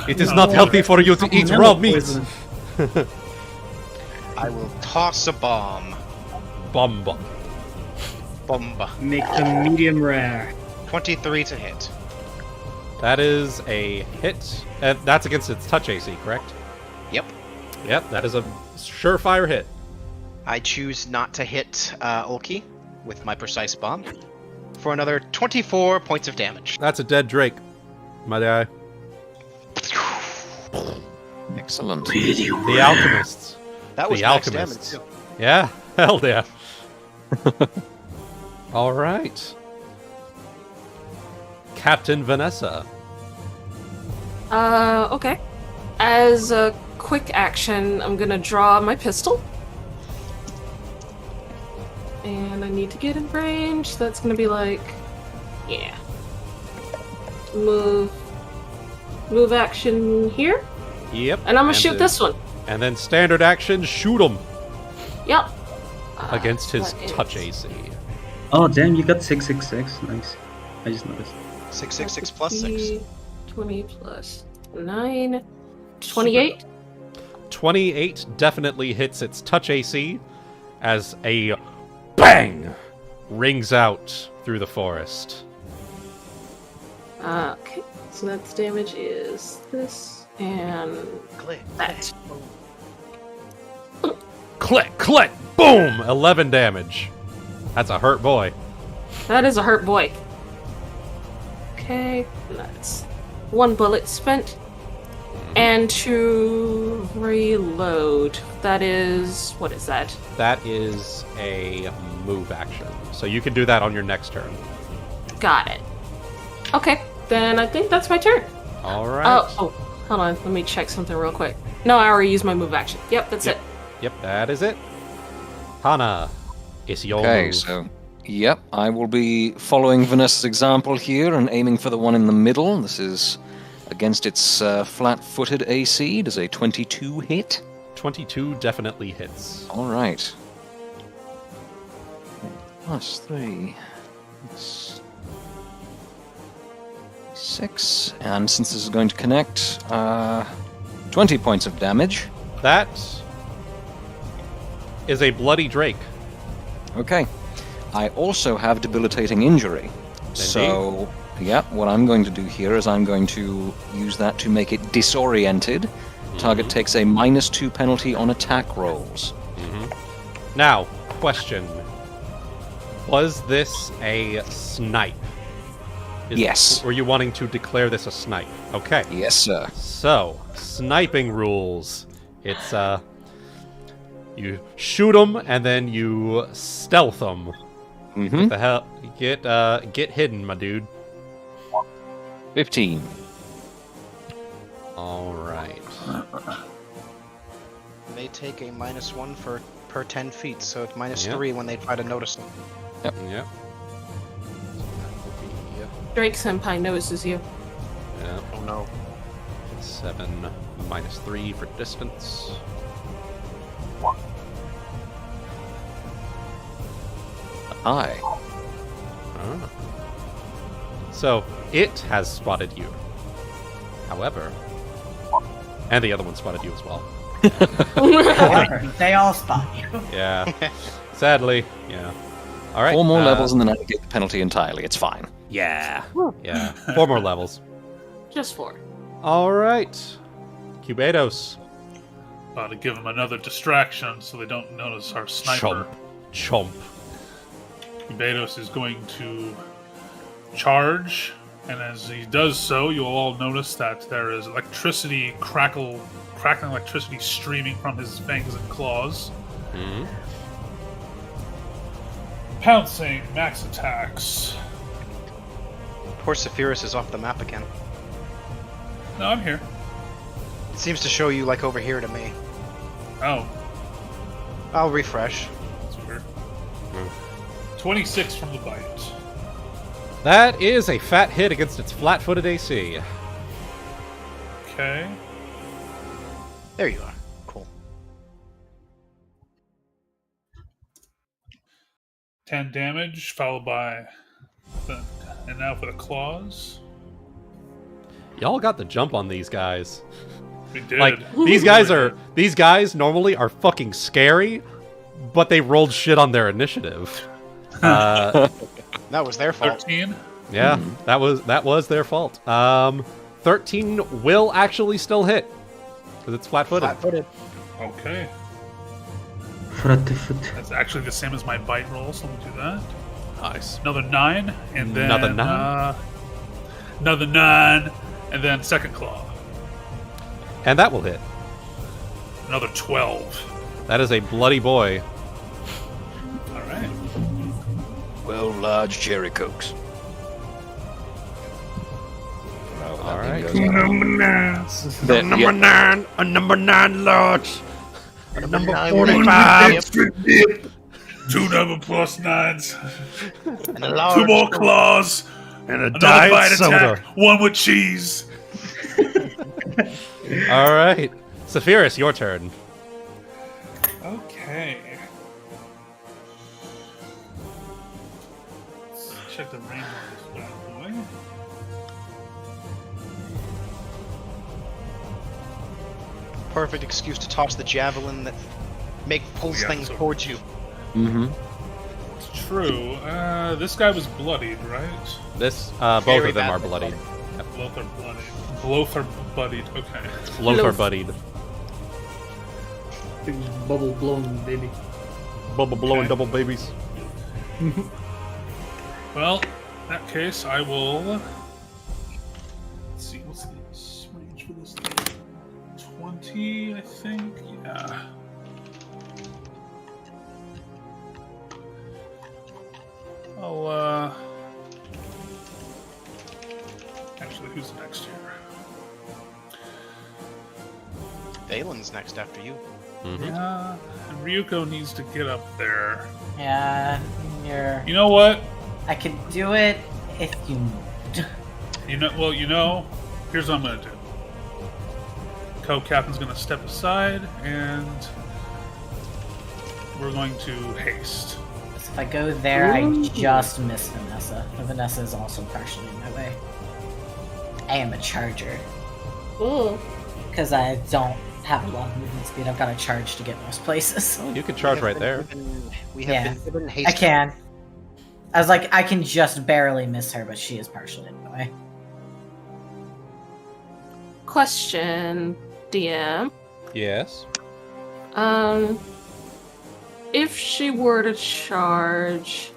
It is not healthy for you to eat raw meat. I will toss a bomb. Bomba. Bomba. Make them medium rare. 23 to hit. That is a hit. That's against its touch AC, correct? Yep. Yep, that is a surefire hit. I choose not to hit Ulki with my precise bomb for another 24 points of damage. That's a dead Drake, my guy. Excellent. The Alchemists. That was the max Alchemists. damage too. Yeah, hell yeah. All right. Captain Vanessa. Okay. As a quick action, I'm gonna draw my pistol. And I need to get in range. That's gonna be like... Yeah. Move action here. Yep. And I'm gonna shoot this one. And then standard action, shoot him. Yep. Against his touch AC. Oh, damn, you got 666. Nice. I just noticed. 666 plus 6. 20 plus 9. 28? 28 definitely hits its touch AC as a bang rings out through the forest. Okay, so that's damage is this and that. Click, click, boom! 11 damage. That's a hurt boy. That is a hurt boy. Okay, that's 1 bullet spent. And to reload, that is... what is that? That is a move action. So you can do that on your next turn. Got it. Okay, then I think that's my turn. Alright. Oh, hold on. Let me check something real quick. No, I already used my move action. Yep, that's it. Yep, that is it. Hana, it's your move. So, yep, I will be following Vanessa's example here and aiming for the one in the middle. This is against its flat-footed AC. Does a 22 hit? 22 definitely hits. All right. +3. It's 6. And since this is going to connect, 20 points of damage. That is a bloody Drake. Okay. I also have debilitating injury. Indeed. So, yeah, what I'm going to do here is I'm going to use that to make it disoriented. Target takes a -2 penalty on attack rolls. Now, question. Was this a snipe? Yes. Were you wanting to declare this a snipe? Okay. Yes, sir. So, sniping rules. It's, you shoot them and then you stealth them. What the hell? Get hidden, my dude. 15. Alright. They take a -1 per 10 feet, so it's Yep. -3 when they try to notice them. Yep. Drake Senpai notices you. Yep. Oh no. 7 -3 for distance. Aye. Ah. So, it has spotted you. However, and the other one spotted you as well. They all spot you. Yeah. Sadly, yeah. Alright. 4 more levels and then I get the penalty entirely. It's fine. Yeah. Yeah. 4 more levels. Just 4. Alright. Cubados. To give them another distraction so they don't notice our sniper. Chomp. Cubados is going to charge, and as he does so, you'll all notice that there is electricity crackling electricity streaming from his fangs and claws. Pouncing, max attacks. Poor Saphyrus is off the map again. No, I'm here. It seems to show you like over here to me. Oh, I'll refresh. that's weird. 26 from the bite. That is a fat hit against its flat-footed AC. Okay. There you are. Cool. 10 damage, followed by and now for the claws. Y'all got the jump on these guys. We did. Like, these guys normally are fucking scary, but they rolled shit on their initiative. That was their fault. 13. Yeah, that was their fault. 13 will actually still hit because it's flat-footed. Flat-footed. Okay. Flat-foot. That's actually the same as my bite roll, so we'll do that. Nice. Another 9, and then Another 9? Another 9, and then second claw. And that will hit. Another 12. That is a bloody boy. All right. 12 large cherry cokes. All right. Number 9. Number 9. A number 9 large. A number 9 45. Yep. Dip. 2 double +9s. And a large 2 more claws. And a Another diet bite soda. attack. 1 with cheese. All right. Saphyrus, your turn. Okay. Let's check the range on this bad boy. perfect excuse to toss the javelin that pulls things towards you. Mm-hmm. It's true. This guy was bloodied, right? This, both of them are bloodied. Both are bloodied. Both are bloodied. Okay. Both are bloodied. Big bubble blown baby. Bubble blowing double babies. Well, in that case, I will. Let's see, what's the range for this thing? 20, I think. Yeah. I'll. Actually, who's next here? Valen's next after you. Mm-hmm. Yeah, and Ryuuko needs to get up there. Yeah, You know what? I could do it if you. Here's what I'm gonna do. Co-captain's gonna step aside, and we're going to haste. If I go there, I just miss Vanessa. And Vanessa is also partially in my way. I am a charger. Ooh. Because I don't have a lot of movement speed. I've got to charge to get most places. You can charge right there. We have been given haste. I can. I was like, I can just barely miss her, but she is partially in my way. Question, DM. Yes. If she were to charge,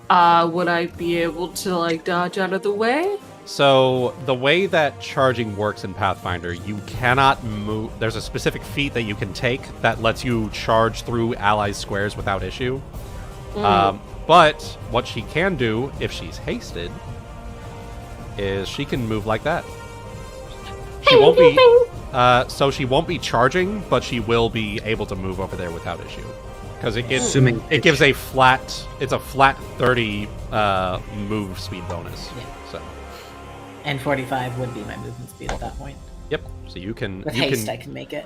would I be able to, dodge out of the way? So, the way that charging works in Pathfinder, you cannot move... There's a specific feat that you can take that lets you charge through allies' squares without issue. But what she can do, if she's hasted, is she can move like that. She won't be... so she won't be charging, but she will be able to move over there without issue. Because it gives a flat... It's a flat 30 move speed bonus. Yeah. So... And 45 would be my movement speed at that point. Yep. So you can... With haste, I can make it.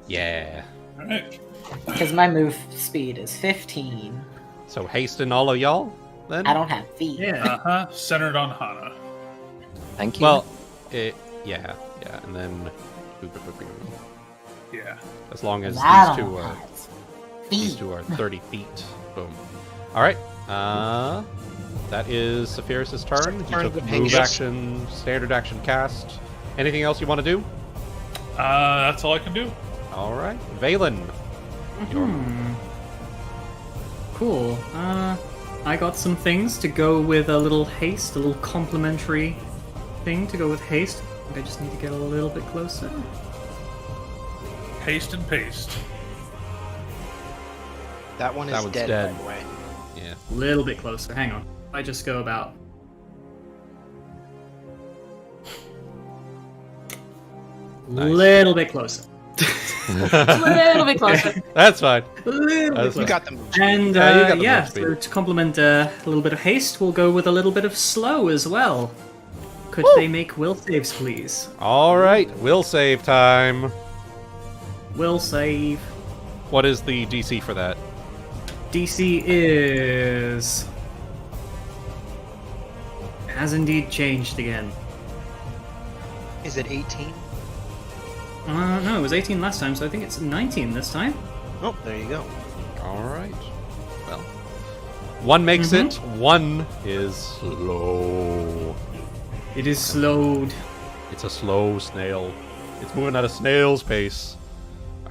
Yeah. Alright. Because my move speed is 15. So hasten all of y'all, then? I don't have feet. Yeah. Centered on Hana. Thank you. Well, yeah, and then... Yeah. As long as That these two are 30 feet. Boom. Alright. That is Saphyrus' turn. He took move action, standard action cast. Anything else you want to do? That's all I can do. Alright. Valen. Cool. I got some things to go with a little haste, a little complimentary thing to go with haste. I think I just need to get a little bit closer. Haste and paste. That one is one's dead, dead. by the way. Yeah. A little bit closer. Hang on. I just go about... Nice. Little bit closer. A little bit closer. That's fine. A little bit You closer. got them. And you got the move yeah, speed. so to complement a little bit of haste, we'll go with a little bit of slow as well. Could they make will saves, please? Alright. Will save time. Will save. What is the DC for that? DC is... has indeed changed again. Is it 18? No, it was 18 last time, so I think it's 19 this time. Oh, there you go. Alright. Well. One makes it, one is slow. It is slowed. It's a slow snail. It's moving at a snail's pace.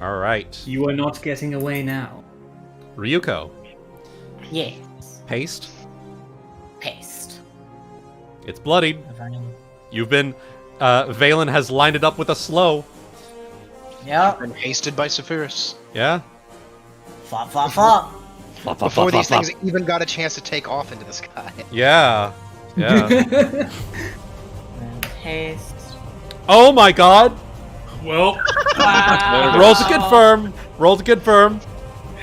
Alright. You are not getting away now. Ryuuko. Yes. Paste. Paste. It's bloodied. You've been... Valen has lined it up with a slow. Yep. And hasted by Saphyrus. Yeah? Flop, flop, flop. Before these things even got a chance to take off into the sky. Yeah. Yeah. And haste. Oh my god! Well, Roll to confirm. Roll to confirm.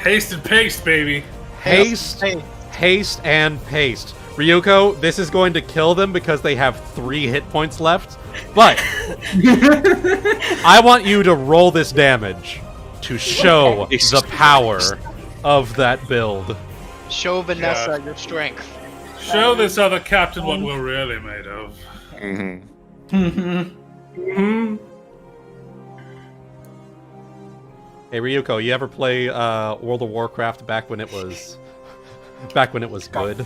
haste and paste, baby. Haste, haste, and paste. Ryuuko, this is going to kill them because they have 3 hit points left. But I want you to roll this damage to show the power of that build. Show Vanessa your strength. Show this other captain what we're really made of. Hey Ryuuko, you ever play World of Warcraft back when it was good?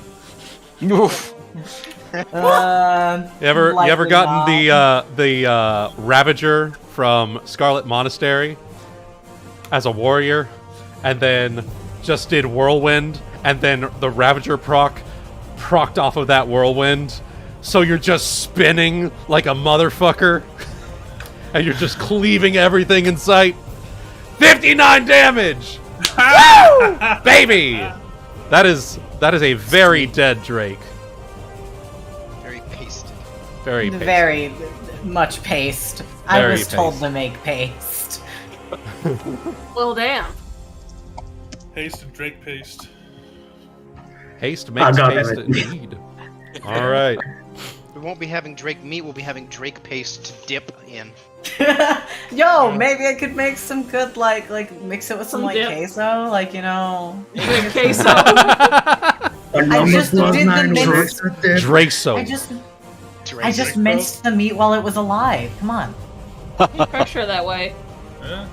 Uh, You ever likely gotten not. the Ravager from Scarlet Monastery as a warrior, and then just did Whirlwind, and then the Ravager procced off of that Whirlwind, so you're just spinning like a motherfucker, and you're just cleaving everything in sight. 59 damage! Woo! Baby! That is a very dead Drake. Very pasted. Very pasted. Very much paste. I Very was told paste. to make paste. Well, damn. Paste and Drake paste. Haste makes got haste it. indeed. Alright. We won't be having Drake meat, we'll be having Drake paste to dip in. Yo, maybe I could make some good like mix it with some Some like dip. queso, like you know. Good queso. I just did the mince. Drake soap. I just minced the meat while it was alive. Come on. Pressure that way. Yeah.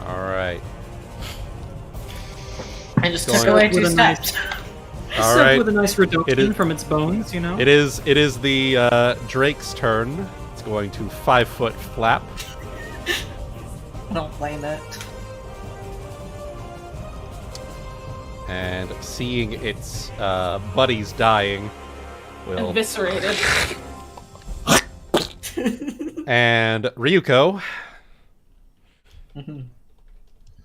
Alright. I just Going took away with 2 a nice- steps. All Except right. with a nice reduction It is- from its bones, you know? It is the Drake's turn. It's going to 5-foot flap. I don't blame it. And seeing its buddies dying, will. Eviscerated. And Ryuuko,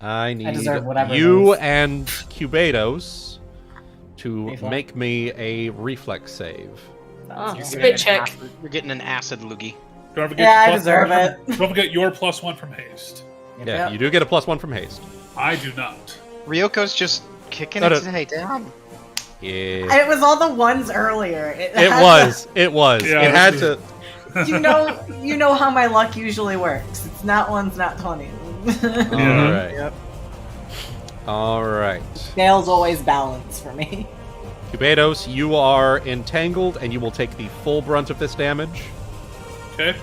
I need deserve whatever it you is. and Cubados to Reflex? make me a reflex save. Oh, You're spit check. You're getting an acid loogie. Don't forget Yeah, I plus deserve one it. Don't forget your +1 from haste. Yeah, you do get a +1 from haste. I do not. Ryoko's just kicking No, no. its head down. Yeah. It was all the ones earlier. It had was. It was. Yeah, it had this to. to- you know how my luck usually works. It's not ones, not 20s. All right. Yep. All right. Scales always balance for me. Cubados, you are entangled, and you will take the full brunt of this damage. Okay.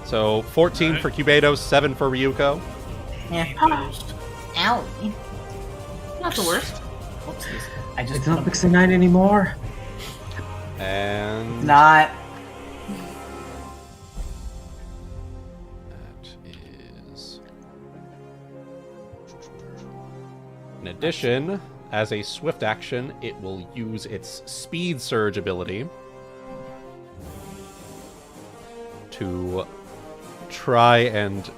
So 14 Alright. for Cubados, 7 for Ryuuko. Yeah. Closed. Owie. Not the worst. Whoopsies. I just It's not 69 anymore. And not. that is. In addition, as a swift action, it will use its Speed Surge ability to try and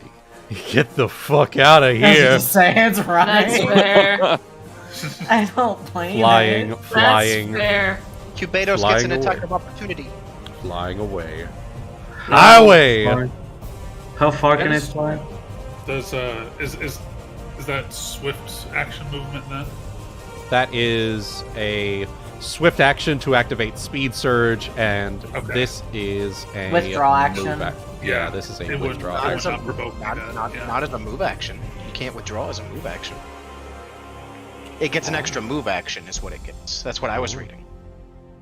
get the fuck out of here. Just say it's right. That's fair. I don't blame Flying, it. flying, That's fair. Cubados gets Flying an attack away. of opportunity. flying away. Highway! How far can I Yes. fly? Does is that swift action movement then? That is a swift action to activate Speed Surge, and Okay. this is a Withdraw action. move Yeah, this is a It would withdraw not Not action. as a, provoke me not, to- not, yeah. not as a move action. You can't withdraw as a move action. It gets an extra move action, is what it gets. That's what I was reading.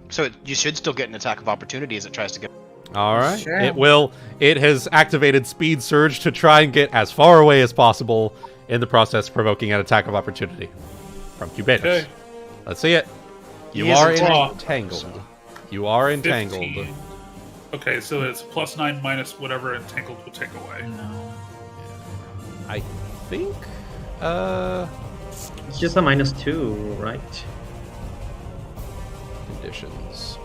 So you should still get an attack of opportunity as it tries to get. All right. Sure. It will. It has activated Speed Surge to try and get as far away as possible, in the process provoking an attack of opportunity from Cubatus. Okay. Let's see it. You He is are entangled. entangled. You are entangled. 15. Okay, so it's +9 minus whatever entangled would take away. I think. It's just a -2, right? Conditions.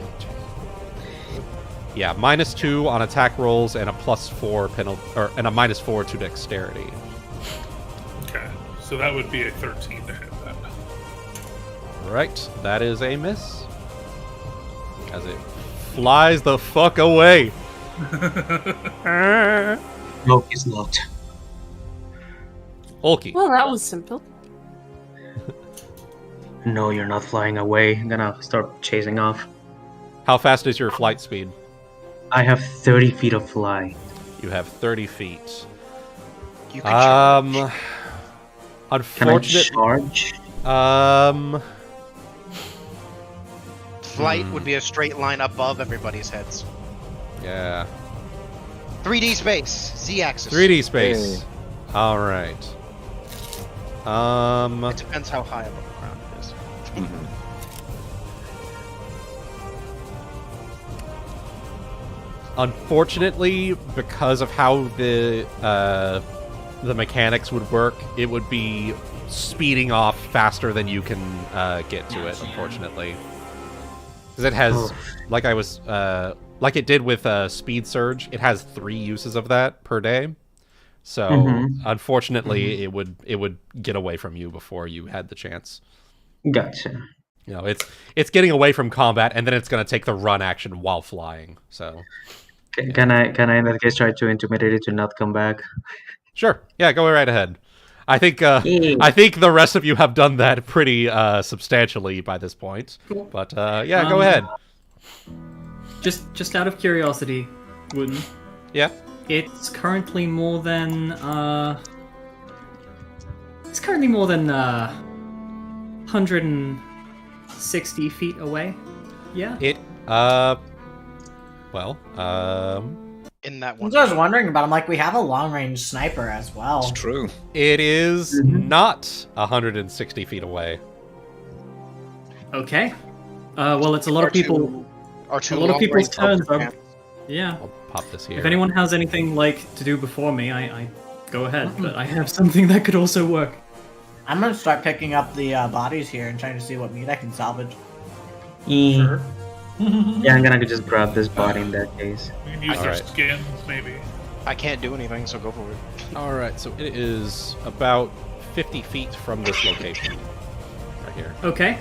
Yeah, -2 on attack rolls and a +4 penalty, and a -4 to dexterity. Okay, so that would be a 13 to hit then. Right, that is a miss. As it flies the fuck away. No, he's not. Ulki. Well, that was simple. No, you're not flying away. I'm gonna start chasing off. How fast is your flight speed? I have 30 feet of fly. You have 30 feet. You can charge. Can I Unfortunate. charge? Flight would be a straight line above everybody's heads. Yeah. 3D space, Z-axis. 3D space. All right. It depends how high above the ground it is. Unfortunately, because of how the mechanics would work, it would be speeding off faster than you can get to it. Unfortunately, because it has, like it did with Speed Surge, it has 3 uses of that per day. So unfortunately, it would get away from you before you had the chance. Gotcha. You know, it's getting away from combat, and then it's going to take the run action while flying. So, can I in that case try to intimidate it to not come back? Sure. Yeah, go right ahead. I think the rest of you have done that pretty substantially by this point. Cool. But yeah, go ahead. Just out of curiosity, Wuten. Yeah. It's currently more than 160 feet away. Yeah. It In that That's one. what I was wondering about. I'm like, we have a long range sniper as well. It's true. It is not 160 feet away. Okay. Well, it's a lot of people. A lot of people's turns. Yeah. I'll pop this here. If anyone has anything to do before me, I go ahead. But I have something that could also work. I'm gonna start picking up the bodies here and trying to see what meat I can salvage. Sure. Yeah, I'm gonna just grab this body in that case. We can use their skins, maybe. I can't do anything, so go for it. Alright, so it is about 50 feet from this location. Right here. Okay.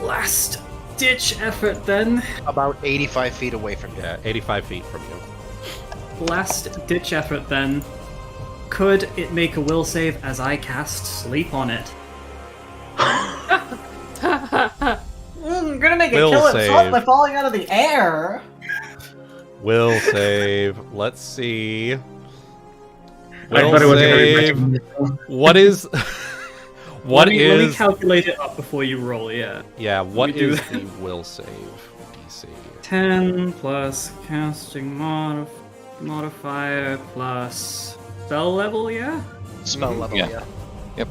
Last ditch effort then. About 85 feet away from you. Yeah, 85 feet from you. Last ditch effort then. Could it make a will save as I cast sleep on it? I'm gonna make it Will kill save. itself by falling out of the air. Will save. Let's see. I Will thought it was gonna be save. magic. What is? What let is? me calculate it up before you roll. Yeah. Yeah. What Let me do is that. the will save DC? 10 plus casting modifier plus spell level. Yeah. Spell level, Yeah. Yep.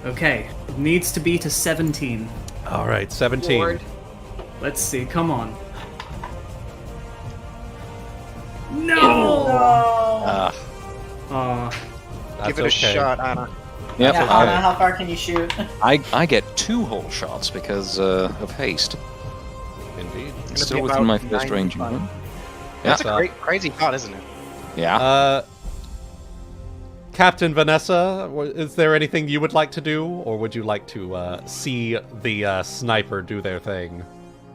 Okay. It needs to be to 17. All right, 17. Lord. Let's see. Come on. No. Ah. That's Give it a okay. shot, Anna. Yep. Yeah, Hana, how far can you shoot? I get 2 whole shots because of haste. Indeed. It's be still within about my first 90 range. fun. movement. That's Yeah. a crazy thought, isn't it? Yeah. Captain Vanessa, is there anything you would like to do, or would you like to see the sniper do their thing?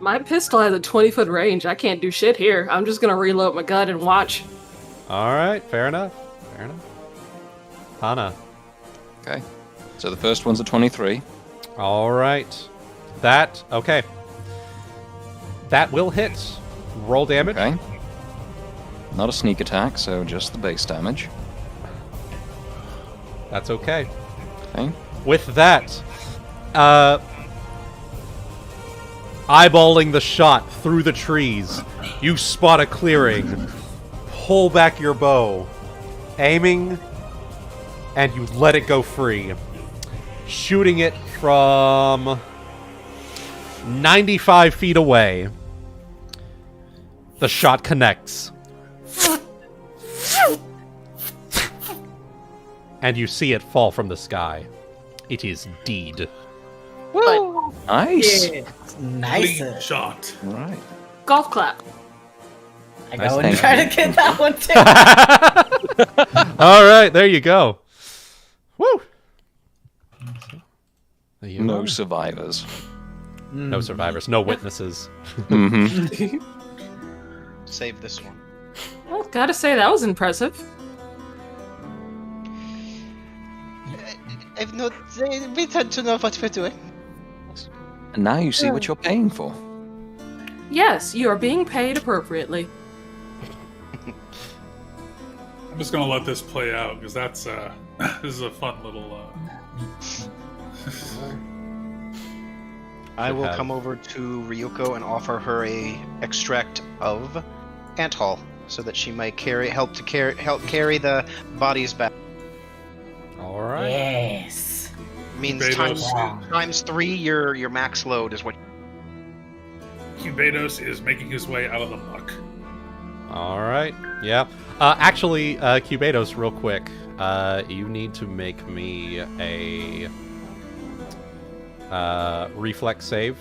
My pistol has a 20-foot range. I can't do shit here. I'm just gonna reload my gun and watch. All right, fair enough. Fair enough. Hana. Okay. So the first one's a 23. All right. Okay. That will hit. Roll damage. Okay. Not a sneak attack, so just the base damage. That's okay. Okay. With that, eyeballing the shot through the trees, you spot a clearing, pull back your bow, aiming, and you let it go free. Shooting it from 95 feet away. The shot connects. And you see it fall from the sky. It is deed. Nice. Yeah, nice. Clean shot. All right. Golf clap. I Nice go and thing. try to get that one too. All right, there you go. Woo! There you No are. survivors. No survivors. No witnesses. Mm-hmm. Save this one. Well, gotta say, that was impressive. I've not returned to know what we're doing. And now you see what you're paying for. Yes, you are being paid appropriately. I'm just gonna let this play out because that's this is a fun little. I will come over to Ryuuko and offer her a extract of ant hull so that she might help carry the bodies back. All right. Yes. Means Cubados. times 3 your max load is what. Cubados is making his way out of the muck. All right. Yeah. Actually, Cubados, real quick. You need to make me a reflex save.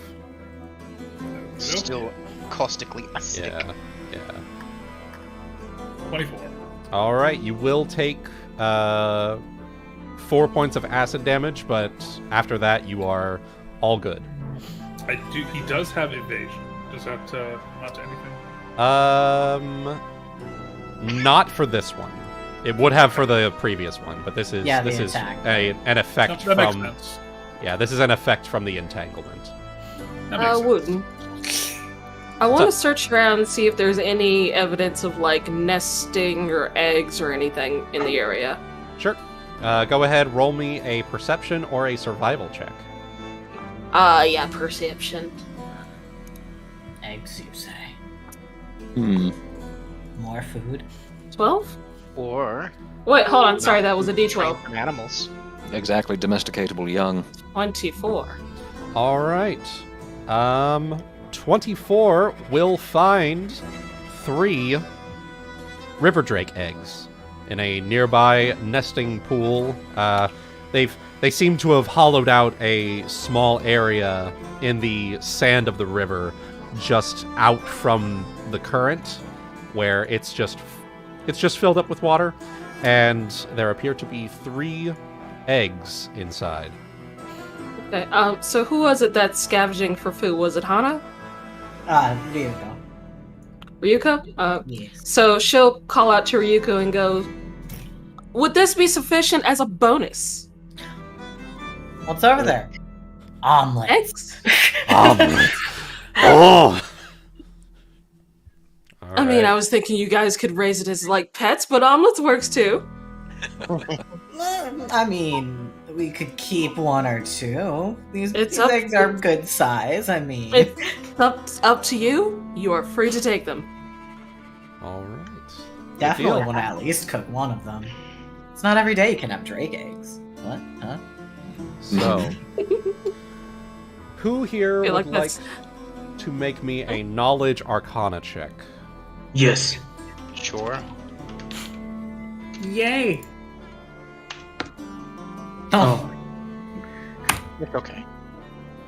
Still caustically acidic. Yeah. 24. All right. You will take 4 points of acid damage, but after that, you are all good. He does have evasion. Does that amount to anything? Not for this one. It would have for the previous one, but this is Yeah, this the is attack. an effect That makes from. sense. Yeah, this is an effect from the entanglement. That makes sense. Wooten. I want to search around and see if there's any evidence of like nesting or eggs or anything in the area. Sure. Go ahead, roll me a perception or a survival check. Yeah, perception. Eggs, you say? Hmm. More food? 12? Or Wait, hold on. Sorry, that was a D12. train from animals. Exactly, domesticatable young. 24. All right. 24 will find 3 river drake eggs in a nearby nesting pool. They seem to have hollowed out a small area in the sand of the river, just out from the current, where it's just filled up with water, and there appear to be 3 eggs inside. Okay, so who was it that's scavenging for food? Was it Hana? Ryuuko. Ryuuko? Yes. So she'll call out to Ryuuko and go, would this be sufficient as a bonus? What's over there? Omelets. Eggs? Omelet. Oh! I mean, I was thinking you guys could raise it as, like, pets, but omelets works too. I mean, we could keep 1 or 2. These It's eggs are good size. I mean, It's up to you. You are free to take them. All right. definitely deal. want to at least cook one of them. It's not every day you can have drake eggs. What? Huh? So, who here Feel would like like that's- to make me a knowledge arcana check? Yes. Sure. Yay! Oh. It's okay.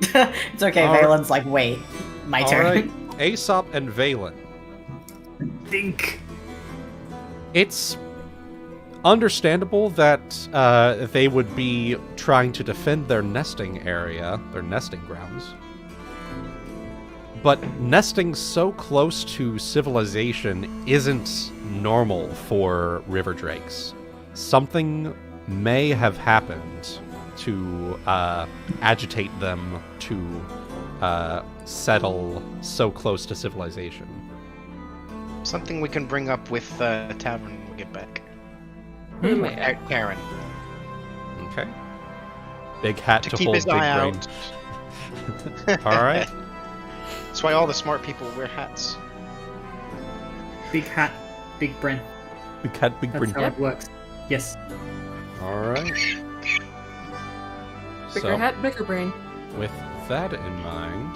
It's okay, All right. Valen's like, wait, my All turn. right, Aesop and Valen. Think. It's understandable that they would be trying to defend their nesting area, their nesting grounds. But nesting so close to civilization isn't normal for river drakes. Something may have happened to agitate them to settle so close to civilization. Something we can bring up with Tavern when we get back. Karen. Okay. Big hat to, To keep hold his big eye brain. out. All right. That's why all the smart people wear hats. Big hat, big brain. Big hat, big That's brain. how it works. Yes. All right. Bigger So, hat, bigger brain. with that in mind,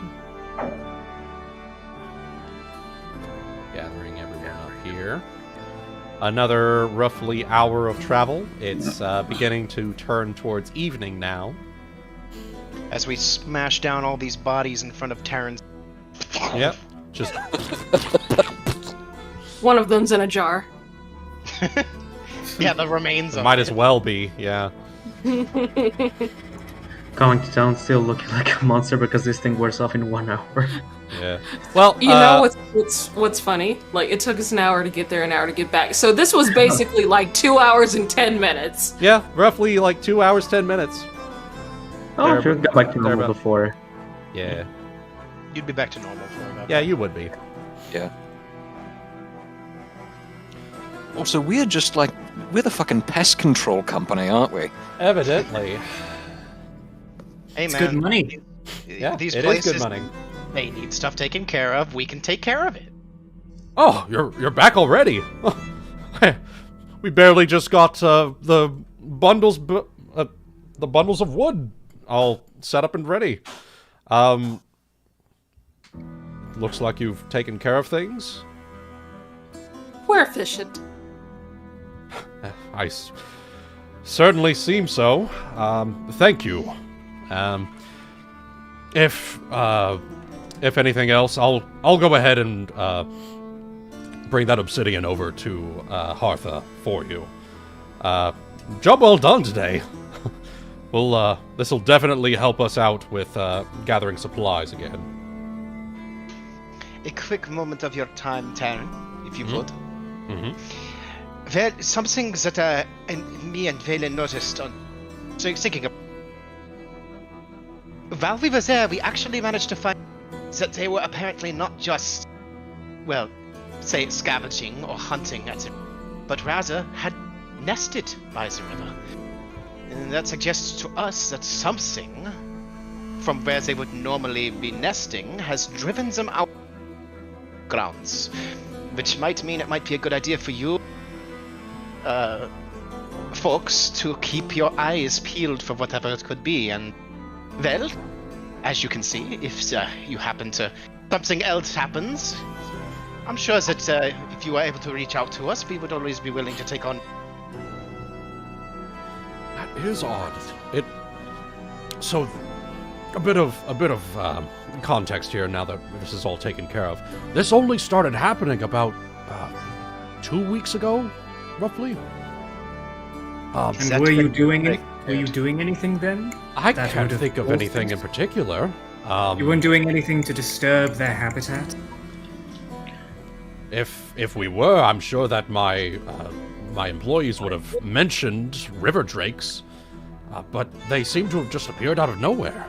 gathering everyone up here. Another roughly hour of travel. It's beginning to turn towards evening now. As we smash down all these bodies in front of Terran's. Yep. Just One of them's in a jar. Yeah, the remains of might it. as well be. Yeah. Going to town still looking like a monster because this thing wears off in 1 hour. Yeah. Well, You know what's funny? Like, it took us an hour to get there, an hour to get back. So this was basically like 2 hours and 10 minutes. Yeah, roughly like 2 hours, 10 minutes. Oh, There- sure, got back to normal thereabout. before. Yeah. You'd be back to normal for about. Yeah, you would be. Yeah. Also, we're just like, we're the fucking pest control company, aren't we? Evidently. Hey It's man, good money. Yeah, these it is places good money. they need stuff taken care of. We can take care of it. Oh, you're back already. We barely just got the bundles of wood all set up and ready. Looks like you've taken care of things. We're efficient. I certainly seem so. Thank you. If anything else, I'll go ahead and bring that obsidian over to Hartha for you. Job well done today. This'll definitely help us out with gathering supplies again. A quick moment of your time, Taryn, if you would. Mm-hmm. Well, something that me and Valen noticed on thinking of. While we were there, we actually managed to find that they were apparently not just, well, say scavenging or hunting at it, but rather had nested by the river. And that suggests to us that something from where they would normally be nesting has driven them out grounds, which might mean it might be a good idea for you folks to keep your eyes peeled for whatever it could be. And well, as you can see, if you happen to something else happens, I'm sure that if you are able to reach out to us, we would always be willing to take on. That is odd. So a bit of context here now that this is all taken care of. This only started happening about 2 weeks ago, roughly. And were you doing anything then? I can't think of anything in particular. You weren't doing anything to disturb their habitat? If we were, I'm sure that my employees would have mentioned river drakes, but they seem to have just appeared out of nowhere.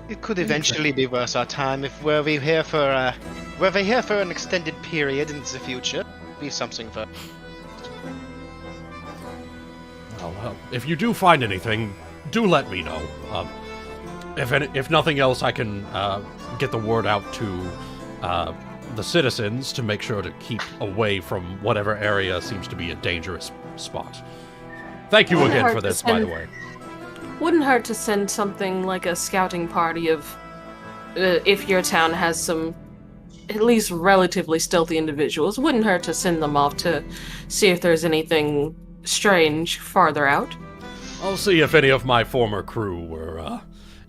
It could eventually be worth our time if we're here for an extended period in the future. Be something for. Well, if you do find anything, do let me know. If nothing else, I can get the word out to the citizens to make sure to keep away from whatever area seems to be a dangerous spot. Thank you again for this, by the way. Wouldn't hurt to send something like a scouting party of if your town has some at least relatively stealthy individuals. Wouldn't hurt to send them off to see if there's anything strange farther out. I'll see if any of my former crew were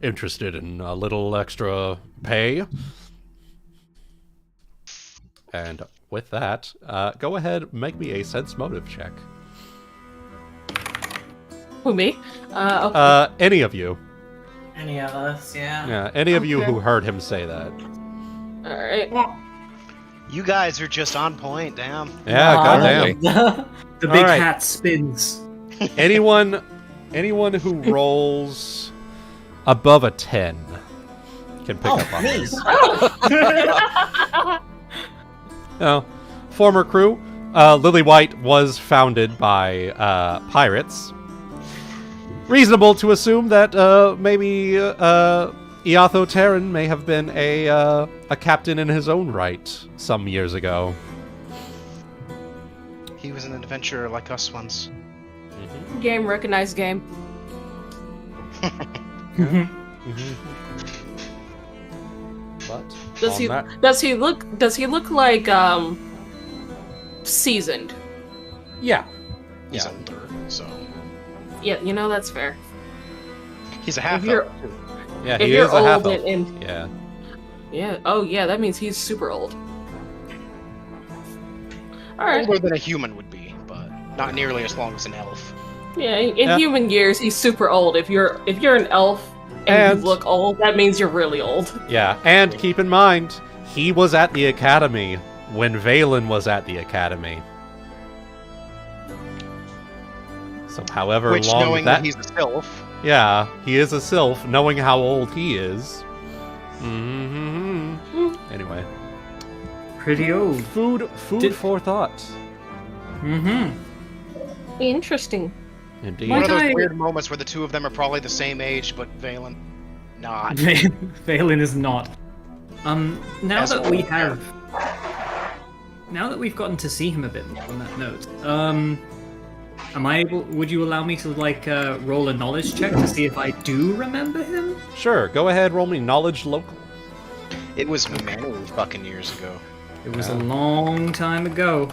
interested in a little extra pay. And with that, go ahead, make me a sense motive check. Who, me? Okay. Any of you. Any of us, yeah. Yeah, any of you who heard him say that. Alright. You guys are just on point, damn. Yeah, goddamn. The big hat spins. Anyone who rolls above a 10 can pick up on this. No, former crew. Lily White was founded by pirates. Reasonable to assume that maybe Iatho Terran may have been a captain in his own right some years ago. He was an adventurer like us once. Game, recognized game. But does he look like seasoned? Yeah. He's older, so. Yeah, that's fair. He's a half. Yeah, if he you're is a half old elf. Yeah. Yeah. Oh, yeah. That means he's super old. All right. Older than a human would be, but not nearly as long as an elf. Yeah. In human years, he's super old. If you're an elf and you look old, that means you're really old. Yeah, and keep in mind, he was at the academy when Valen was at the academy. So, however Which, long knowing that he's a Sylph. Yeah, he is a Sylph, knowing how old he is. Anyway. Pretty old. Food for thought. Interesting. Indeed. One of those weird moments where the two of them are probably the same age, but Valen not. Valen is not. Now As that a we whole, have... Now that we've gotten to see him a bit more on that note, am I able... Would you allow me to, like, roll a knowledge check to see if I do remember him? Sure, go ahead, roll me knowledge local. It was many fucking years ago. It was a long time ago.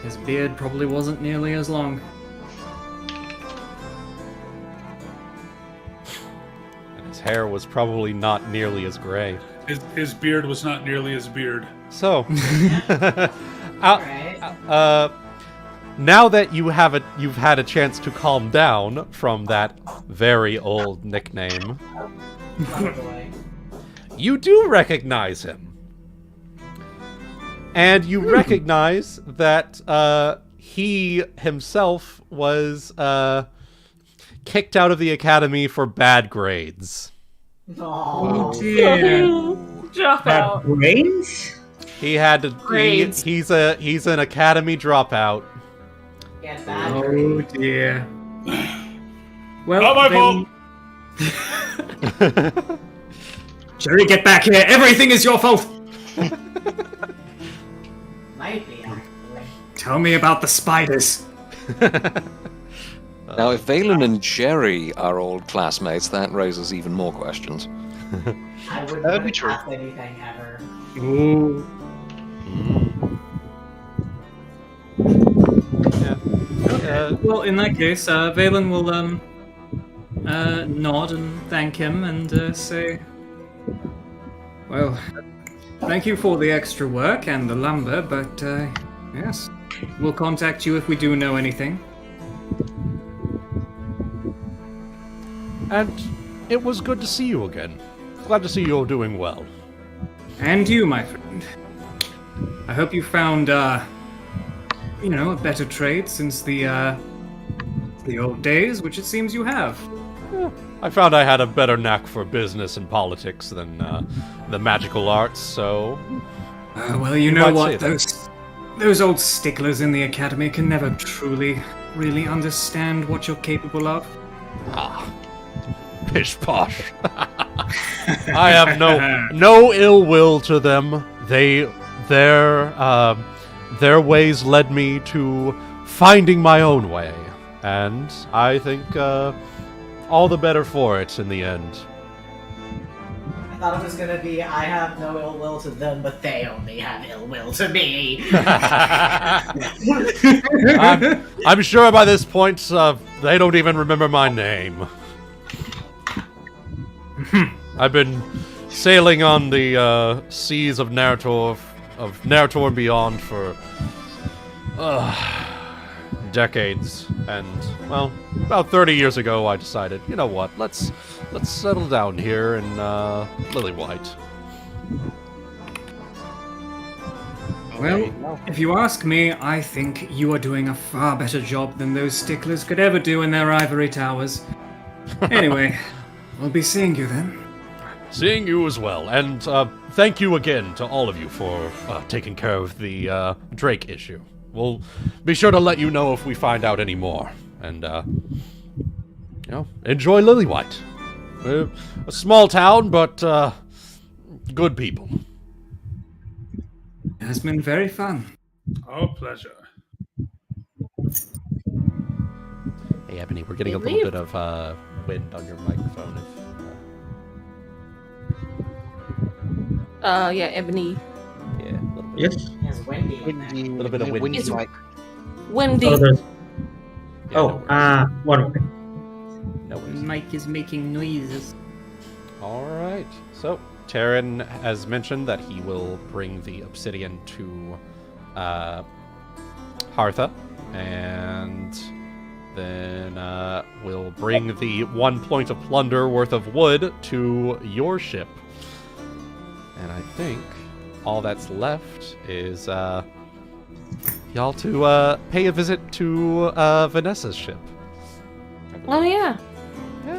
His beard probably wasn't nearly as long. And his hair was probably not nearly as gray. His beard was not nearly his beard. So, Right. now that you've had a chance to calm down from that very old nickname, Probably. you do recognize him. And you recognize that he himself was kicked out of the academy for bad grades. Oh, dear. Drop out. Brains? He had to. Grades. He's an academy dropout. yeah, bad Oh grades. dear. Well, Not my then- Jerry, get back here! Everything is your fault! Might be. Tell me about the spiders. Now, if Valen and Jerry are old classmates, that raises even more questions. I wouldn't That'd put be it true. past anything ever. Ooh. Well, in that case, Valen will nod and thank him and say, "Well, thank you for the extra work and the lumber, but yes, we'll contact you if we do know anything." And it was good to see you again. Glad to see you're doing well. And you, my friend. I hope you found, a better trade since the old days, which it seems you have. I found I had a better knack for business and politics than the magical arts, so... Well, you You know might say what? that. Those old sticklers in the academy can never truly, really understand what you're capable of. Ah, pish posh. I have no ill will to them. Their ways led me to finding my own way, and I think all the better for it in the end. I thought it was gonna be, I have no ill will to them, but they only have ill will to me. I'm sure by this point they don't even remember my name. I've been sailing on the seas of Narr'tor and beyond for decades, and well, about 30 years ago, I decided, you know what? Let's settle down here in Lillywhite. Well, if you ask me, I think you are doing a far better job than those sticklers could ever do in their ivory towers. Anyway, I'll be seeing you then. Seeing you as well, and thank you again to all of you for taking care of the Drake issue. We'll be sure to let you know if we find out any more, and enjoy Lillywhite. We're a small town, but good people. It has been very fun. Oh, pleasure. Hey, Ebony, we're getting a They little leave. bit of wind on your microphone. Yeah, Ebony. Yeah, a little bit. Yes. It's windy in there. Windy, Little bit of wind. windy It's- like Wendy. Oh, there's... Yeah, oh, no worries. one of No worries. Mike is making noises. All right. So, Terran has mentioned that he will bring the obsidian to Hartha, and then we'll bring the 1 point of plunder worth of wood to your ship. And I think all that's left is y'all to pay a visit to Vanessa's ship. Oh yeah.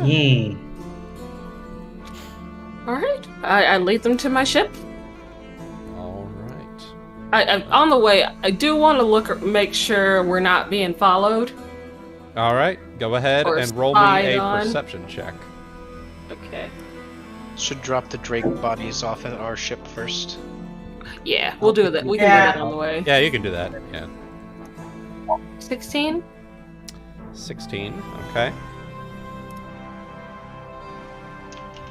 Yeah. All right. I lead them to my ship. All right. On the way, I do want to make sure we're not being followed. All right. Go ahead Or and roll me spied a on. perception check. Okay. Should drop the Drake bodies off at our ship first. Yeah, we'll do that. We can do that on the way. Yeah, you can do that. Yeah. 16? 16. Okay.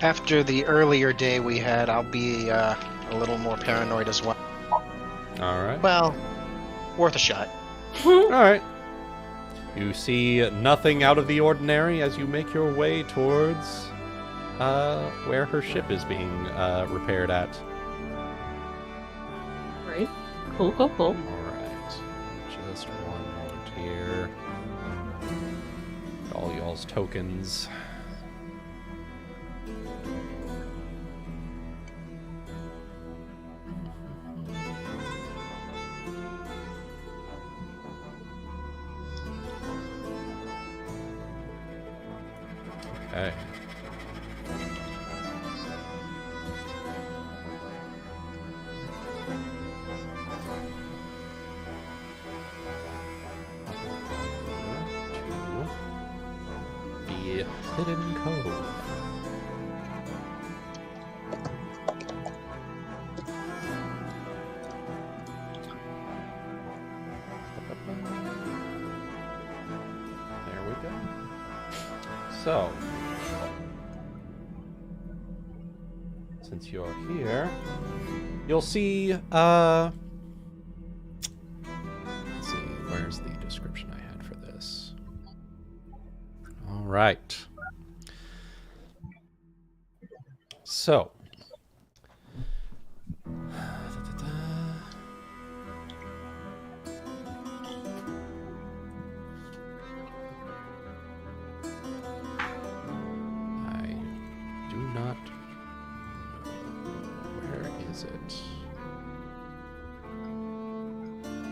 After the earlier day we had, I'll be a little more paranoid as well. All right. Well, worth a shot. All right. You see nothing out of the ordinary as you make your way towards where her ship is being repaired at. Right. Cool. All right. Just one moment here. All y'all's tokens. Okay. The Hidden Cove. There we go. So, since you're here, you'll see, let's see, where's the description I had for this? All right. So, I do not know. Where is it?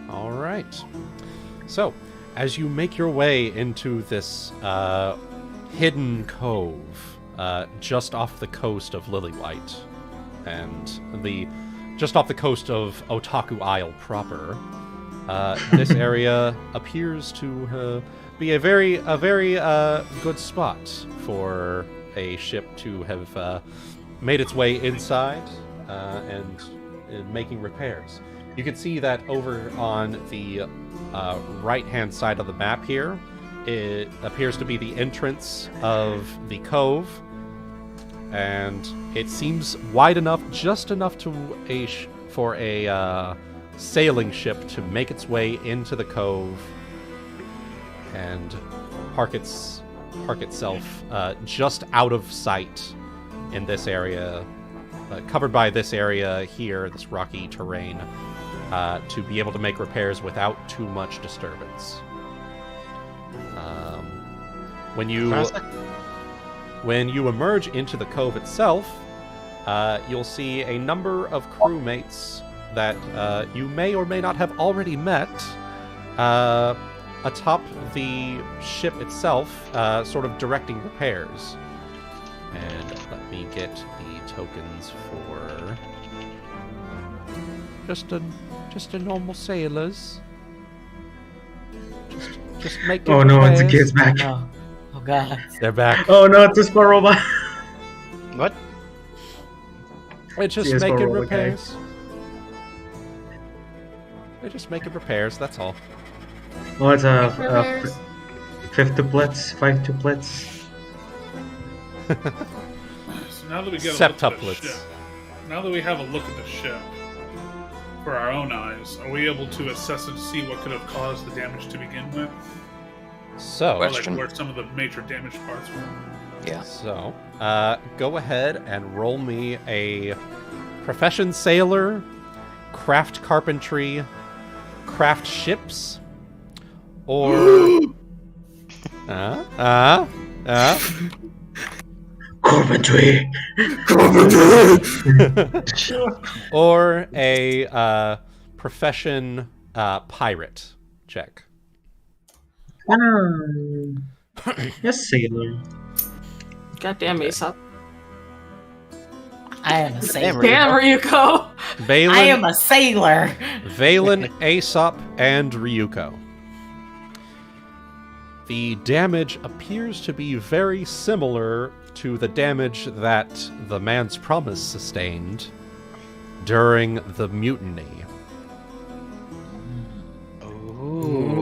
All right. So, as you make your way into this hidden cove just off the coast of Lilywhite, and just off the coast of Otaku Isle proper, this area appears to be a very good spot for a ship to have made its way inside and making repairs. You can see that over on the right-hand side of the map here, it appears to be the entrance of the cove, and it seems wide enough, just enough for a sailing ship to make its way into the cove and park itself just out of sight in this area, covered by this area here, this rocky terrain, to be able to make repairs without too much disturbance. When you emerge into the cove itself, you'll see a number of crewmates that you may or may not have already met atop the ship itself, sort of directing repairs. And let me get the tokens for just a normal sailors. Just make. Oh no, it's the kids back. Oh god. They're back. Oh no, it's a small robot. What? They're just making repairs. They're just making repairs, that's all. Oh, it's a 5 tuplets, 5 tuplets. So now that we get now that we have a look at the ship for our own eyes, are we able to assess it to see what could have caused the damage to begin with? So, or like where some of the major damaged parts were? Yeah. So, go ahead and roll me a profession sailor, craft carpentry, craft ships, or Carpentry. or a profession pirate check. Yes, sailor. Goddamn Aesop. I am a sailor. Damn Ryuuko. Valen, I am a sailor. Valen, Aesop, and Ryuuko. The damage appears to be very similar to the damage that the man's promise sustained during the mutiny. Ooh.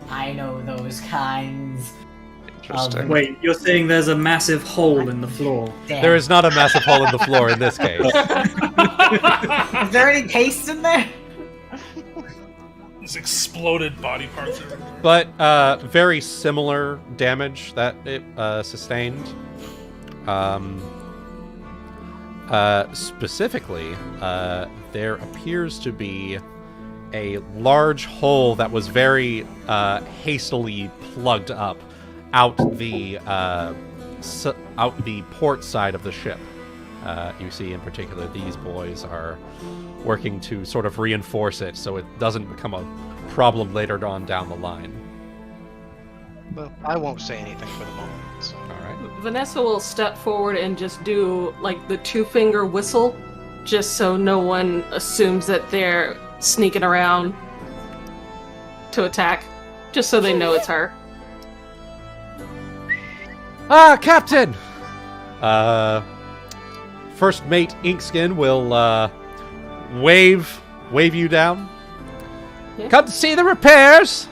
I know those kinds. Interesting. Wait, you're saying there's a massive hole in the floor? Damn. There is not a massive hole in the floor in this case. Is there any paste in there? There's exploded body parts everywhere. But very similar damage that it sustained. Specifically, there appears to be a large hole that was very hastily plugged up out the port side of the ship. You see, in particular, these boys are working to sort of reinforce it so it doesn't become a problem later on down the line. Well, I won't say anything for the moment. So. All right. Vanessa will step forward and just do like the 2-finger whistle, just so no one assumes that they're sneaking around to attack, just so they know it's her. Ah, Captain! First mate Inkskin will wave you down. Yeah. Come to see the repairs.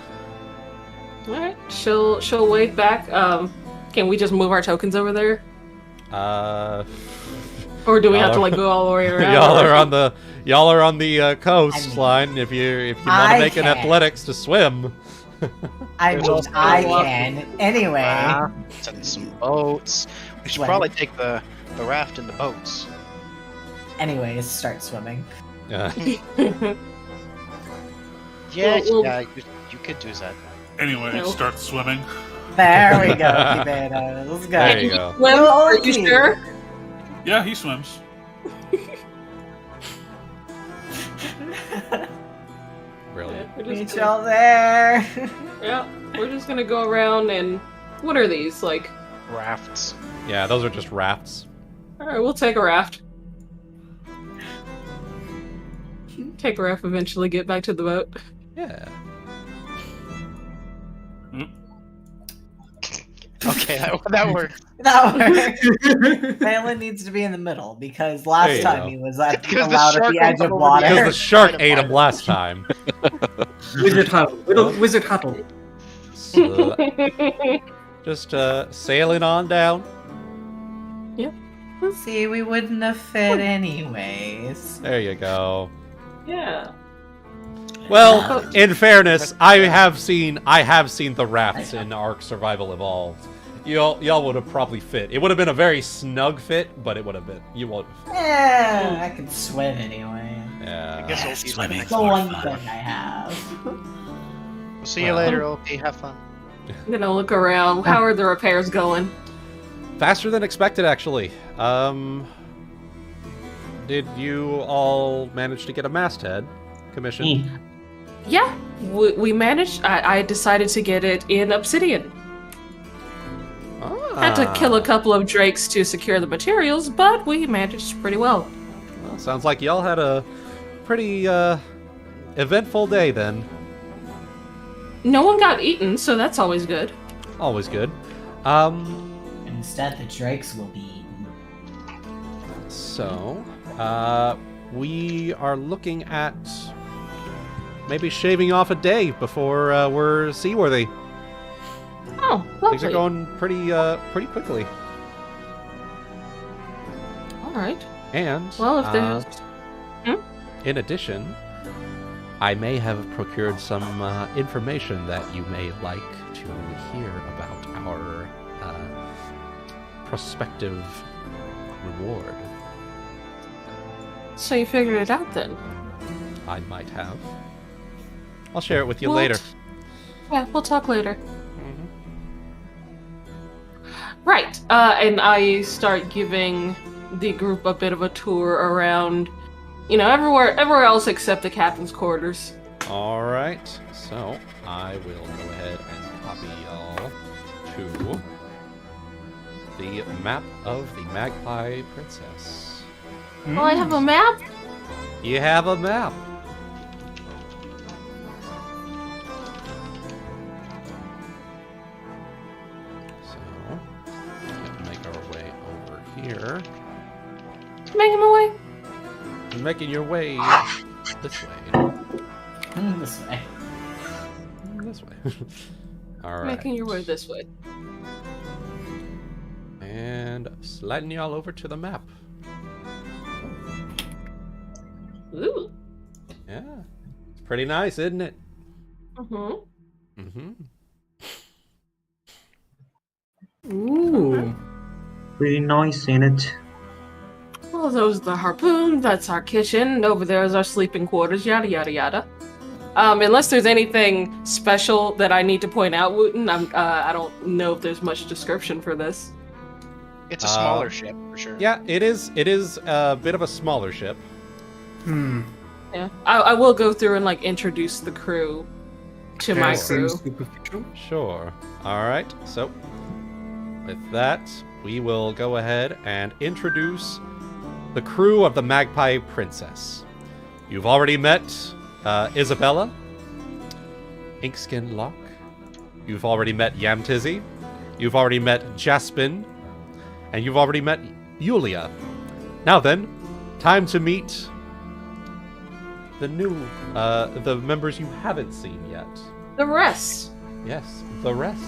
All right, she'll wave back. Can we just move our tokens over there, or do we have to like go all the way around? y'all are on the coastline. If you want to make an athletics to swim. I mean, I can. Anyway. Rafts and some boats. We should probably take the raft and the boats. Anyways, start swimming. Yeah, Well, you could do that. Anyway, No. start swimming. There we go, Kibeta. Let's go. There you go. Swim? Are you sure? Yeah, he swims. Brilliant. We're Meet just y'all there. yeah, we're just gonna go around and what are these like? Rafts. Yeah, those are just rafts. All right, we'll take a raft. Take a raft. Eventually, get back to the boat. Yeah. Okay, that worked. That works. Valen needs to be in the middle because There last you time go. he was Because the allowed at shark the edge of went over water. Because the shark ate him last time. Wizard huddle. Wizard huddle. So, just sailing on down. See, we wouldn't have fit anyways. There you go. Yeah. Well, in fairness, I have seen the rafts in Ark Survival Evolved. Y'all would have probably fit. It would have been a very snug fit, but it would have been. You would. Yeah, I can swim anyway. Yeah. I guess Yeah, Ulki's swimming. It's the one thing I have. We'll see you later, Ulki. Have fun. I'm gonna look around. How are the repairs going? Faster than expected, actually. Did you all manage to get a masthead commissioned? Yeah, we managed. I decided to get it in obsidian. Had to kill a couple of drakes to secure the materials, but we managed pretty well. Well, sounds like y'all had a pretty eventful day then. No one got eaten, so that's always good. Always good. Instead, the drakes will be eaten. So, we are looking at maybe shaving off a day before we're seaworthy. Oh, lovely. Things are going pretty quickly. All right. And Well, if there's... in addition, I may have procured some information that you may like to hear about our prospective reward. So you figured it out then? I might have. I'll share it with you What? later. Yeah, we'll talk later. Right, and I start giving the group a bit of a tour around, everywhere else except the captain's quarters. All right, so I will go ahead and copy y'all to the map of the Magpie Princess. Oh, I have a map? You have a map. here. Making my way. Making your way this way. This way. This way. All right. Making your way this way. And sliding y'all over to the map. Ooh. Yeah. It's pretty nice, isn't it? Mm-hmm. Mm-hmm. Ooh. Pretty nice, ain't it? Well, those are the harpoon. That's our kitchen. Over there is our sleeping quarters. Yada yada yada. Unless there's anything special that I need to point out, Wuten, I don't know if there's much description for this. It's a smaller ship, for sure. Yeah, it is. It is a bit of a smaller ship. Yeah, I will go through and like introduce the crew to my crew. Sure. All right. So, with that, we will go ahead and introduce the crew of the Magpie Princess. You've already met Isabella, Inkskin Locke. You've already met Yamtizzy. You've already met Jaspin. And you've already met Yulia. Now then, time to meet the new, the members you haven't seen yet. The rest. Yes, the rest.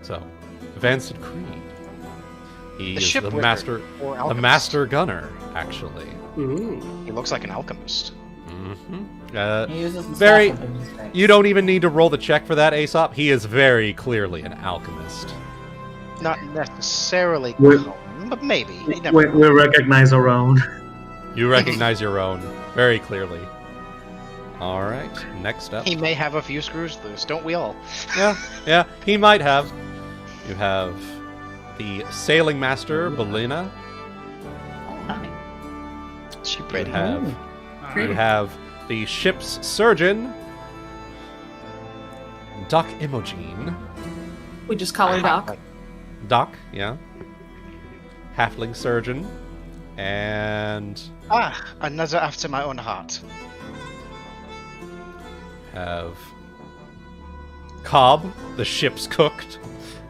So, Vanced Creed. He is the master gunner, actually. Ooh. He looks like an alchemist. Mm-hmm. He uses the Very. stuff with his face. You don't even need to roll the check for that, Aesop. He is very clearly an alchemist. Not necessarily We're- calm, but maybe. You never We know. recognize our own. You recognize your own very clearly. All right, next up. He may have a few screws loose, don't we all? Yeah, he might have. You have the sailing master, Belina. She You pretty. you have the ship's surgeon, Doc Imogen. We just call her Doc. Doc, yeah. Halfling surgeon. And Another after my own heart. have Cobb, the ship's cooked.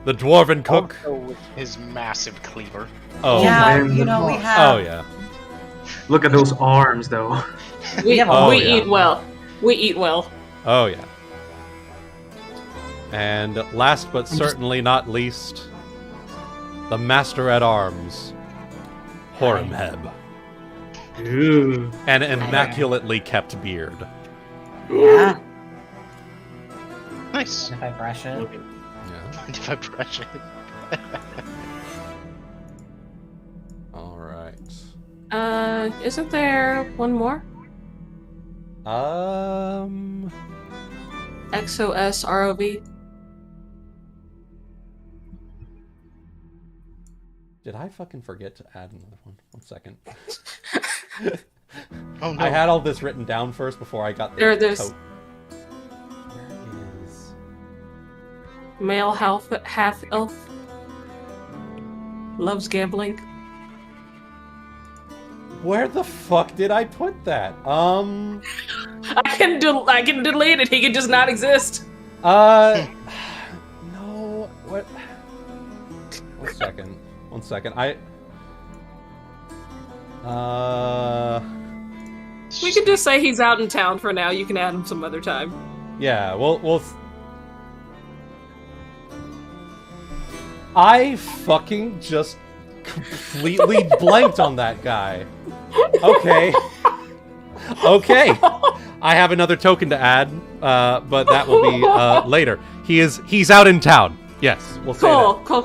The dwarven cook. Also with his massive cleaver. Oh, Yeah, man. you know, we have. oh yeah. Look at those arms, though. We Oh, yeah. eat well. We eat well. Oh yeah. And last but certainly not least, the master at arms, Horemheb. Ooh. An immaculately kept beard. Yeah. Nice. If I brush it. Yeah. If I brush it. All right. Isn't there one more? XOS ROV. Did I fucking forget to add another one? 1 second. Oh no. I had all this written down first before I got the There's coat. Where is... male half elf. Loves gambling. Where the fuck did I put that? I can delete it. He can just not exist. No, what? 1 second. 1 second. We could just say he's out in town for now. You can add him some other time. Yeah, I fucking just completely blanked on that guy. Okay. Okay. I have another token to add, but that will be later. He's out in town. Yes, we'll say that. Cool.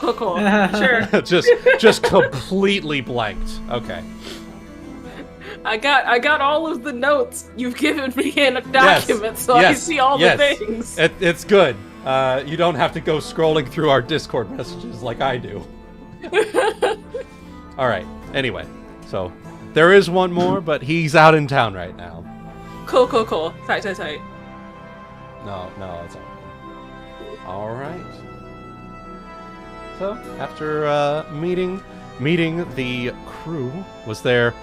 Sure. just completely blanked. Okay. I got all of the notes you've given me in a document, so I can see all the things. It's good. You don't have to go scrolling through our Discord messages like I do. All right. Anyway, so there is one more, but he's out in town right now. Cool. Tight. No, it's all right. So after meeting the crew, is there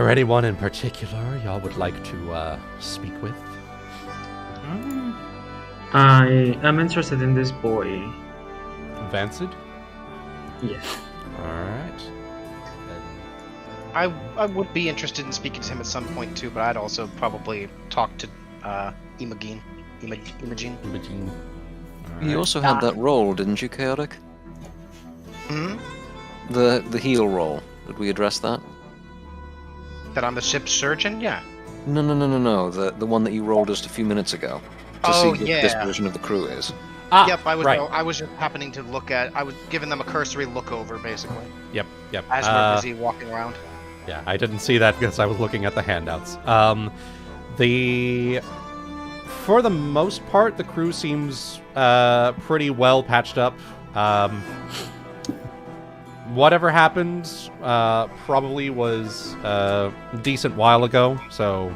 anyone in particular y'all would like to speak with? I am interested in this boy. Vancid? Yes. Alright. I would be interested in speaking to him at some point too, but I'd also probably talk to Imogen. Imaging. You also had that roll, didn't you, Chaotic? Hmm? The heal roll. Did we address that? That I'm the ship's surgeon? Yeah. No. The one that you rolled just a few minutes ago. To see what this version of the crew is. Yep, I was just happening to look at. I was giving them a cursory look over, basically. Yep. As we're busy walking around. Yeah, I didn't see that because I was looking at the handouts. For the most part, the crew seems pretty well patched up. Whatever happened probably was a decent while ago, so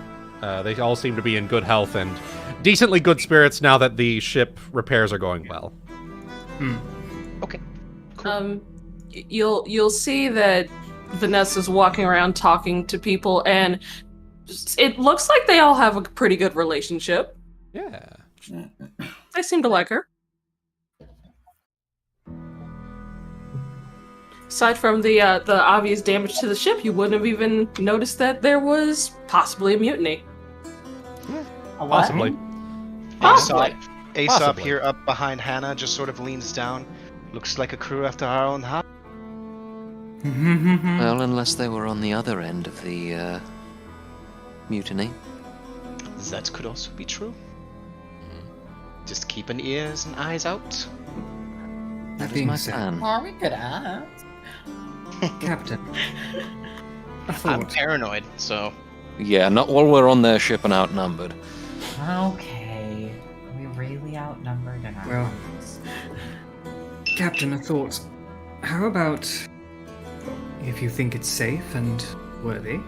they all seem to be in good health and decently good spirits now that the ship repairs are going well. Okay. Cool. You'll see that Vanessa's walking around talking to people, and it looks like they all have a pretty good relationship. Yeah. They seem to like her. Aside from the obvious damage to the ship, you wouldn't have even noticed that there was possibly a mutiny. A what? Possibly. Aesop Possibly. here up behind Hana just sort of leans down. Looks like a crew after our own heart. Well, unless they were on the other end of the mutiny. That could also be true. Just keeping ears and eyes out. That is my plan. Or we could ask. Captain. I'm paranoid, so. Yeah, not while we're on their ship and outnumbered. Okay. Are we really outnumbered in our Well, Captain, a thought. How about, if you think it's safe and worthy,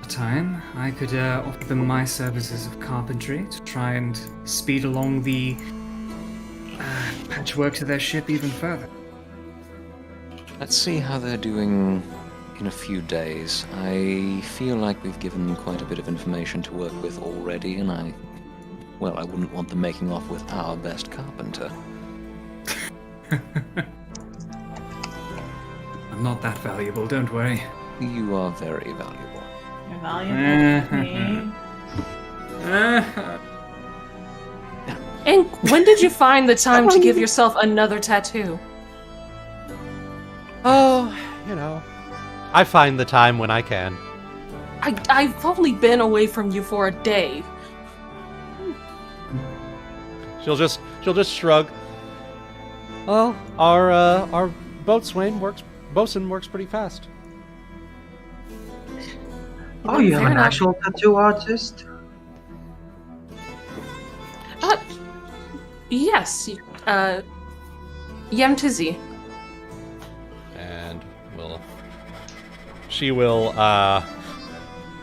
a time, I could offer them my services of carpentry to try and speed along the patchwork to their ship even further. Let's see how they're doing in a few days. I feel like we've given them quite a bit of information to work with already, and I wouldn't want them making off with our best carpenter. I'm not that valuable, don't worry. You are very valuable. You're valuable to me. And when did you find the time to give yourself another tattoo? Oh, I find the time when I can. I've only been away from you for a day. She'll just shrug. Well, our boatswain works pretty fast. Oh, you have Fair an enough. actual tattoo artist? Yes. Yemtizi. And she will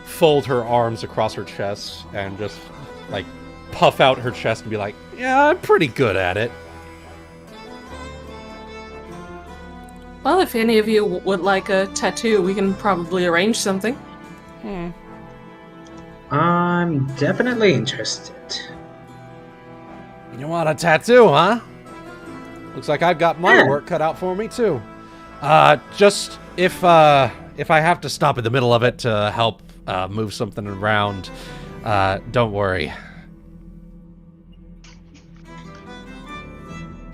fold her arms across her chest and just like puff out her chest and be like, "Yeah, I'm pretty good at it." Well, if any of you would like a tattoo, we can probably arrange something. I'm definitely interested. You want a tattoo, huh? Looks like I've got my work cut out for me too. Just if I have to stop in the middle of it to help move something around, don't worry.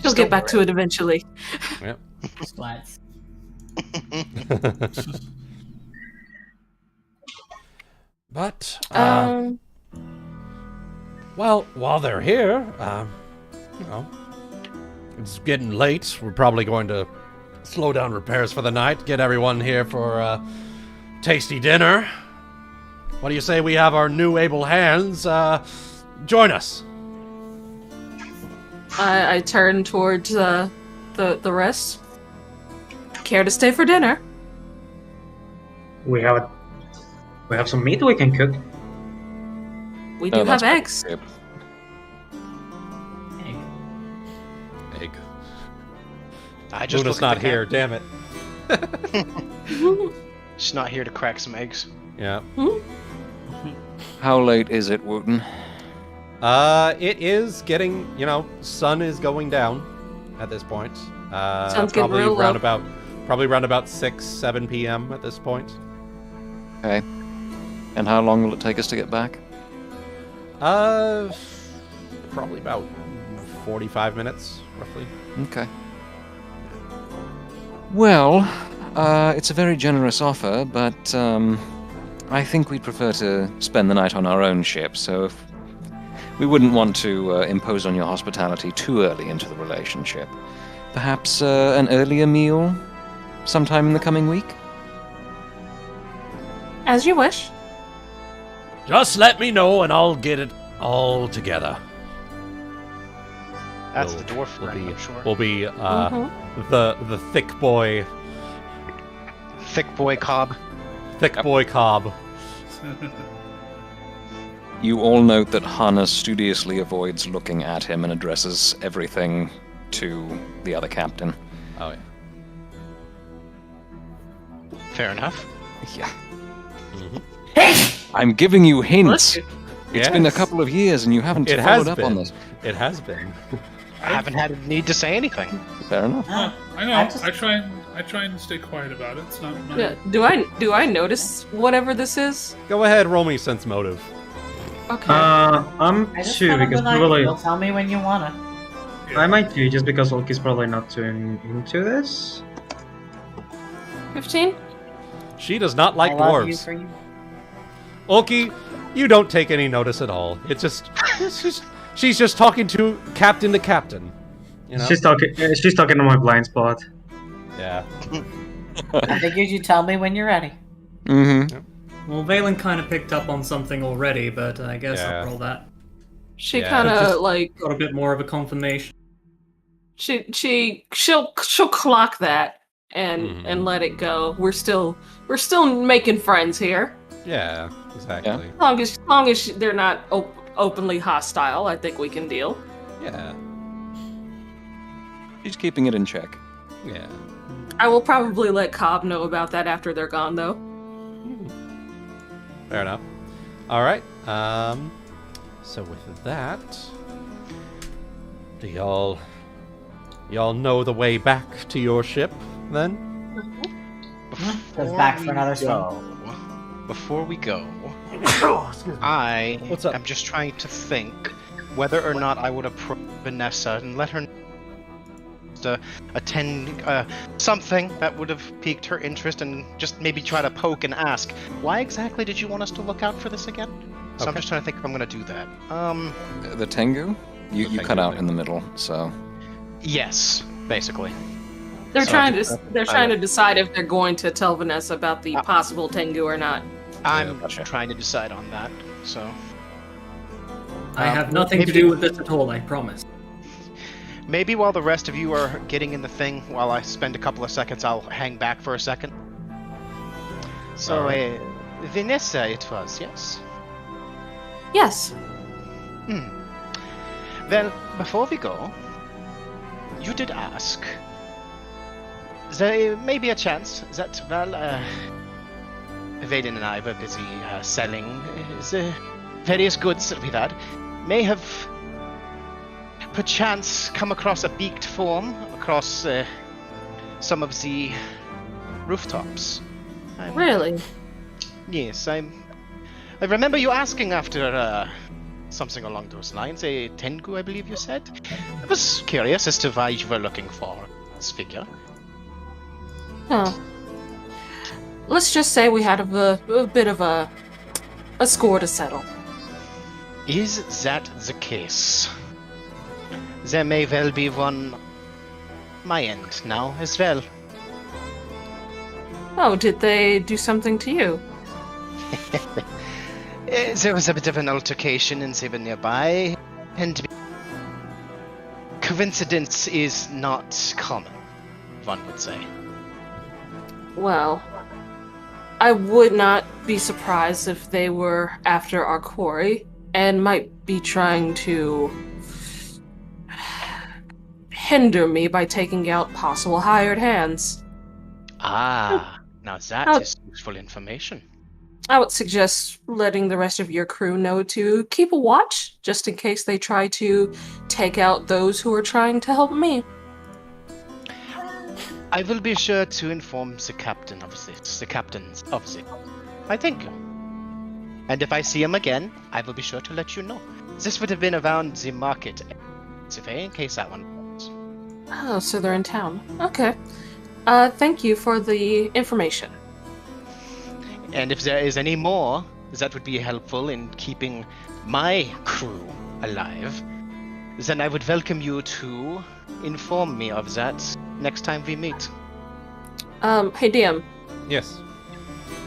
She'll get back to it eventually. Yep. Splats. But well, while they're here, it's getting late. We're probably going to slow down repairs for the night, get everyone here for a tasty dinner. What do you say we have our new able hands join us? I turn towards the rest. Care to stay for dinner? We have some meat we can cook. We do have eggs. Egg. I just Luna's look at not the here, damn it. She's not here to crack some eggs. Yeah. How late is it, Wuten? It is getting, sun is going down at this point. Sounds good, probably real around low. around about 6, 7 p.m. at this point. Okay. And how long will it take us to get back? Probably about 45 minutes, roughly. Okay. Well, it's a very generous offer, but I think we'd prefer to spend the night on our own ship, so if we wouldn't want to impose on your hospitality too early into the relationship. Perhaps an earlier meal sometime in the coming week? As you wish. Just let me know and I'll get it all together. That's the dwarf friend, I'm sure. Will be the thick boy. Thick boy Cobb. Thick boy Cobb. You all note that Hana studiously avoids looking at him and addresses everything to the other captain. Oh, yeah. Fair enough. Yeah. I'm giving you hints. It's It's been a couple of years and you haven't followed up on this. It has been. I haven't had a need to say anything. Fair enough. I know. I try and stay quiet about it. It's not. Yeah. Do I notice whatever this is? Go ahead, roll me sense motive. Okay. I'm I just 2 wanna because be like, probably you'll tell me when you wanna. I might 2 just because Ulki's probably not too into this. 15? She does not like I love you dwarves. for you. Ulki, you don't take any notice at all. It's just she's just talking to captain. You know? She's talking to my blind spot. Yeah. I figured you'd tell me when you're ready. Mm-hmm. Well, Valen kind of picked up on something already, but I guess Yeah. I'll roll that. She Yeah. kind Just of like got a bit more of a confirmation. she'll clock that and let it go. We're still making friends here. Yeah, exactly. As long as they're not openly hostile, I think we can deal. Yeah. She's keeping it in check. Yeah. I will probably let Cobb know about that after they're gone, though. Fair enough. All right. So with that, do y'all know the way back to your ship then? Goes back for another swim. Before we go, I What's up? am just trying to think whether or not I would approach Vanessa and let her know to attend something that would have piqued her interest, and just maybe try to poke and ask, why exactly did you want us to look out for this again? So I'm Okay. just trying to think if I'm going to do that. The Tengu? You Tengu cut out thing. in the middle, so... Yes, basically. They're So trying I- to decide if they're going to tell Vanessa about the possible Tengu or not. I'm gotcha. trying to decide on that, so... I have nothing to maybe- do with this at all, I promise. Maybe while the rest of you are getting in the thing, while I spend a couple of seconds, I'll hang back for a second. So, Alright. Vanessa it was, yes? Yes. Well, before we go, you did ask. There may be a chance that, well, Valen and I were busy selling the various goods that we've had. May have perchance come across a beaked form across some of the rooftops. Really? Yes, I remember you asking after something along those lines. A Tengu, I believe you said. I was curious as to why you were looking for this figure. Huh. Let's just say we had a bit of a score to settle. Is that the case? There may well be one my end now as well. Oh, did they do something to you? There was a bit of an altercation in they were nearby, and coincidence is not common, one would say. Well, I would not be surprised if they were after our quarry and might be trying to hinder me by taking out possible hired hands. Ah, now that is useful information. I would suggest letting the rest of your crew know to keep a watch, just in case they try to take out those who are trying to help me. I will be sure to inform the captains of this. I thank you. And if I see him again, I will be sure to let you know. This would have been around the market, in case that one. Oh, so they're in town. Okay. Thank you for the information. And if there is any more that would be helpful in keeping my crew alive, then I would welcome you to inform me of that next time we meet. Hey DM, Yes.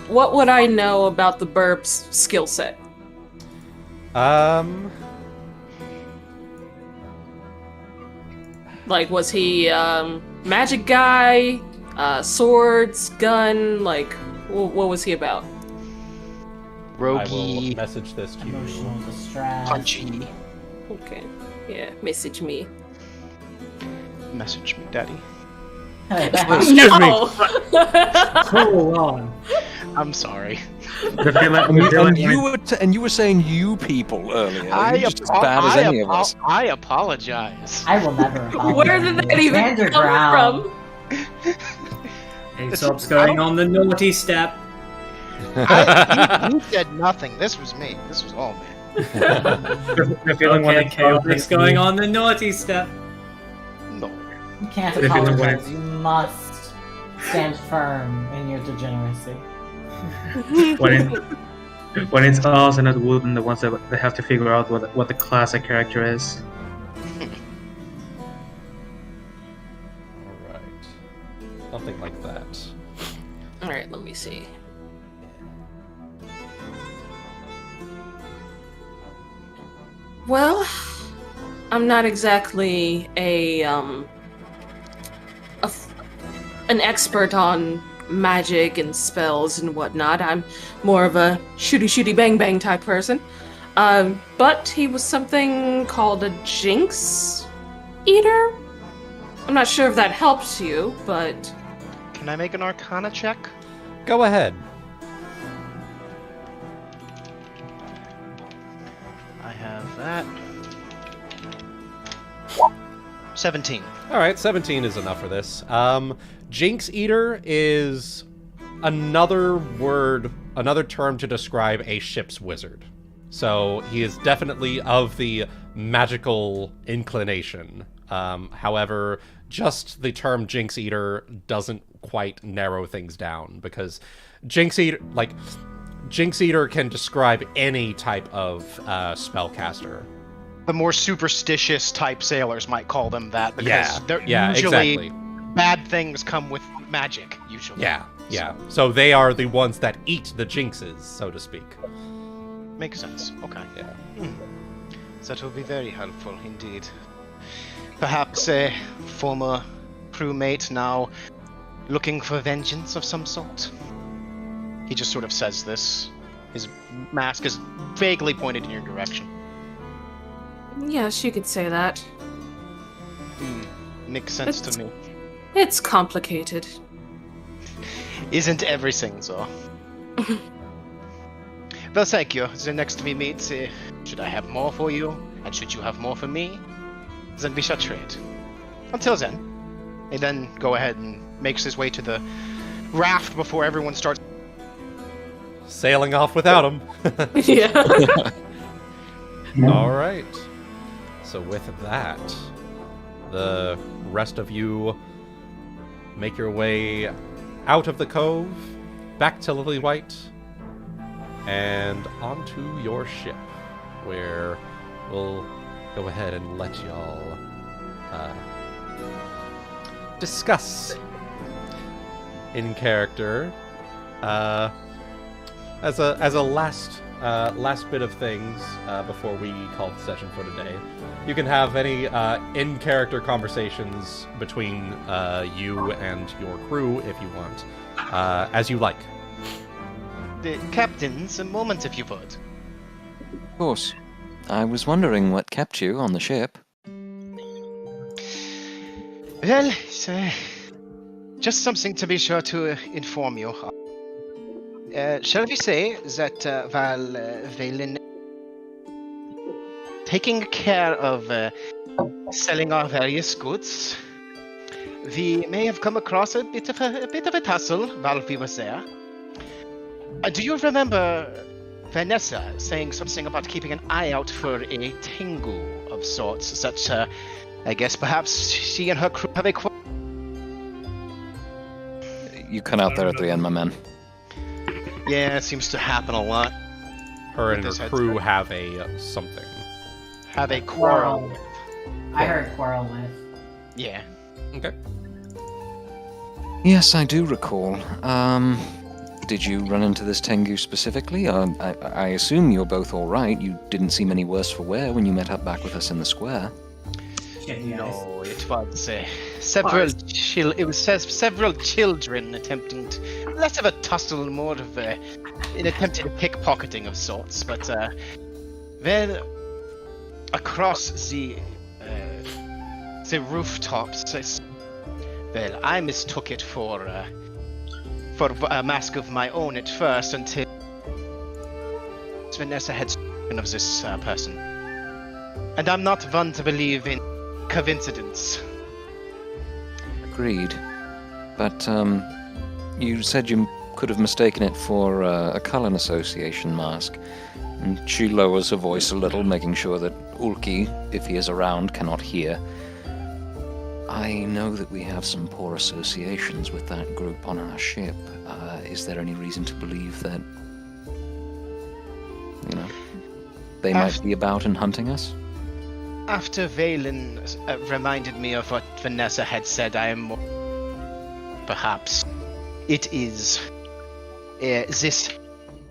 what would I know about the Burb's skill set? Like, was he, magic guy, swords, gun, like, what was he about? I will Roguey, message this to Emotional you. distress. punchy. Okay. Yeah, message me. Message me, daddy. Excuse No! Hold on. I'm sorry. The feeling, And you were saying you people earlier. You're just as bad as any of us. I apologize. I will never apologize. Where did that even Stand your come ground. from? Aesop's going on the naughty step. You said nothing. This was me. This was all me. the feeling when Okay, it's Chaotic's going on the naughty step. No. You can't If it was- apologize. You must stand firm in your degeneracy. when it's us and not Wuten, the ones that they have to figure out what the classic character is. Alright. Something like that. Alright, let me see. Well, I'm not exactly an expert on magic and spells and whatnot. I'm more of a shooty bang bang type person. But he was something called a jinx eater. I'm not sure if that helps you, but Can I make an Arcana check? Go ahead. I have that. 17. Alright, 17 is enough for this. Jinx Eater is another word, another term to describe a ship's wizard. So he is definitely of the magical inclination. However, just the term Jinx Eater doesn't quite narrow things down, because Jinx Eater can describe any type of spellcaster. The more superstitious type sailors might call them that, because they're usually exactly. bad things come with magic, usually. Yeah. So they are the ones that eat the jinxes, so to speak. Makes sense. Okay. Yeah. That will be very helpful indeed. Perhaps a former crewmate now looking for vengeance of some sort. He just sort of says this. His mask is vaguely pointed in your direction. yes, you could say that. Makes sense to me. It's complicated. Isn't everything so? Well, thank you. The next we meet, should I have more for you, and should you have more for me, then we shall trade. Until then. And then go ahead and makes his way to the raft before everyone starts. Sailing off without him. Yeah. Alright. So with that, the rest of you make your way out of the cove, back to Lily-White, and onto your ship, where we'll go ahead and let y'all discuss in character as a last bit of things before we call the session for today. You can have any in-character conversations between you and your crew if you want, as you like. The captains, a moment if you would. Of course. I was wondering what kept you on the ship. Well, it's, just something to be sure to inform you. Shall we say that Valen taking care of selling our various goods we may have come across a bit of a tussle while we were there. Do you remember Vanessa saying something about keeping an eye out for a Tengu of sorts? That I guess perhaps she and her crew have a quarrel. You cut out there at the end, my man. Yeah, it seems to happen a lot. Her and her crew have a something. Have a quarrel. I heard quarrel with. Yeah. Okay. Yes, I do recall. Did you run into this Tengu specifically? I assume you're both all right. You didn't seem any worse for wear when you met up back with us in the square. No, it was several children attempting to, less of a tussle, more of an attempted pickpocketing of sorts. But well, across the rooftops, well, I mistook it for a mask of my own at first until Vanessa had spoken of this person, and I'm not one to believe in coincidence. Agreed. But, you said you could have mistaken it for a Cullen Association mask. And she lowers her voice a little, making sure that Ulki, if he is around, cannot hear. I know that we have some poor associations with that group on our ship. Is there any reason to believe that, they might be about and hunting us? After Valen reminded me of what Vanessa had said, I am more... Perhaps it is this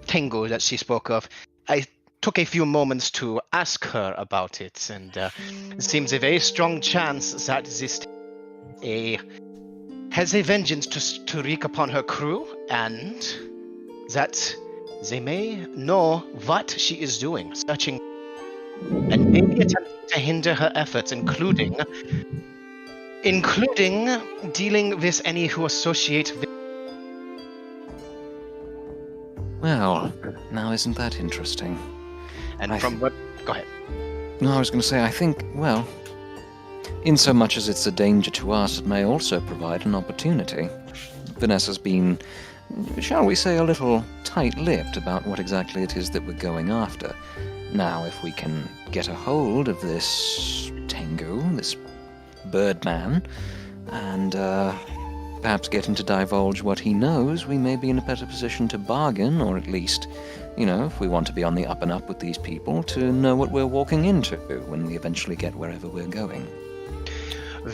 Tengu that she spoke of. I took a few moments to ask her about it, and it seems a very strong chance that this has a vengeance to wreak upon her crew, and that they may know what she is doing, searching, and maybe attempting to hinder her efforts, including dealing with any who associate with... Well, now isn't that interesting? And what... Go ahead. No, I was going to say, I think, well, insomuch as it's a danger to us, it may also provide an opportunity. Vanessa's been, shall we say, a little tight-lipped about what exactly it is that we're going after. Now, if we can get a hold of this Tengu, this Birdman, and perhaps get him to divulge what he knows, we may be in a better position to bargain, or at least, if we want to be on the up and up with these people, to know what we're walking into when we eventually get wherever we're going.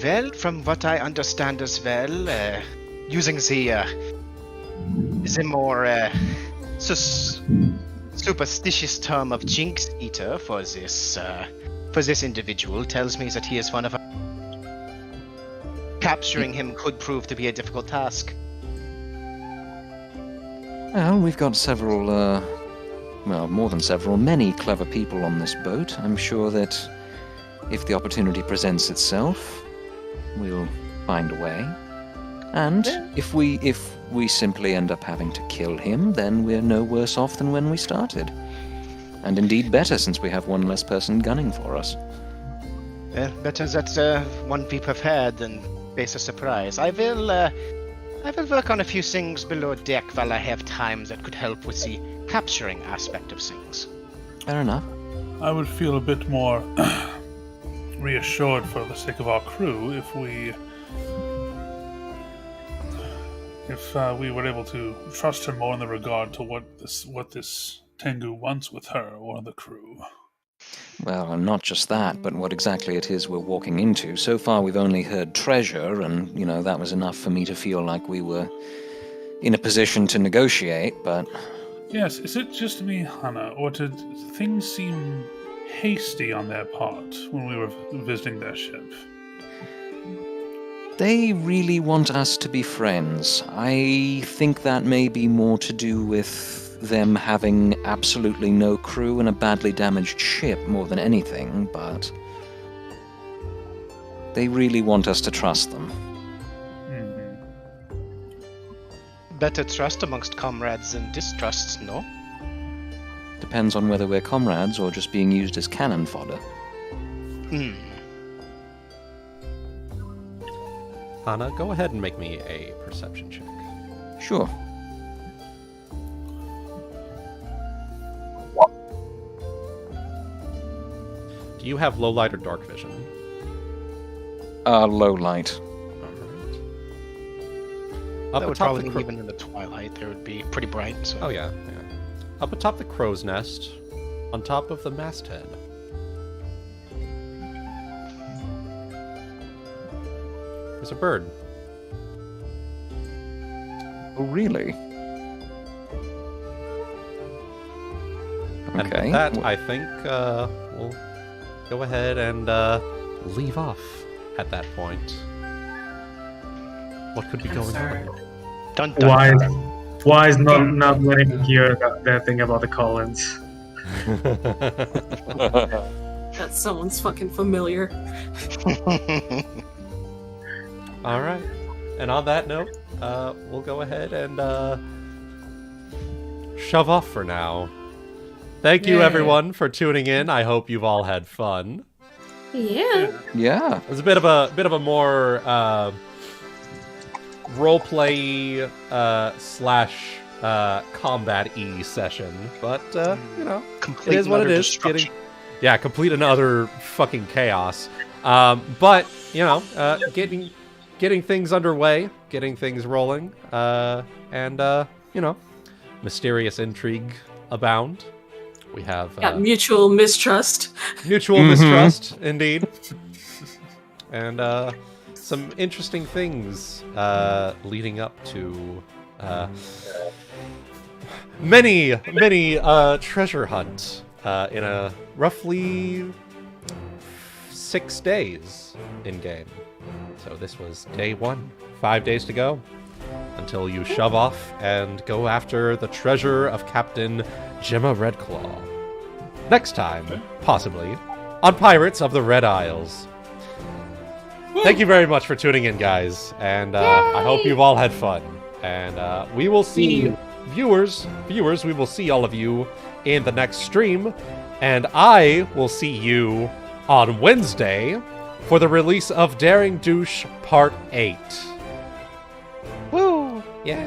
Well, from what I understand as well, using the more superstitious term of Jinx Eater for this individual tells me that he is one of our... Capturing him could prove to be a difficult task. Well, we've got several, more than several, many clever people on this boat. I'm sure that if the opportunity presents itself, we'll find a way. And if we simply end up having to kill him, then we're no worse off than when we started. And indeed better, since we have one less person gunning for us. Better that one be prepared than face a surprise. I will work on a few things below deck while I have time that could help with the capturing aspect of things. Fair enough. I would feel a bit more reassured for the sake of our crew if we were able to trust her more in the regard to what this Tengu wants with her or the crew. Well, and not just that, but what exactly it is we're walking into. So far we've only heard treasure, and, that was enough for me to feel like we were in a position to negotiate, but... Yes, is it just me, Hana, or did things seem hasty on their part when we were visiting their ship? They really want us to be friends. I think that may be more to do with them having absolutely no crew and a badly damaged ship more than anything, but they really want us to trust them. Mm-hmm. Better trust amongst comrades than distrust, no? Depends on whether we're comrades or just being used as cannon fodder. Hana, go ahead and make me a perception check. Sure. Do you have low light or dark vision? Low light. Alright. That would probably mean even in the twilight there would be pretty bright. So. Oh yeah. Up atop the crow's nest, on top of the masthead. There's a bird. Oh, really? And Okay. with that, I think we'll go ahead and leave off at that point. What could be going on? Dun, dun, dun. Why is not letting me hear that thing about the Collins? That's someone's fucking familiar. All right. And on that note, we'll go ahead and shove off for now. Thank you, everyone, for tuning in. I hope you've all had fun. Yeah. Yeah. It was a bit of a more roleplay slash combat-y session, but you know, Complete it is what it is. Complete and utter fucking chaos. But you know, getting things underway, getting things rolling, and you know, mysterious intrigue abound. We have mutual mistrust. Mutual mistrust, indeed. And some interesting things leading up to many treasure hunt in a roughly 6 days in game. So this was day 1. 5 days to go until you shove off and go after the treasure of Captain Gemma Redclaw. Next time, possibly, on Pirates of the Red Isles. Thank you very much for tuning in, guys, and I hope you've all had fun. And we will see viewers, we will see all of you in the next stream, and I will see you on Wednesday for the release of Daring Douche Part 8. Woo! Yeah.